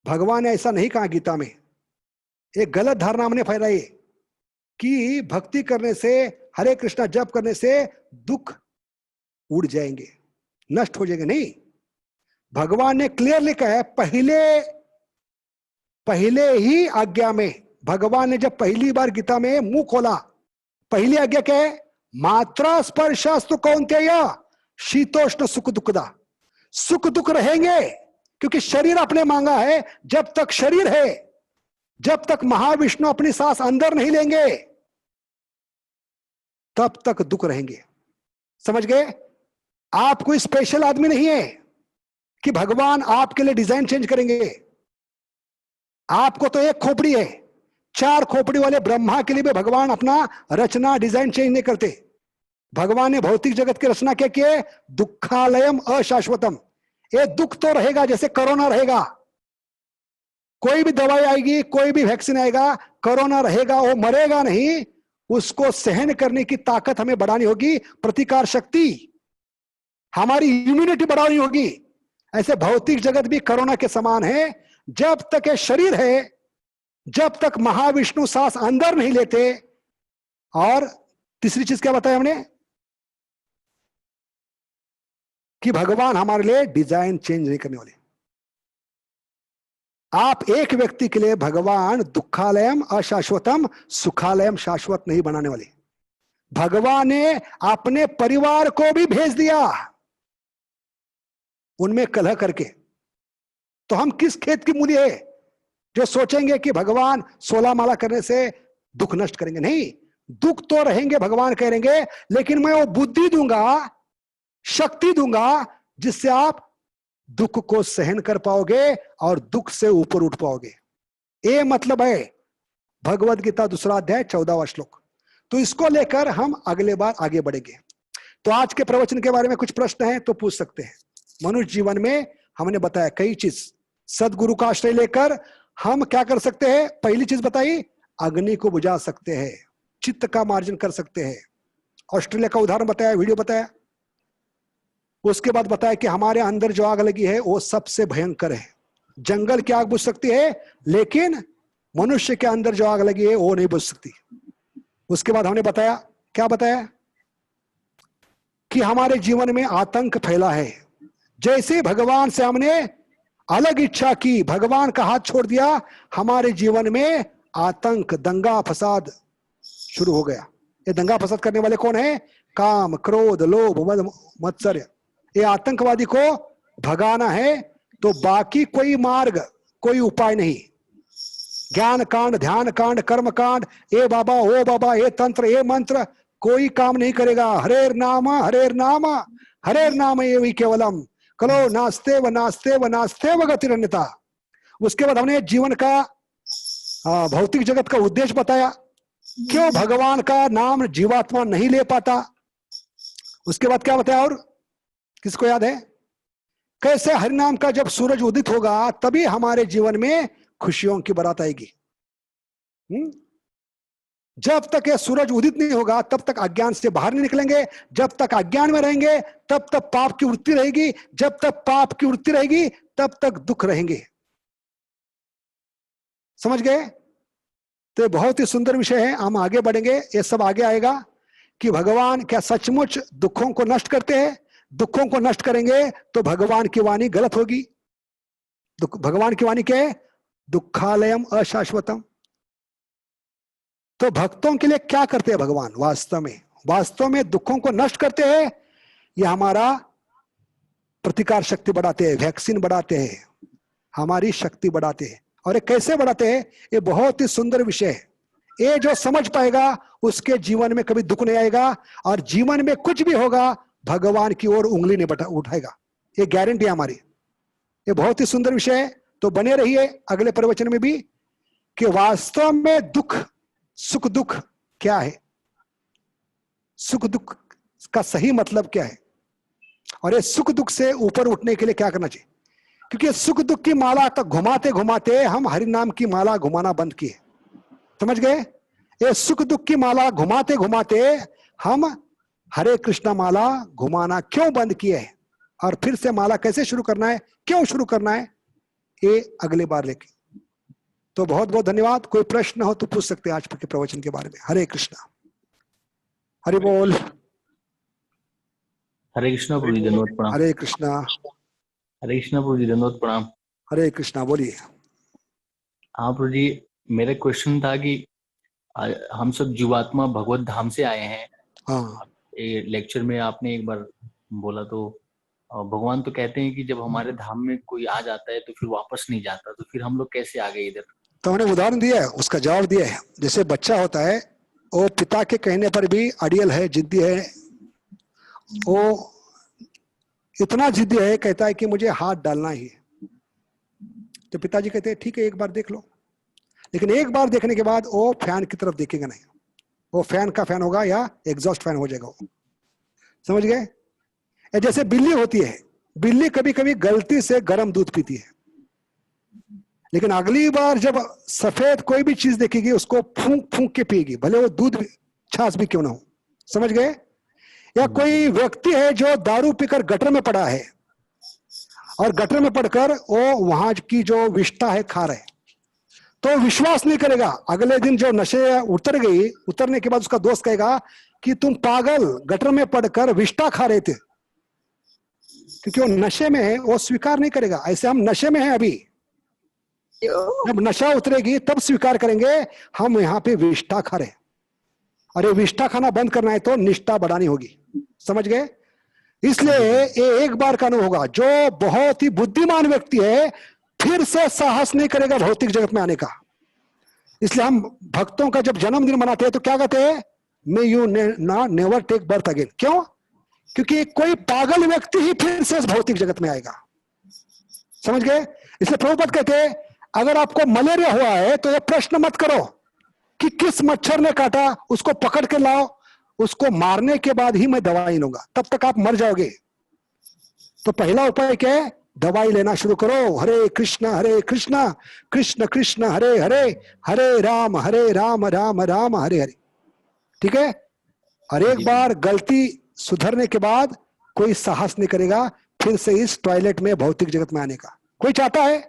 भगवान ने ऐसा नहीं कहा गीता में। एक गलत धारणा हमने फैलाई कि भक्ति करने से, हरे कृष्णा जप करने से दुख उड़ जाएंगे, नष्ट हो जाएंगे। नहीं, भगवान ने क्लियरली कहा है, पहले ही आज्ञा में भगवान ने जब पहली बार गीता में मुंह खोला, पहली आज्ञा क्या है? मात्रा स्पर्शास्तु कौन्तेय शीतोष्ण सुख दुखदा। सुख दुख रहेंगे क्योंकि शरीर आपने मांगा है। जब तक शरीर है, जब तक महाविष्णु अपनी सांस अंदर नहीं लेंगे, तब तक दुख रहेंगे। समझ गए? आप कोई स्पेशल आदमी नहीं है कि भगवान आपके लिए डिजाइन चेंज करेंगे। आपको तो एक खोपड़ी है, 4 खोपड़ी वाले ब्रह्मा के लिए भी भगवान अपना रचना डिजाइन चेंज नहीं करते। भगवान ने भौतिक जगत की रचना क्या की है? दुखालयम अशाश्वतम। ये दुख तो रहेगा, जैसे कोरोना रहेगा। कोई भी दवाई आएगी, कोई भी वैक्सीन आएगा, कोरोना रहेगा, वो मरेगा नहीं। उसको सहन करने की ताकत हमें बढ़ानी होगी, प्रतिकार शक्ति, हमारी इम्यूनिटी बढ़ानी होगी। ऐसे भौतिक जगत भी कोरोना के समान है। जब तक ये शरीर है, जब तक महाविष्णु सांस अंदर नहीं लेते। और तीसरी चीज क्या बताया हमने? कि भगवान हमारे लिए डिजाइन चेंज नहीं करने वाले। आप एक व्यक्ति के लिए भगवान दुखालयम अशाश्वतम सुखालयम शाश्वत नहीं बनाने वाले। भगवान ने अपने परिवार को भी भेज दिया उनमें कलह करके। तो हम किस खेत की मूली है जो सोचेंगे कि भगवान 16 माला करने से दुख नष्ट करेंगे? नहीं, दुख तो रहेंगे, भगवान कहेंगे, लेकिन मैं वो बुद्धि दूंगा, शक्ति दूंगा, जिससे आप दुख को सहन कर पाओगे और दुख से ऊपर उठ पाओगे। ये मतलब है भगवद गीता 2 अध्याय 14वां श्लोक। तो इसको लेकर हम अगले बार आगे बढ़ेंगे। तो आज के प्रवचन के बारे में कुछ प्रश्न हैं तो पूछ सकते हैं। मनुष्य जीवन में हमने बताया कई चीज। सदगुरु का आश्रय लेकर हम क्या कर सकते हैं? पहली चीज बताई, अग्नि को बुझा सकते हैं, चित्त का मार्जन कर सकते हैं। ऑस्ट्रेलिया का उदाहरण बताया, वीडियो बताया। उसके बाद बताया कि हमारे अंदर जो आग लगी है वो सबसे भयंकर है। जंगल की आग बुझ सकती है, लेकिन मनुष्य के अंदर जो आग लगी है वो नहीं बुझ सकती। उसके बाद हमने बताया, क्या बताया? कि हमारे जीवन में आतंक फैला है। जैसे भगवान से हमने अलग इच्छा की, भगवान का हाथ छोड़ दिया, हमारे जीवन में आतंक, दंगा फसाद शुरू हो गया। ये दंगा फसाद करने वाले कौन है? काम, क्रोध, लोभ, मद, मत्सर्य। ये आतंकवादी को भगाना है तो बाकी कोई मार्ग, कोई उपाय नहीं। ज्ञान कांड, ध्यान कांड, कर्म कांड, ए बाबा ओ बाबा, ए तंत्र, ए मंत्र, कोई काम नहीं करेगा। हरेर नाम हरेर नाम हरेर नाम एवं केवलम कलो नास्ते व नास्ते व नास्ते व गतिरन्यता। उसके बाद हमने जीवन का भौतिक जगत का उद्देश्य बताया, क्यों भगवान का नाम जीवात्मा नहीं ले पाता। उसके बाद क्या बताया और किसको याद है? कैसे हरिनाम का जब सूरज उदित होगा तभी हमारे जीवन में खुशियों की बारात आएगी। जब तक ये सूरज उदित नहीं होगा तब तक अज्ञान से बाहर नहीं निकलेंगे। जब तक अज्ञान में रहेंगे तब तक पाप की वृत्ति रहेगी। जब तक पाप की वृत्ति रहेगी तब तक दुख रहेंगे। समझ गए? तो बहुत ही सुंदर विषय है। हम आगे बढ़ेंगे, ये सब आगे आएगा कि भगवान क्या सचमुच दुखों को नष्ट करते हैं। दुखों को नष्ट करेंगे तो भगवान की वाणी गलत होगी। भगवान की वाणी क्या है? दुखालयम अशाश्वतम। तो भक्तों के लिए क्या करते हैं भगवान? वास्तव में दुखों को नष्ट करते हैं। यह हमारा प्रतिकार शक्ति बढ़ाते हैं, वैक्सीन बढ़ाते हैं, हमारी शक्ति बढ़ाते हैं। और ये कैसे बढ़ाते हैं? ये बहुत ही सुंदर विषय है। ये जो समझ पाएगा उसके जीवन में कभी दुख नहीं आएगा और जीवन में कुछ भी होगा भगवान की ओर उंगली नहीं उठाएगा। ये गारंटी है हमारी। ये बहुत ही सुंदर विषय है। तो बने रहिए अगले प्रवचन में भी कि वास्तव में दुख, सुख दुख क्या है, सुख दुख का सही मतलब क्या है, और ये सुख दुख से ऊपर उठने के लिए क्या करना चाहिए। क्योंकि सुख दुख की माला तक घुमाते घुमाते हम हरि नाम की माला घुमाना बंद किए। समझ गए? ये सुख दुख की माला घुमाते घुमाते हम हरे कृष्णा माला घुमाना क्यों बंद किए हैं, और फिर से माला कैसे शुरू करना है, क्यों शुरू करना है, ये अगले बार लेके। तो बहुत बहुत धन्यवाद। कोई प्रश्न हो तो पूछ सकते हैं आज के प्रवचन के बारे में। हरे कृष्णा। हरि बोल। हरे कृष्णा प्रभु जी, धन्यवाद प्रणाम। हरे कृष्णा। हरे कृष्णा प्रभु जी, धन्यवाद प्रणाम। हरे कृष्णा। बोलिए। हाँ प्रभु जी, मेरा क्वेश्चन था कि हम सब जीवात्मा भगवत धाम से आए हैं। हाँ, ये लेक्चर में आपने एक बार बोला तो भगवान तो कहते हैं कि जब हमारे धाम में कोई आ जाता है तो फिर वापस नहीं जाता, तो फिर हम लोग कैसे आ गए इधर? तो हमने उदाहरण दिया है, उसका जवाब दिया है। जैसे बच्चा होता है, वो पिता के कहने पर भी अड़ियल है, जिद्दी है। वो इतना जिद्दी है, कहता है कि मुझे हाथ डालना ही है। तो पिताजी कहते हैं ठीक है, एक बार देख लो। लेकिन एक बार देखने के बाद वो फैन की तरफ देखेगा नहीं। वो फैन का फैन होगा या एग्जॉस्ट फैन हो जाएगा वो। समझ गए? जैसे बिल्ली होती है, बिल्ली कभी कभी गलती से गर्म दूध पीती है, लेकिन अगली बार जब सफेद कोई भी चीज देखेगी उसको फूंक फूंक के पिएगी, भले वो दूध छाछ भी क्यों ना हो। समझ गए? या कोई व्यक्ति है जो दारू पीकर गटर में पड़ा है और गटर में पड़कर वो वहां की जो विष्ठा है खा रहे, तो विश्वास नहीं करेगा। अगले दिन जो नशे उतर गई, उतरने के बाद उसका दोस्त कहेगा कि तुम पागल, गटर में पड़कर विष्ठा खा रहे थे। क्योंकि वो नशे में है, वो स्वीकार नहीं करेगा। ऐसे हम नशे में हैं अभी, जब नशा उतरेगी तब स्वीकार करेंगे हम यहाँ पे विष्ठा खा रहे। और ये विष्ठा खाना बंद करना है तो निष्ठा बढ़ानी होगी। समझ गए? इसलिए ये एक बार का नहीं होगा। जो बहुत ही बुद्धिमान व्यक्ति है फिर से साहस नहीं करेगा भौतिक जगत में आने का। इसलिए हम भक्तों का जब जन्मदिन मनाते हैं तो क्या कहते हैं? May you never take birth again. क्यों? क्योंकि कोई पागल व्यक्ति ही फिर से भौतिक जगत में आएगा। समझ गए? इसलिए प्रभुपाद कहते हैं अगर आपको मलेरिया हुआ है तो ये प्रश्न मत करो कि किस मच्छर ने काटा, उसको पकड़ के लाओ, उसको मारने के बाद ही मैं दवाई लूंगा, तब तक आप मर जाओगे। तो पहला उपाय क्या है? दवाई लेना शुरू करो। हरे कृष्णा कृष्ण कृष्ण हरे हरे, हरे राम राम राम हरे हरे। ठीक है? और एक बार गलती सुधरने के बाद कोई साहस नहीं करेगा फिर से इस टॉयलेट में भौतिक जगत में आने का। कोई चाहता है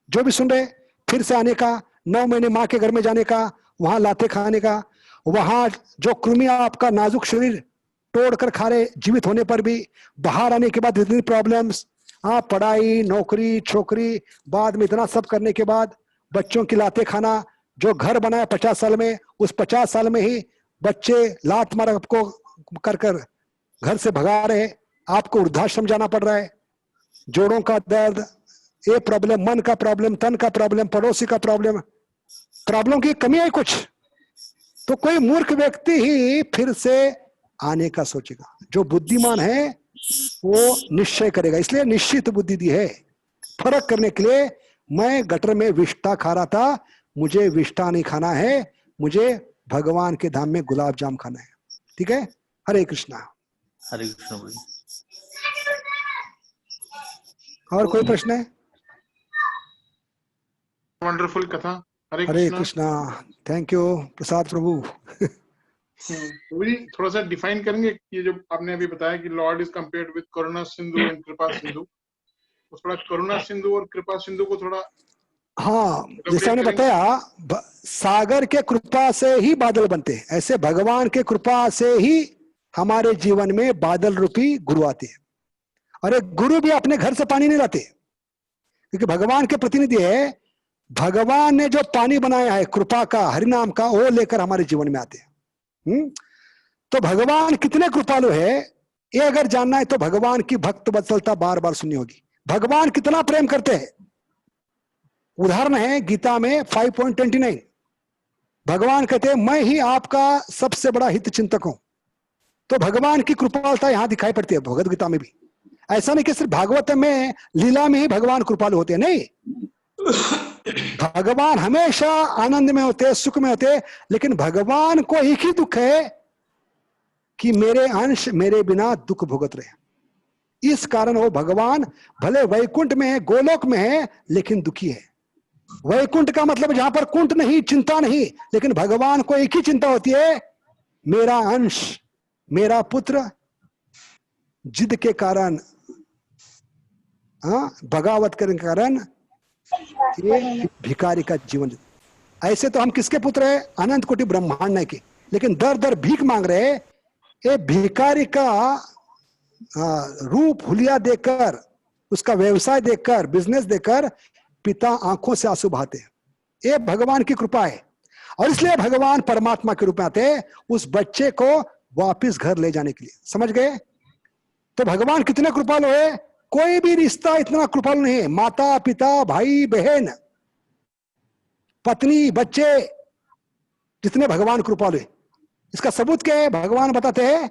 जो भी सुन रहे फिर से आने का, 9 महीने माँ के घर में जाने का, वहां लाते खाने का, वहां जो कृमि आपका नाजुक शरीर तोड़कर खा रहे, जीवित होने पर भी बाहर आने के बाद इतनी प्रॉब्लम्स, हाँ पढ़ाई नौकरी छोकरी, बाद में इतना सब करने के बाद बच्चों की लाते खाना, जो घर बनाया 50 साल में, उस 50 साल में ही बच्चे लात मार आपको कर कर घर से भगा रहे, आपको वृद्धाश्रम जाना पड़ रहा है। जोड़ों का दर्द, ये प्रॉब्लम, मन का प्रॉब्लम, तन का प्रॉब्लम, पड़ोसी का प्रॉब्लम, प्रॉब्लम की कमी है कुछ, तो कोई मूर्ख व्यक्ति ही फिर से आने का सोचेगा। जो बुद्धिमान है वो निश्चय करेगा। इसलिए निश्चित बुद्धि दी है फर्क करने के लिए। मैं गटर में विष्ठा खा रहा था, मुझे विष्ठा नहीं खाना है, मुझे भगवान के धाम में गुलाब जाम खाना है। ठीक है? हरे कृष्णा। हरे कृष्ण प्रभु। और कोई प्रश्न है? वंडरफुल कथा। हरे हरे कृष्णा। कृष्णा। थैंक यू प्रसाद प्रभु। प्रभु जी थोड़ा सा डिफाइन करेंगे ये जो आपने अभी बताया कि Lord is compared with Karuna Sindhu and कृपा सिंधु, तो थोड़ा करुणा सिंधु और कृपा सिंधु को थोड़ा हाँ, जैसे हमने बताया सागर के कृपा से ही बादल बनते हैं, ऐसे भगवान के कृपा से ही हमारे जीवन में बादल रूपी गुरु आते हैं। और एक गुरु भी अपने घर से पानी नहीं लाते, क्योंकि भगवान के प्रतिनिधि है। भगवान ने जो पानी बनाया है कृपा का, हरिनाम का, वो लेकर हमारे जीवन में आते हैं। तो भगवान कितने कृपालु है ये अगर जानना है तो भगवान की भक्त वत्सलता बार बार सुननी होगी। भगवान कितना प्रेम करते हैं, उदाहरण है गीता में 5.29। भगवान कहते हैं मैं ही आपका सबसे बड़ा हित चिंतक हूं। तो भगवान की कृपालुता यहां दिखाई पड़ती है भगवद गीता में भी। ऐसा नहीं कि सिर्फ भागवत में लीला में ही भगवान कृपालु होते हैं, नहीं, भगवान हमेशा आनंद में होते, सुख में होते, लेकिन भगवान को एक ही दुख है कि मेरे अंश मेरे बिना दुख भुगत रहे। इस कारण वो भगवान भले वैकुंठ में है, गोलोक में है, लेकिन दुखी है। वैकुंठ का मतलब जहां पर कुंठ नहीं, चिंता नहीं, लेकिन भगवान को एक ही चिंता होती है, मेरा अंश, मेरा पुत्र जिद के कारण, बगावत करने के कारण ये भिखारी का जीवन। ऐसे तो हम किसके पुत्र हैं? अनंत कोटि ब्रह्मांड के, लेकिन दर दर भीख मांग रहे। ये भिखारी का रूप हुलिया देकर, उसका व्यवसाय देखकर, बिजनेस देखकर पिता आंखों से आंसू बहाते हैं। ये भगवान की कृपा है। और इसलिए भगवान परमात्मा के रूप में आते हैं उस बच्चे को वापिस घर ले जाने के लिए। समझ गए? तो भगवान कितने कृपालु है। कोई भी रिश्ता इतना कृपालु नहीं है। माता पिता, भाई बहन, पत्नी, बच्चे, जितने भगवान कृपालु है। इसका सबूत क्या है? भगवान बताते हैं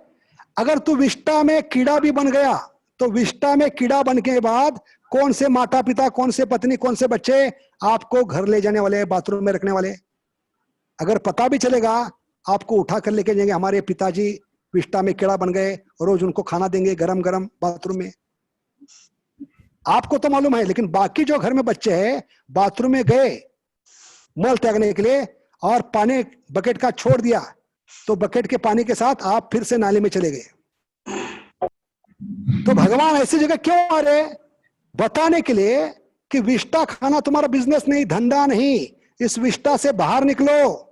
अगर तू विष्ठा में कीड़ा भी बन गया तो विष्ठा में कीड़ा बन के बाद कौन से माता पिता, कौन से पत्नी, कौन से बच्चे आपको घर ले जाने वाले, बाथरूम में रखने वाले? अगर पता भी चलेगा आपको उठा कर लेके जाएंगे, हमारे पिताजी विष्ठा में कीड़ा बन गए, रोज उनको खाना देंगे गरम गरम बाथरूम में। आपको तो मालूम है, लेकिन बाकी जो घर में बच्चे हैं बाथरूम में गए मल त्यागने के लिए और पानी बकेट का छोड़ दिया तो बकेट के पानी के साथ आप फिर से नाले में चले गए। तो भगवान ऐसी जगह क्यों आ रहे? बताने के लिए कि विष्ठा खाना तुम्हारा बिजनेस नहीं, धंधा नहीं। इस विष्ठा से बाहर निकलो,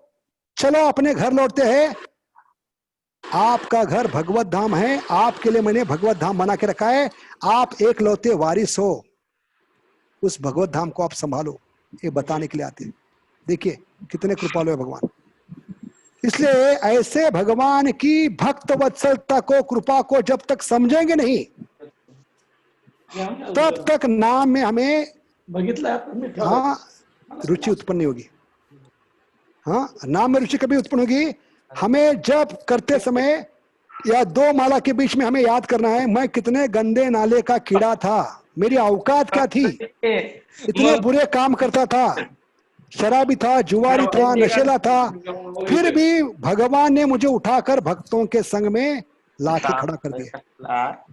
चलो अपने घर लौटते हैं। आपका घर भगवत धाम है, आपके लिए मैंने भगवत धाम बना के रखा है। आप एक लौते वारिस हो, उस भगवत धाम को आप संभालो, ये बताने के लिए आते हैं। देखिए कितने कृपालु है भगवान। इसलिए ऐसे भगवान की भक्त वत्सलता को, कृपा को जब तक समझेंगे नहीं तब तक नाम में हमें रुचि उत्पन्न नहीं होगी। नाम में रुचि कभी उत्पन्न होगी? हमें जब करते समय या दो माला के बीच में हमें याद करना है मैं कितने गंदे नाले का कीड़ा था, मेरी औकात क्या थी, इतने बुरे काम करता था, शराबी था, जुआरी था, नशेला था, फिर भी भगवान ने मुझे उठाकर भक्तों के संग में लाके खड़ा कर दिया।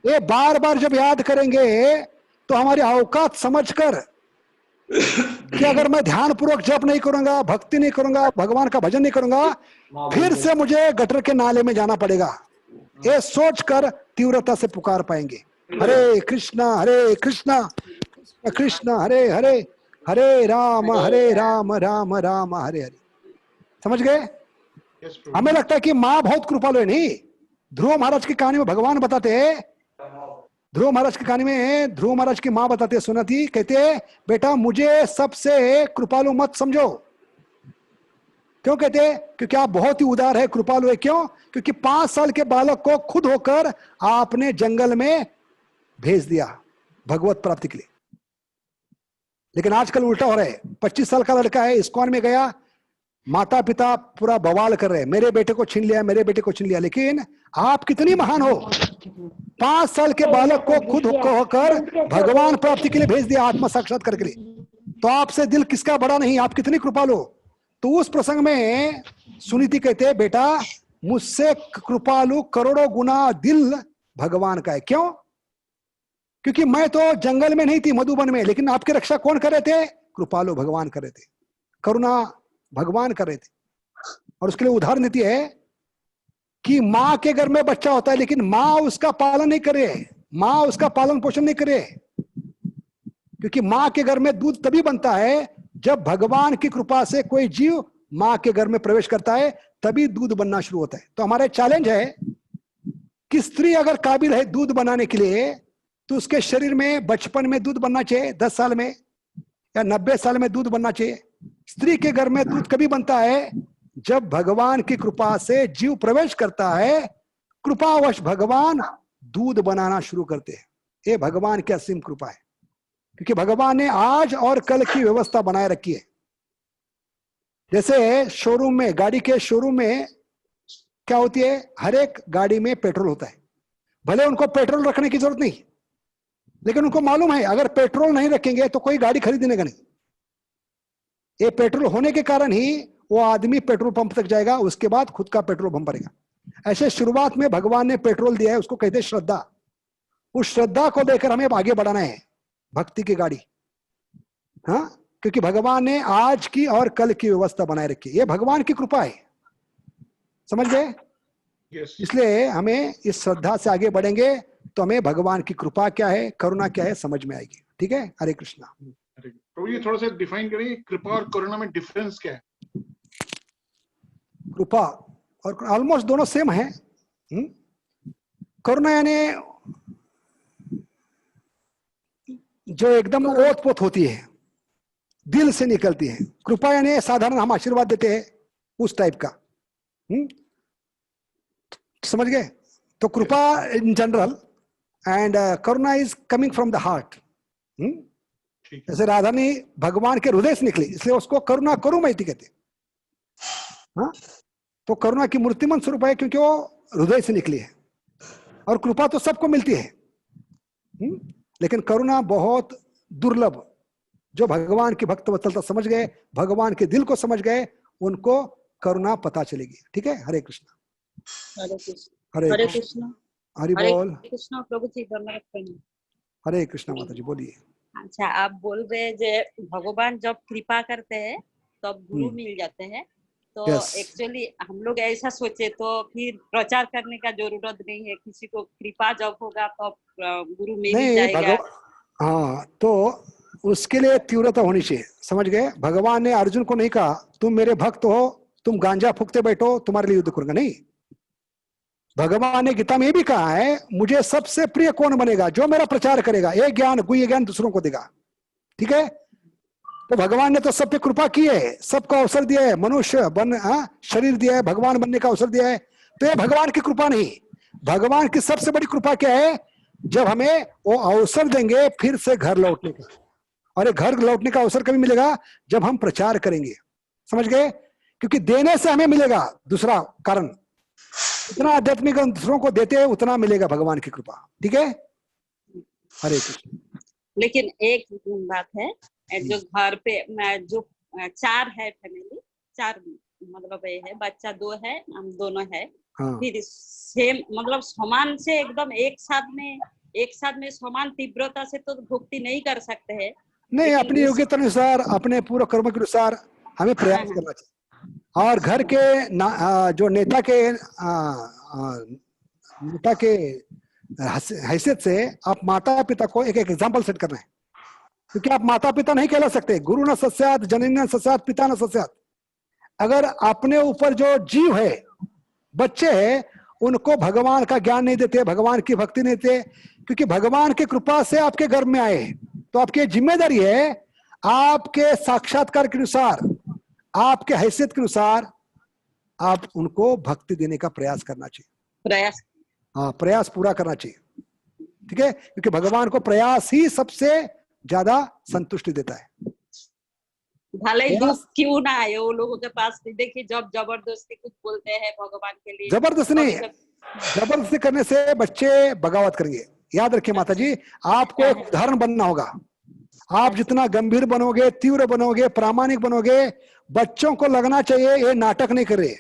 ये बार बार जब याद करेंगे तो हमारी औकात समझकर कि अगर मैं ध्यान पूर्वक जप नहीं करूंगा, भक्ति नहीं करूंगा, भगवान का भजन नहीं करूंगा, फिर से मुझे गटर के नाले में जाना पड़ेगा, ये सोचकर तीव्रता से पुकार पाएंगे। हरे कृष्णा कृष्ण कृष्ण हरे हरे, हरे राम राम राम हरे हरे। समझ गए? हमें लगता है कि माँ बहुत कृपालु है, नहीं। ध्रुव महाराज की कहानी में भगवान बताते हैं, ध्रुव महाराज की कहानी में ध्रुव महाराज की माँ बताते हैं, सुना थी, कहते हैं बेटा मुझे सबसे कृपालु मत समझो। क्यों कहते हैं? क्योंकि आप बहुत ही उदार है, कृपालु है। क्यों? क्योंकि 5 साल के बालक को खुद होकर आपने जंगल में भेज दिया भगवत प्राप्ति के लिए। लेकिन आजकल उल्टा हो रहा है। 25 साल का लड़का है, इस्कॉन में गया, माता पिता पूरा बवाल कर रहे हैं, मेरे बेटे को छीन लिया, मेरे बेटे को छीन लिया। लेकिन आप कितनी महान हो, 5 साल के बालक को खुद होकर भगवान प्राप्ति के लिए भेज दिया, आत्मा साक्षात्कार के लिए। तो आपसे दिल किसका बड़ा नहीं, आप कितनी कृपालु हो। तो उस प्रसंग में सुनीति कहते हैं बेटा मुझसे कृपालु करोड़ों गुना दिल भगवान का है। क्यों? क्योंकि मैं तो जंगल में नहीं थी, मधुबन में, लेकिन आपकी रक्षा कौन कर रहे थे? कृपालु भगवान कर रहे थे, करुणा भगवान कर रहे थे। और उसके लिए उदाहरण देती है कि माँ के घर में बच्चा होता है लेकिन माँ उसका पालन नहीं करे, माँ उसका पालन पोषण नहीं करे, क्योंकि माँ के घर में दूध तभी बनता है जब भगवान की कृपा से कोई जीव माँ के घर में प्रवेश करता है, तभी दूध बनना शुरू होता है। तो हमारा चैलेंज है कि स्त्री अगर काबिल है दूध बनाने के लिए, तो उसके शरीर में बचपन में दूध बनना चाहिए, 10 साल में या 90 साल में दूध बनना चाहिए। स्त्री के घर में दूध कभी बनता है? जब भगवान की कृपा से जीव प्रवेश करता है, कृपावश भगवान दूध बनाना शुरू करते हैं। ये भगवान की असीम कृपा है, क्योंकि भगवान ने आज और कल की व्यवस्था बनाए रखी है। जैसे शोरूम में, गाड़ी के शोरूम में क्या होती है? हर एक गाड़ी में पेट्रोल होता है। भले उनको पेट्रोल रखने की जरूरत नहीं, लेकिन उनको मालूम है अगर पेट्रोल नहीं रखेंगे तो कोई गाड़ी खरीदने का नहीं। ये पेट्रोल होने के कारण ही वो आदमी पेट्रोल पंप तक जाएगा, उसके बाद खुद का पेट्रोल पंप भरेगा। ऐसे शुरुआत में भगवान ने पेट्रोल दिया है, उसको कहते हैं श्रद्धा। उस श्रद्धा को लेकर हमें आगे बढ़ाना है, भक्ति की गाड़ी। हाँ, क्योंकि भगवान ने आज की और कल की व्यवस्था बनाए रखी है। ये भगवान की कृपा है, समझ गए? Yes. इसलिए हमें इस श्रद्धा से आगे बढ़ेंगे तो हमें भगवान की कृपा क्या है, करुणा क्या है, समझ में आएगी। ठीक है, हरे कृष्णा। तो ये थोड़ा सा डिफाइन करेंगे, कृपा और करुणा में डिफरेंस क्या है? कृपा और ऑलमोस्ट दोनों सेम है। करुणा यानी जो एकदम ओत-पोत होती है, दिल से निकलती है। कृपा यानी साधारण हम आशीर्वाद देते हैं उस टाइप का। समझ गए? तो कृपा in general and Karuna is coming from the heart. जैसे राधा ने भगवान के हृदय से निकली, इसलिए उसको करुणा करुमैती कहते हैं। हाँ, तो करुणा की मूर्तिमंत स्वरूप है क्योंकि वो हृदय से निकली है। और कृपा तो सबको मिलती है, लेकिन करुणा बहुत दुर्लभ। जो भगवान की भक्त वत्सलता समझ गए, भगवान के दिल को समझ गए, उनको करुणा पता चलेगी। ठीक है, हरे कृष्णा। हरे कृष्ण। हरे हरे कृष्ण। कृष्ण। हरि हरे बोल। कृष्ण प्रभु जी, धन्यवाद प्रणाम। हरे कृष्णा माता जी, बोलिए। अच्छा, आप बोल रहे हैं जे भगवान जब कृपा करते हैं तब गुरु मिल जाते हैं, तो Yes. एक्चुअली हम लोग ऐसा सोचे तो फिर प्रचार करने का जरूरत नहीं है, किसी को कृपा जब होगा तो गुरु मिल ही नहीं जाएगा। हाँ, तो उसके लिए तीव्रता होनी चाहिए। समझ गए? भगवान ने अर्जुन को नहीं कहा तुम मेरे भक्त हो, तुम गांजा फूकते बैठो, तुम्हारे लिए युद्ध करूंगा। नहीं, भगवान ने गीता में ये भी कहा है मुझे सबसे प्रिय कौन बनेगा? जो मेरा प्रचार करेगा, ये ज्ञान गुह्य ज्ञान दूसरों को देगा। ठीक है, तो भगवान ने तो सब पे कृपा की है, सबको अवसर दिया है, मनुष्य बन शरीर दिया है, भगवान बनने का अवसर दिया है। तो ये भगवान की कृपा नहीं, भगवान की सबसे बड़ी कृपा क्या है? जब हमें वो अवसर देंगे फिर से घर लौटने का। और ये घर लौटने का अवसर कभी मिलेगा? जब हम प्रचार करेंगे। समझ गए? क्योंकि देने से हमें मिलेगा। दूसरा कारण, जितना आध्यात्मिक दूसरों को देते हैं उतना मिलेगा भगवान की कृपा। ठीक है, हरे कृष्ण। लेकिन एक बात है, जो घर पे मैं जो 4 है फैमिली, 4 मतलब ये है, बच्चा 2 है, हम दोनों है। हाँ। फिर सेम मतलब समान से एकदम एक साथ में समान तीव्रता से तो भक्ति नहीं कर सकते हैं। नहीं, अपनी योग्यता अनुसार, अपने पूर्व कर्म के अनुसार हमें प्रयास करना चाहिए। और घर के जो नेता के हैसियत से आप माता पिता को एक एग्जाम्पल सेट करना है, क्योंकि आप माता पिता नहीं कहला सकते। गुरु न सस्यात, जननी न सस्यात, पिता न सस्यात। अगर अपने ऊपर जो जीव है, बच्चे हैं, उनको भगवान का ज्ञान नहीं देते, भगवान की भक्ति नहीं देते, क्योंकि भगवान की कृपा से आपके घर में आए, तो आपकी जिम्मेदारी है आपके साक्षात्कार के अनुसार, आपके हैसियत के अनुसार आप उनको भक्ति देने का प्रयास करना चाहिए। प्रयास पूरा करना चाहिए। ठीक है, क्योंकि भगवान को प्रयास ही सबसे ज्यादा संतुष्टि देता है। भले ही दुख क्यों ना आए वो लोगों के पास, देखिए जब जबरदस्ती कुछ बोलते हैं भगवान के लिए, जबरदस्ती नहीं, जबरदस्ती करने से बच्चे बगावत करेंगे। याद रखिए माता जी, आपको एक उदाहरण बनना होगा। आप जितना गंभीर बनोगे, तीव्र बनोगे, प्रामाणिक बनोगे, बच्चों को लगना चाहिए ये नाटक नहीं कर रहे,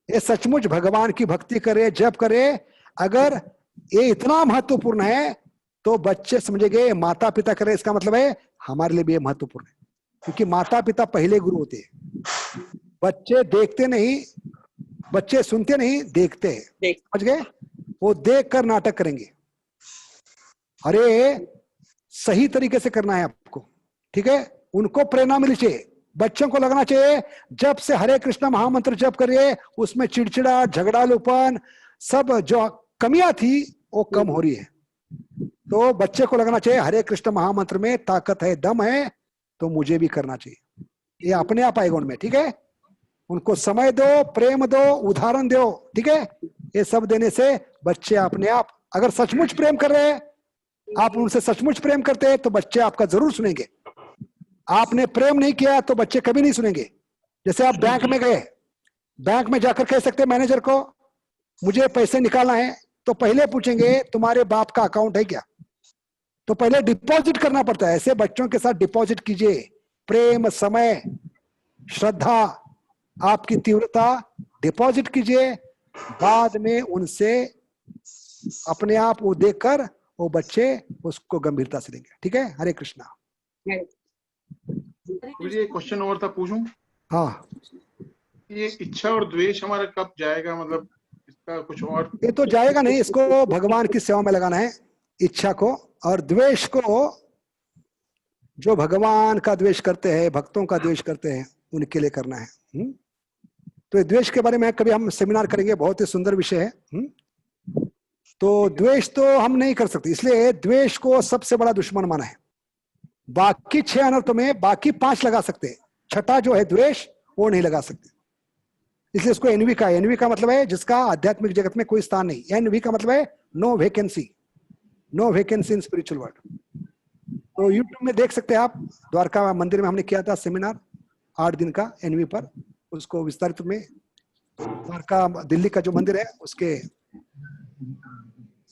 ये सचमुच भगवान की भक्ति करे, जप करे। अगर ये इतना महत्वपूर्ण है तो बच्चे समझेंगे माता पिता करे, इसका मतलब है हमारे लिए भी ये महत्वपूर्ण है, क्योंकि माता पिता पहले गुरु होते हैं। बच्चे देखते नहीं, बच्चे सुनते नहीं, देखते हैं। देख समझ गए? वो देख कर नाटक करेंगे। अरे सही तरीके से करना है आपको, ठीक है? उनको प्रेरणा मिलनी चाहिए। बच्चों को लगना चाहिए जब से हरे कृष्ण महामंत्र जप करिए उसमें चिड़चिड़ा, झगड़ालूपन, सब जो कमियां थी वो कम हो रही है। तो बच्चे को लगना चाहिए हरे कृष्ण महामंत्र में ताकत है, दम है, तो मुझे भी करना चाहिए। ये अपने आप आएगा उनमें, ठीक है? उनको समय दो, प्रेम दो, उदाहरण दो, ठीक है? ये सब देने से बच्चे अपने आप, अगर सचमुच प्रेम कर रहे हैं, आप उनसे सचमुच प्रेम करते हैं तो बच्चे आपका जरूर सुनेंगे। आपने प्रेम नहीं किया तो बच्चे कभी नहीं सुनेंगे। जैसे आप बैंक में गए, बैंक में जाकर कह सकते मैनेजर को मुझे पैसे निकालना है, तो पहले पूछेंगे तुम्हारे बाप का अकाउंट है क्या? तो पहले डिपॉजिट करना पड़ता है। ऐसे बच्चों के साथ डिपॉजिट कीजिए, प्रेम, समय, श्रद्धा, आपकी तीव्रता डिपॉजिट कीजिए। बाद में उनसे अपने आप वो देखकर वो बच्चे उसको गंभीरता से लेंगे, ठीक है? हरे कृष्णा। मुझे एक क्वेश्चन और था, पूछूं? हाँ, ये इच्छा और द्वेष हमारा कब जाएगा, मतलब इसका कुछ और? ये तो जाएगा नहीं, इसको भगवान की सेवा में लगाना है, इच्छा को। और द्वेष को जो भगवान का द्वेष करते हैं, भक्तों का द्वेष करते हैं, उनके लिए करना है। तो द्वेष के बारे में कभी हम सेमिनार करेंगे, बहुत ही सुंदर विषय है। तो द्वेष तो हम नहीं कर सकते, इसलिए द्वेष को सबसे बड़ा दुश्मन माना है। बाकी 6 अनर्थों में बाकी 5 लगा सकते हैं, छठा जो है द्वेष वो नहीं लगा सकते। इसलिए इसको एनवी का, एनवी का मतलब है जिसका आध्यात्मिक जगत में कोई स्थान नहीं। एनवी का मतलब है no vacancy, no vacancy in spiritual world. तो यूट्यूब में देख सकते हैं आप, द्वारका मंदिर में हमने किया था सेमिनार 8 दिन का एनवी पर, उसको विस्तारित में द्वारका दिल्ली का जो मंदिर है उसके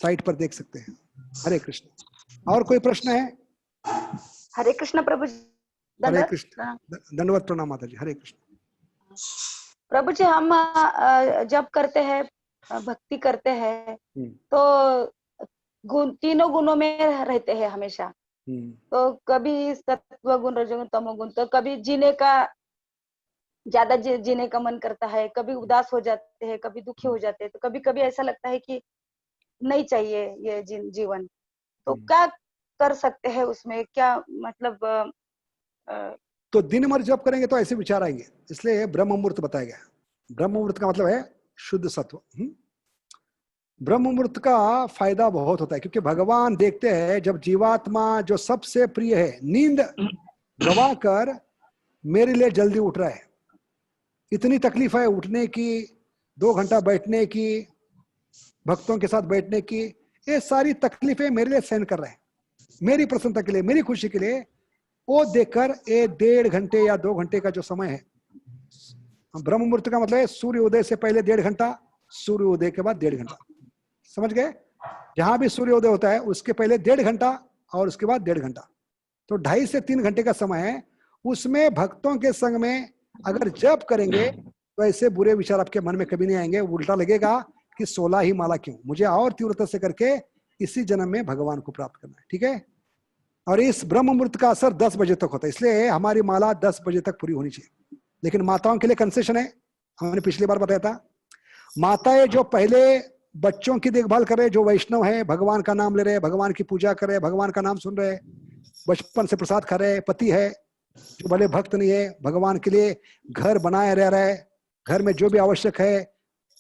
साइट पर देख सकते हैं। हरे कृष्ण। और कोई प्रश्न है? हरे कृष्ण प्रभु जी। हरे कृष्ण, दंडवत प्रणाम माता जी। हरे कृष्ण। प्रभु जी, हम जब करते हैं, भक्ति करते हैं, तो तीनों गुणों में रहते हैं हमेशा। तो कभी सत्व गुण, रजोगुण, तमोगुण, तो कभी जीने का ज्यादा जीने का मन करता है, कभी उदास हो जाते हैं, कभी दुखी हो जाते हैं, तो कभी कभी ऐसा लगता है कि नहीं चाहिए ये जीवन। तो क्या कर सकते हैं उसमें, क्या मतलब? तो दिन भर जब करेंगे तो ऐसे विचार आएंगे, इसलिए ब्रह्म मुहूर्त बताया गया। ब्रह्म मुहूर्त का मतलब है शुद्ध सत्व। ब्रह्म मुहूर्त का फायदा बहुत होता है, क्योंकि भगवान देखते हैं जब जीवात्मा जो सबसे प्रिय है नींद गवा कर मेरे लिए जल्दी उठ रहा है, इतनी तकलीफ है उठने की, 2 घंटा बैठने की, भक्तों के साथ बैठने की, ये सारी तकलीफें मेरे लिए सहन कर रहे हैं, मेरी प्रसन्नता के लिए, मेरी खुशी के लिए। वो देखकर ये 1.5 घंटे या 2 घंटे का जो समय है, ब्रह्म मुहूर्त का मतलब है सूर्योदय से पहले 1.5 घंटा, सूर्योदय के बाद 1.5 घंटा। समझ गए? जहां भी सूर्योदय होता है उसके पहले 1.5 घंटा और उसके बाद 1.5 घंटा, तो 2.5 से 3 घंटे का समय है। उसमें भक्तों के संग में अगर जप करेंगे तो ऐसे बुरे विचार आपके मन में कभी नहीं आएंगे। उल्टा लगेगा कि 16 ही माला क्यों, मुझे और तीव्रता से करके इसी जन्म में भगवान को प्राप्त करना है, ठीक है? और इस ब्रह्म मुहूर्त का असर 10 बजे तक होता है, इसलिए हमारी माला 10 बजे तक पूरी होनी चाहिए। लेकिन माताओं के लिए कंसेशन है, हमने पिछली बार बताया था। माताएं जो पहले बच्चों की देखभाल कर रहे, जो वैष्णव है, भगवान का नाम ले रहे, भगवान की पूजा कर रहे, भगवान का नाम सुन रहे, बचपन से प्रसाद खा रहे, पति है जो भले भक्त नहीं है, भगवान के लिए घर बनाए रह रहे, घर में जो भी आवश्यक है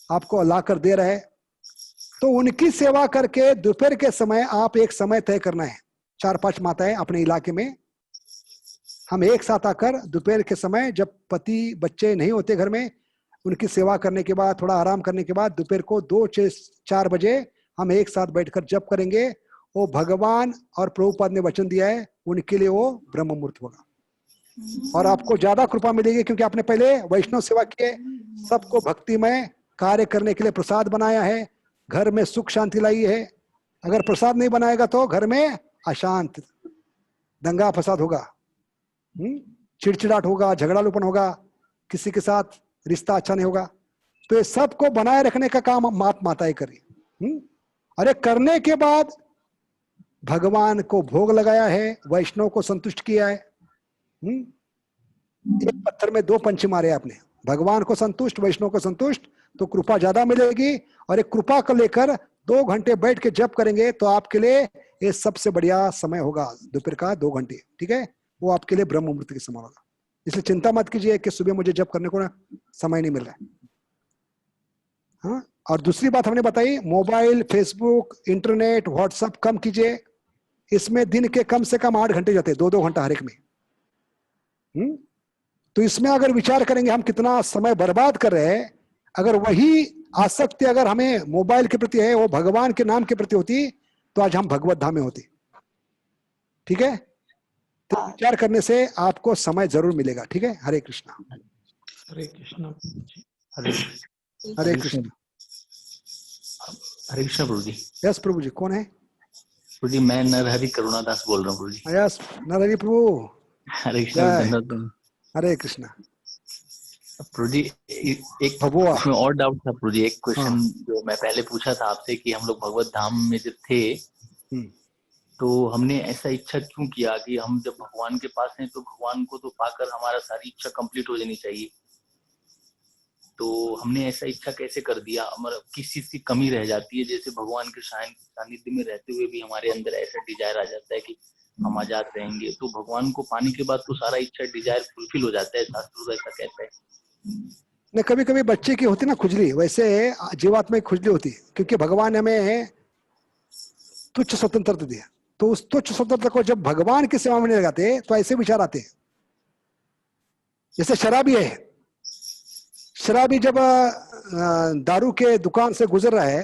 आपको ला कर दे रहे, तो उनकी सेवा करके दोपहर के समय आप एक समय तय करना है। 4-5 माताएं अपने इलाके में, हम एक साथ आकर दोपहर के समय जब पति बच्चे नहीं होते घर में, उनकी सेवा करने के बाद, थोड़ा आराम करने के बाद, दोपहर को 2-4 बजे हम एक साथ बैठकर जप करेंगे। वो भगवान और प्रभुपाद ने वचन दिया है, उनके लिए वो ब्रह्म मुहूर्त होगा और आपको ज्यादा कृपा मिलेगी, क्योंकि आपने पहले वैष्णव सेवा की है, सबको भक्तिमय कार्य करने के लिए प्रसाद बनाया है, घर में सुख शांति लाई है। अगर प्रसाद नहीं बनाएगा तो घर में अशांत, दंगा फसाद होगा, चिड़चिड़ाट होगा, झगड़ालूपन होगा, किसी के साथ रिश्ता अच्छा नहीं होगा। तो ये सबको बनाए रखने का काम माताएं करें। अरे करने के बाद भगवान को भोग लगाया है, वैष्णव को संतुष्ट किया है। एक पत्थर में दो पंछी मारे आपने, भगवान को संतुष्ट, वैष्णव को संतुष्ट, तो कृपा ज्यादा मिलेगी। और एक कृपा को लेकर 2 घंटे बैठ के जप करेंगे तो आपके लिए ये सबसे बढ़िया समय होगा, दोपहर का 2 घंटे, ठीक है, वो आपके लिए ब्रह्म मुहूर्त के समान होगा। इसलिए चिंता मत कीजिए कि सुबह मुझे जप करने को ना समय नहीं मिल रहा है। हाँ, और दूसरी बात हमने बताई, मोबाइल, फेसबुक, इंटरनेट, व्हाट्सएप कम कीजिए। इसमें दिन के कम से कम 8 घंटे जाते हैं, 2-2 घंटा हर एक में। तो इसमें अगर विचार करेंगे हम कितना समय बर्बाद कर रहे हैं, अगर वही आसक्ति अगर हमें मोबाइल के प्रति है, वो भगवान के नाम के प्रति होती, तो आज हम भगवत धाम में होते। ठीक है, तो विचार करने से आपको समय जरूर मिलेगा। ठीक है, हरे कृष्णा। हरे कृष्णा। हरे कृष्णा। हरे कृष्णा प्रभु जी। यस प्रभु जी, कौन है? प्रभु जी मैं नरहरि करुणादास बोल रहा हूँ प्रभु जी। यस नरहरि प्रभु। हरे कृष्णा। हरे कृष्णा। प्रभु जी एक उसमें और डाउट था प्रभु जी, एक क्वेश्चन जो मैं पहले पूछा था आपसे कि हम लोग भगवत धाम में जब थे तो हमने ऐसा इच्छा क्यों किया कि हम जब भगवान के पास हैं तो भगवान को तो पाकर हमारा सारी इच्छा कंप्लीट हो जानी चाहिए, तो हमने ऐसा इच्छा कैसे कर दिया? हमारा किस चीज की कमी रह जाती है? जैसे भगवान के सानिध्य में रहते हुए भी हमारे अंदर ऐसा डिजायर आ जाता है कि हम आजाद रहेंगे, तो भगवान को पाने के बाद तो सारा इच्छा डिजायर फुलफिल हो जाता है, शास्त्र ऐसा कहता है। न कभी कभी बच्चे की होती ना खुजली, वैसे जीवात्मा की खुजली होती है, क्योंकि भगवान ने हमें तुच्छ स्वतंत्रता दी। तो उस तुच्छ स्वतंत्रता को जब भगवान की सेवा में नहीं लगाते तो ऐसे विचार आते हैं। जैसे शराबी है, शराबी जब दारू के दुकान से गुजर रहा है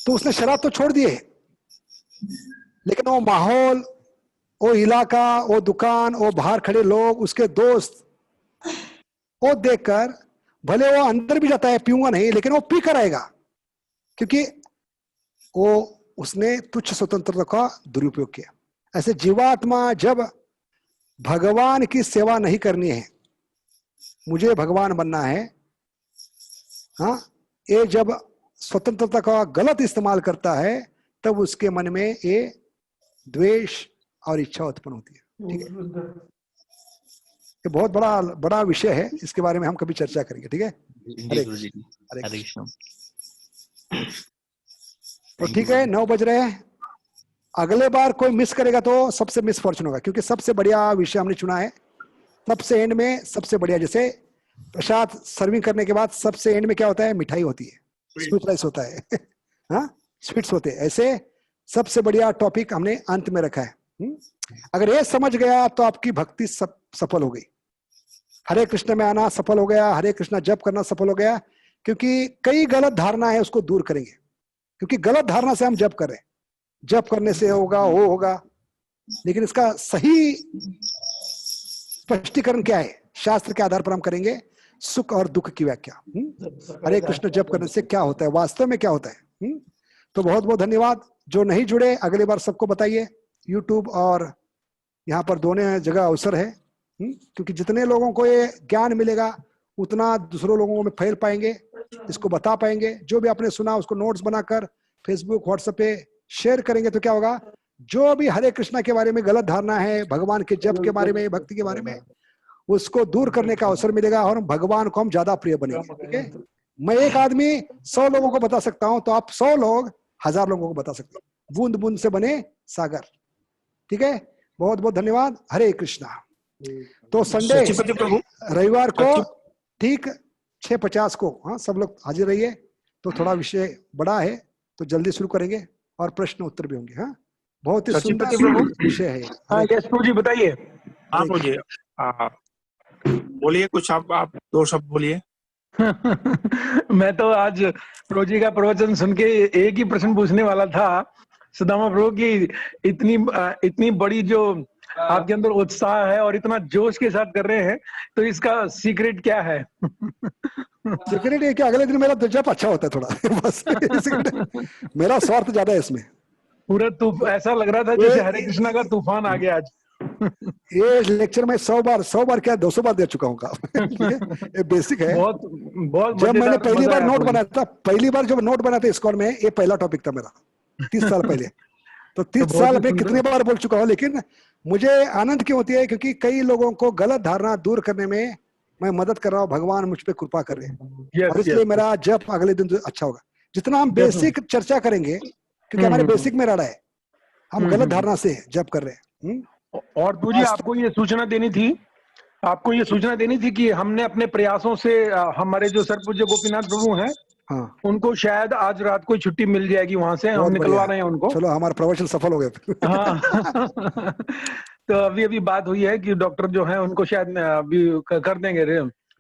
तो उसने शराब तो छोड़ दी है, लेकिन वो माहौल, वो इलाका, वो दुकान, वो बाहर खड़े लोग, उसके दोस्त, वो देखकर भले वो अंदर भी जाता है पीऊंगा नहीं, लेकिन वो पी कर आएगा, क्योंकि वो उसने तुच्छ स्वतंत्रता का दुरुपयोग किया। ऐसे जीवात्मा जब भगवान की सेवा नहीं करनी है, मुझे भगवान बनना है, हाँ, ये जब स्वतंत्रता का गलत इस्तेमाल करता है तब उसके मन में ये द्वेष और इच्छा उत्पन्न होती है। ठीक है, ये बहुत बड़ा विषय है, इसके बारे में हम कभी चर्चा करेंगे। ठीक है, हरे कृष्ण। तो ठीक है, 9 बज रहे हैं। अगले बार कोई मिस करेगा तो सबसे मिस फॉर्चून होगा, क्योंकि सबसे बढ़िया विषय हमने चुना है। सबसे एंड में सबसे बढ़िया, जैसे प्रसाद सर्विंग करने के बाद सबसे एंड में क्या होता है? मिठाई होती है, स्वीट राइस होता है हाँ, स्वीट्स होते हैं। ऐसे सबसे बढ़िया टॉपिक हमने अंत में रखा है। अगर ये समझ गया तो आपकी भक्ति सफल हो गई, हरे कृष्ण में आना सफल हो गया, हरे कृष्ण जप करना सफल हो गया। क्योंकि कई गलत धारणा है, उसको दूर करेंगे, क्योंकि गलत धारणा से हम जप कर रहे हैं, जप करने से होगा वो होगा, लेकिन इसका सही स्पष्टीकरण क्या है, शास्त्र के आधार पर हम करेंगे। सुख और दुख की व्याख्या, हरे कृष्ण जप करने से क्या होता है, वास्तव में क्या होता है। तो बहुत बहुत धन्यवाद। जो नहीं जुड़े, अगली बार सबको बताइए। यूट्यूब और यहाँ पर दोनों जगह अवसर है, क्योंकि जितने लोगों को ये ज्ञान मिलेगा उतना दूसरों लोगों में फैल पाएंगे, इसको बता पाएंगे। जो भी आपने सुना उसको नोट्स बनाकर फेसबुक, व्हाट्सएप पे शेयर करेंगे तो क्या होगा, जो भी हरे कृष्णा के बारे में गलत धारणा है, भगवान के जप के बारे में, भक्ति के बारे में, उसको दूर करने का अवसर मिलेगा और भगवान को हम ज्यादा प्रिय बनेंगे। ठीक है, मैं एक आदमी 100 लोगों को बता सकता हूं, तो आप 100 लोग 1000 लोगों को बता सकते हैं। बूंद बूंद से बने सागर। ठीक है, बहुत बहुत धन्यवाद। हरे कृष्णा। तो संडे रविवार को ठीक 6:50 को, हाँ, सब लोग हाजिर रहिए। तो थोड़ा विषय बड़ा है तो जल्दी शुरू करेंगे और प्रश्न उत्तर भी होंगे। हाँ, बहुत ही सुंदर विषय है। हाँ, यस प्रभु जी, बताइए। हाँ प्रभु जी, बोलिए कुछ, आप 2 शब्द बोलिए। मैं तो आज प्रभु जी का प्रवचन सुन के एक ही प्रश्न पूछने वाला था सुदामा प्रभु की, इतनी बड़ी जो आपके अंदर उत्साह है और इतना जोश के साथ कर रहे हैं, तो इसका सीक्रेट क्या है? सीक्रेट है कि अगले दिन मेरा जप अच्छा होता है थोड़ा बस मेरा स्वार्थ ज्यादा है इसमें। पूरा ऐसा लग रहा था जैसे हरे कृष्णा का तूफान आ गया आज। ये लेक्चर में 100 बार क्या 200 बार दे चुका हूँ ये बेसिक है। बहुत बहुत जब मैंने मजेदार पहली बार मजा नोट आया बनाया था, पहली बार जब नोट बनाया था इस्कॉन में, ये पहला टॉपिक था मेरा 30 साल पहले। तो 30 बहुत साल ही में सुंदर। कितनी बार बोल चुका हूँ, लेकिन मुझे आनंद क्यों होती है, क्योंकि कई लोगों को गलत धारणा दूर करने में मैं मदद कर रहा हूँ। भगवान मुझ पे कृपा कर रहे हैं, और यस इसलिए यस मेरा जब अगले दिन अच्छा होगा। जितना हम Definitely. बेसिक चर्चा करेंगे, क्योंकि हमारे बेसिक में रड़ा है, हम गलत धारणा से जब कर रहे हैं। और प्रभु जी आपको ये सूचना देनी थी, आपको ये सूचना देनी थी कि हमने अपने प्रयासों से हमारे जो सर पूज्य गोपीनाथ प्रभु हैं, हाँ, उनको शायद आज रात को छुट्टी मिल जाएगी वहां से, हम बहुत निकलवा बढ़िया। रहे हैं उनको। चलो, हमारा प्रवचन सफल हो गया। हाँ तो अभी अभी बात हुई है कि डॉक्टर जो है उनको शायद अभी कर देंगे,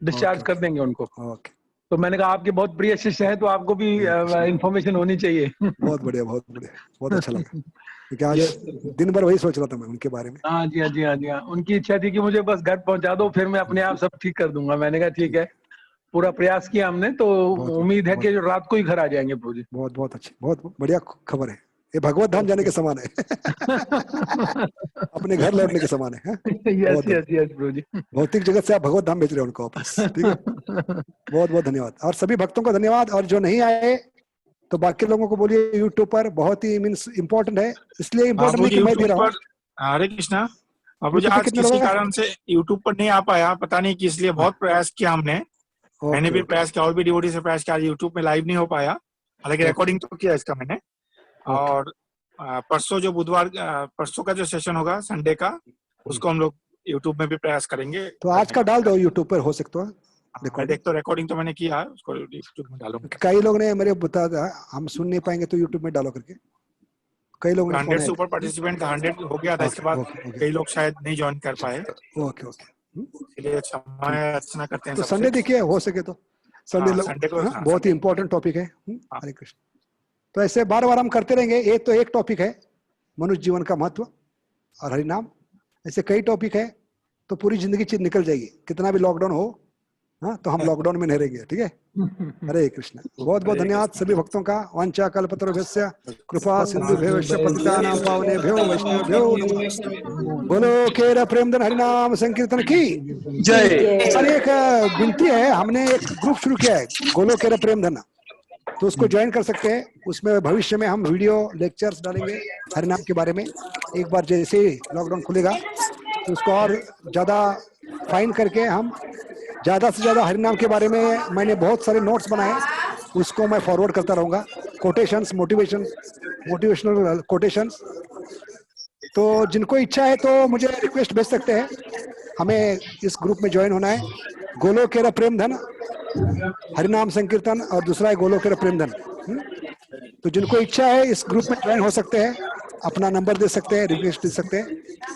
डिस्चार्ज कर देंगे उनको। ओके, तो मैंने कहा आपके बहुत प्रिय शिष्य हैं, तो आपको भी इंफॉर्मेशन होनी चाहिए। बहुत बढ़िया, बहुत बढ़िया, बहुत अच्छा लगा, क्योंकि आज दिन भर वही सोच रहा था मैं उनके बारे में। हाँ जी, हाँ जी, हाँ जी, हाँ। उनकी इच्छा थी कि मुझे बस घर पहुंचा दो, फिर मैं अपने आप सब ठीक कर दूंगा। मैंने कहा ठीक है, पूरा प्रयास किया हमने, तो उम्मीद है कि रात को ही घर आ जाएंगे प्रभु जी। बहुत बहुत अच्छी, बहुत बढ़िया खबर है। ये भगवत धाम जाने के समान है। अपने घर लौटने के समान है। यस यस यस प्रभु जी। भौतिक जगत से आप भगवत धाम भेज रहे हो उनको वापस, ठीक है। बहुत बहुत धन्यवाद, और सभी भक्तों को धन्यवाद। और जो नहीं आए तो बाकी लोगों को बोलिए, यूट्यूब पर बहुत ही मीन्स इम्पोर्टेंट है, इसलिए इम्पोर्टेंट नहीं कि मैं दे रहा हूँ। हरे कृष्णा। अब मुझे YouTube पे आज कितने किसी लोग हैं? कारण से यूट्यूब पर नहीं आ पाया, पता नहीं किस लिए। बहुत प्रयास किया हमने, मैंने भी प्रयास किया, और भी डिवोटी से प्रयास किया। यूट्यूब में लाइव नहीं हो पाया, हालांकि रिकॉर्डिंग तो किया इसका मैंने। और परसों जो बुधवार, परसों का जो सेशन होगा संडे का, उसको हम लोग यूट्यूब में भी प्रयास करेंगे। तो आज का डाल दो यूट्यूब पर, हो सकता है। मैं देखता हूँ, रिकॉर्डिंग तो मैंने किया है, उसको यूट्यूब में डालूंगा। कई लोग ने मेरे बता दिया हम सुन नहीं पाएंगे तो यूट्यूब में डालो करके, कई लोगों ने 100 से ऊपर पार्टिसिपेंट का 100 हो गया था। इसके बाद कई लोग शायद नहीं ज्वाइन कर पाए, ओके ओके, इसलिए क्षमा याचना करते हैं तो सबसे। संडे देखिए, हो सके तो संडे संडे को बहुत ही इंपॉर्टेंट टॉपिक है। हरे कृष्ण। तो ऐसे बार बार हम करते रहेंगे। एक तो एक टॉपिक है मनुष्य जीवन का महत्व और हरिनाम, ऐसे कई टॉपिक है, तो पूरी जिंदगी चीज निकल जाएगी। कितना भी लॉकडाउन हो, हाँ, तो हम लॉकडाउन में नहीं रहेंगे, ठीक है। हरे कृष्ण। बहुत बहुत धन्यवाद सभी भक्तों का। वांछा कल्पतरुभ्यस्य कृपा सिंधुभ्यश्च पतितानां पावनेभ्यो वैष्णवेभ्यो नमः। बोलो केर प्रेमधन हरिनाम संकीर्तन की जय। और एक विनती है, हमने एक ग्रुप शुरू किया है गोलो केर प्रेमधन, तो उसको ज्वाइन कर सकते हैं। उसमें भविष्य में हम वीडियो लेक्चर्स डालेंगे हरिनाम के बारे में। एक बार जैसे ही लॉकडाउन खुलेगा तो उसको और ज्यादा फाइन करके हम ज्यादा से ज्यादा हरिनाम के बारे में, मैंने बहुत सारे नोट्स बनाए, उसको मैं फॉरवर्ड करता रहूंगा। Quotations, motivational quotations. तो जिनको इच्छा है तो मुझे रिक्वेस्ट भेज सकते हैं, हमें इस ग्रुप में ज्वाइन होना है। गोलो केरा प्रेम धन हरिनाम संकीर्तन, और दूसरा है गोलो केरा प्रेम धन। तो जिनको इच्छा है इस ग्रुप में ज्वाइन हो सकते हैं, अपना नंबर दे सकते हैं, रिक्वेस्ट दे सकते हैं।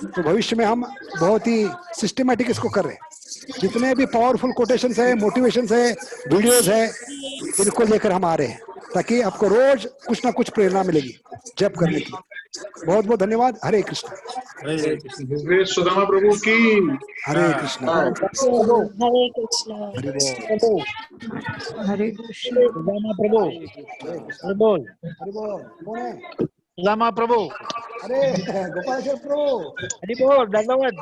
तो भविष्य में हम बहुत ही सिस्टमेटिक इसको कर रहे हैं। जितने भी पावरफुल कोटेशंस है, मोटिवेशंस है, वीडियोस है, इनको लेकर हम आ रहे हैं, ताकि आपको रोज कुछ ना कुछ प्रेरणा मिलेगी जप करने की। बहुत बहुत धन्यवाद। हरे कृष्ण। वे सुदामा प्रभु की। हरे कृष्ण। हरे कृष्ण। हरि बोल। हरे कृष्ण। सुदामा प्रभु, हरि बोल। हरि बोल। कौन है? सुदामा प्रभु, अरे गोपाल प्रभु। हरि बोल। धन्यवाद।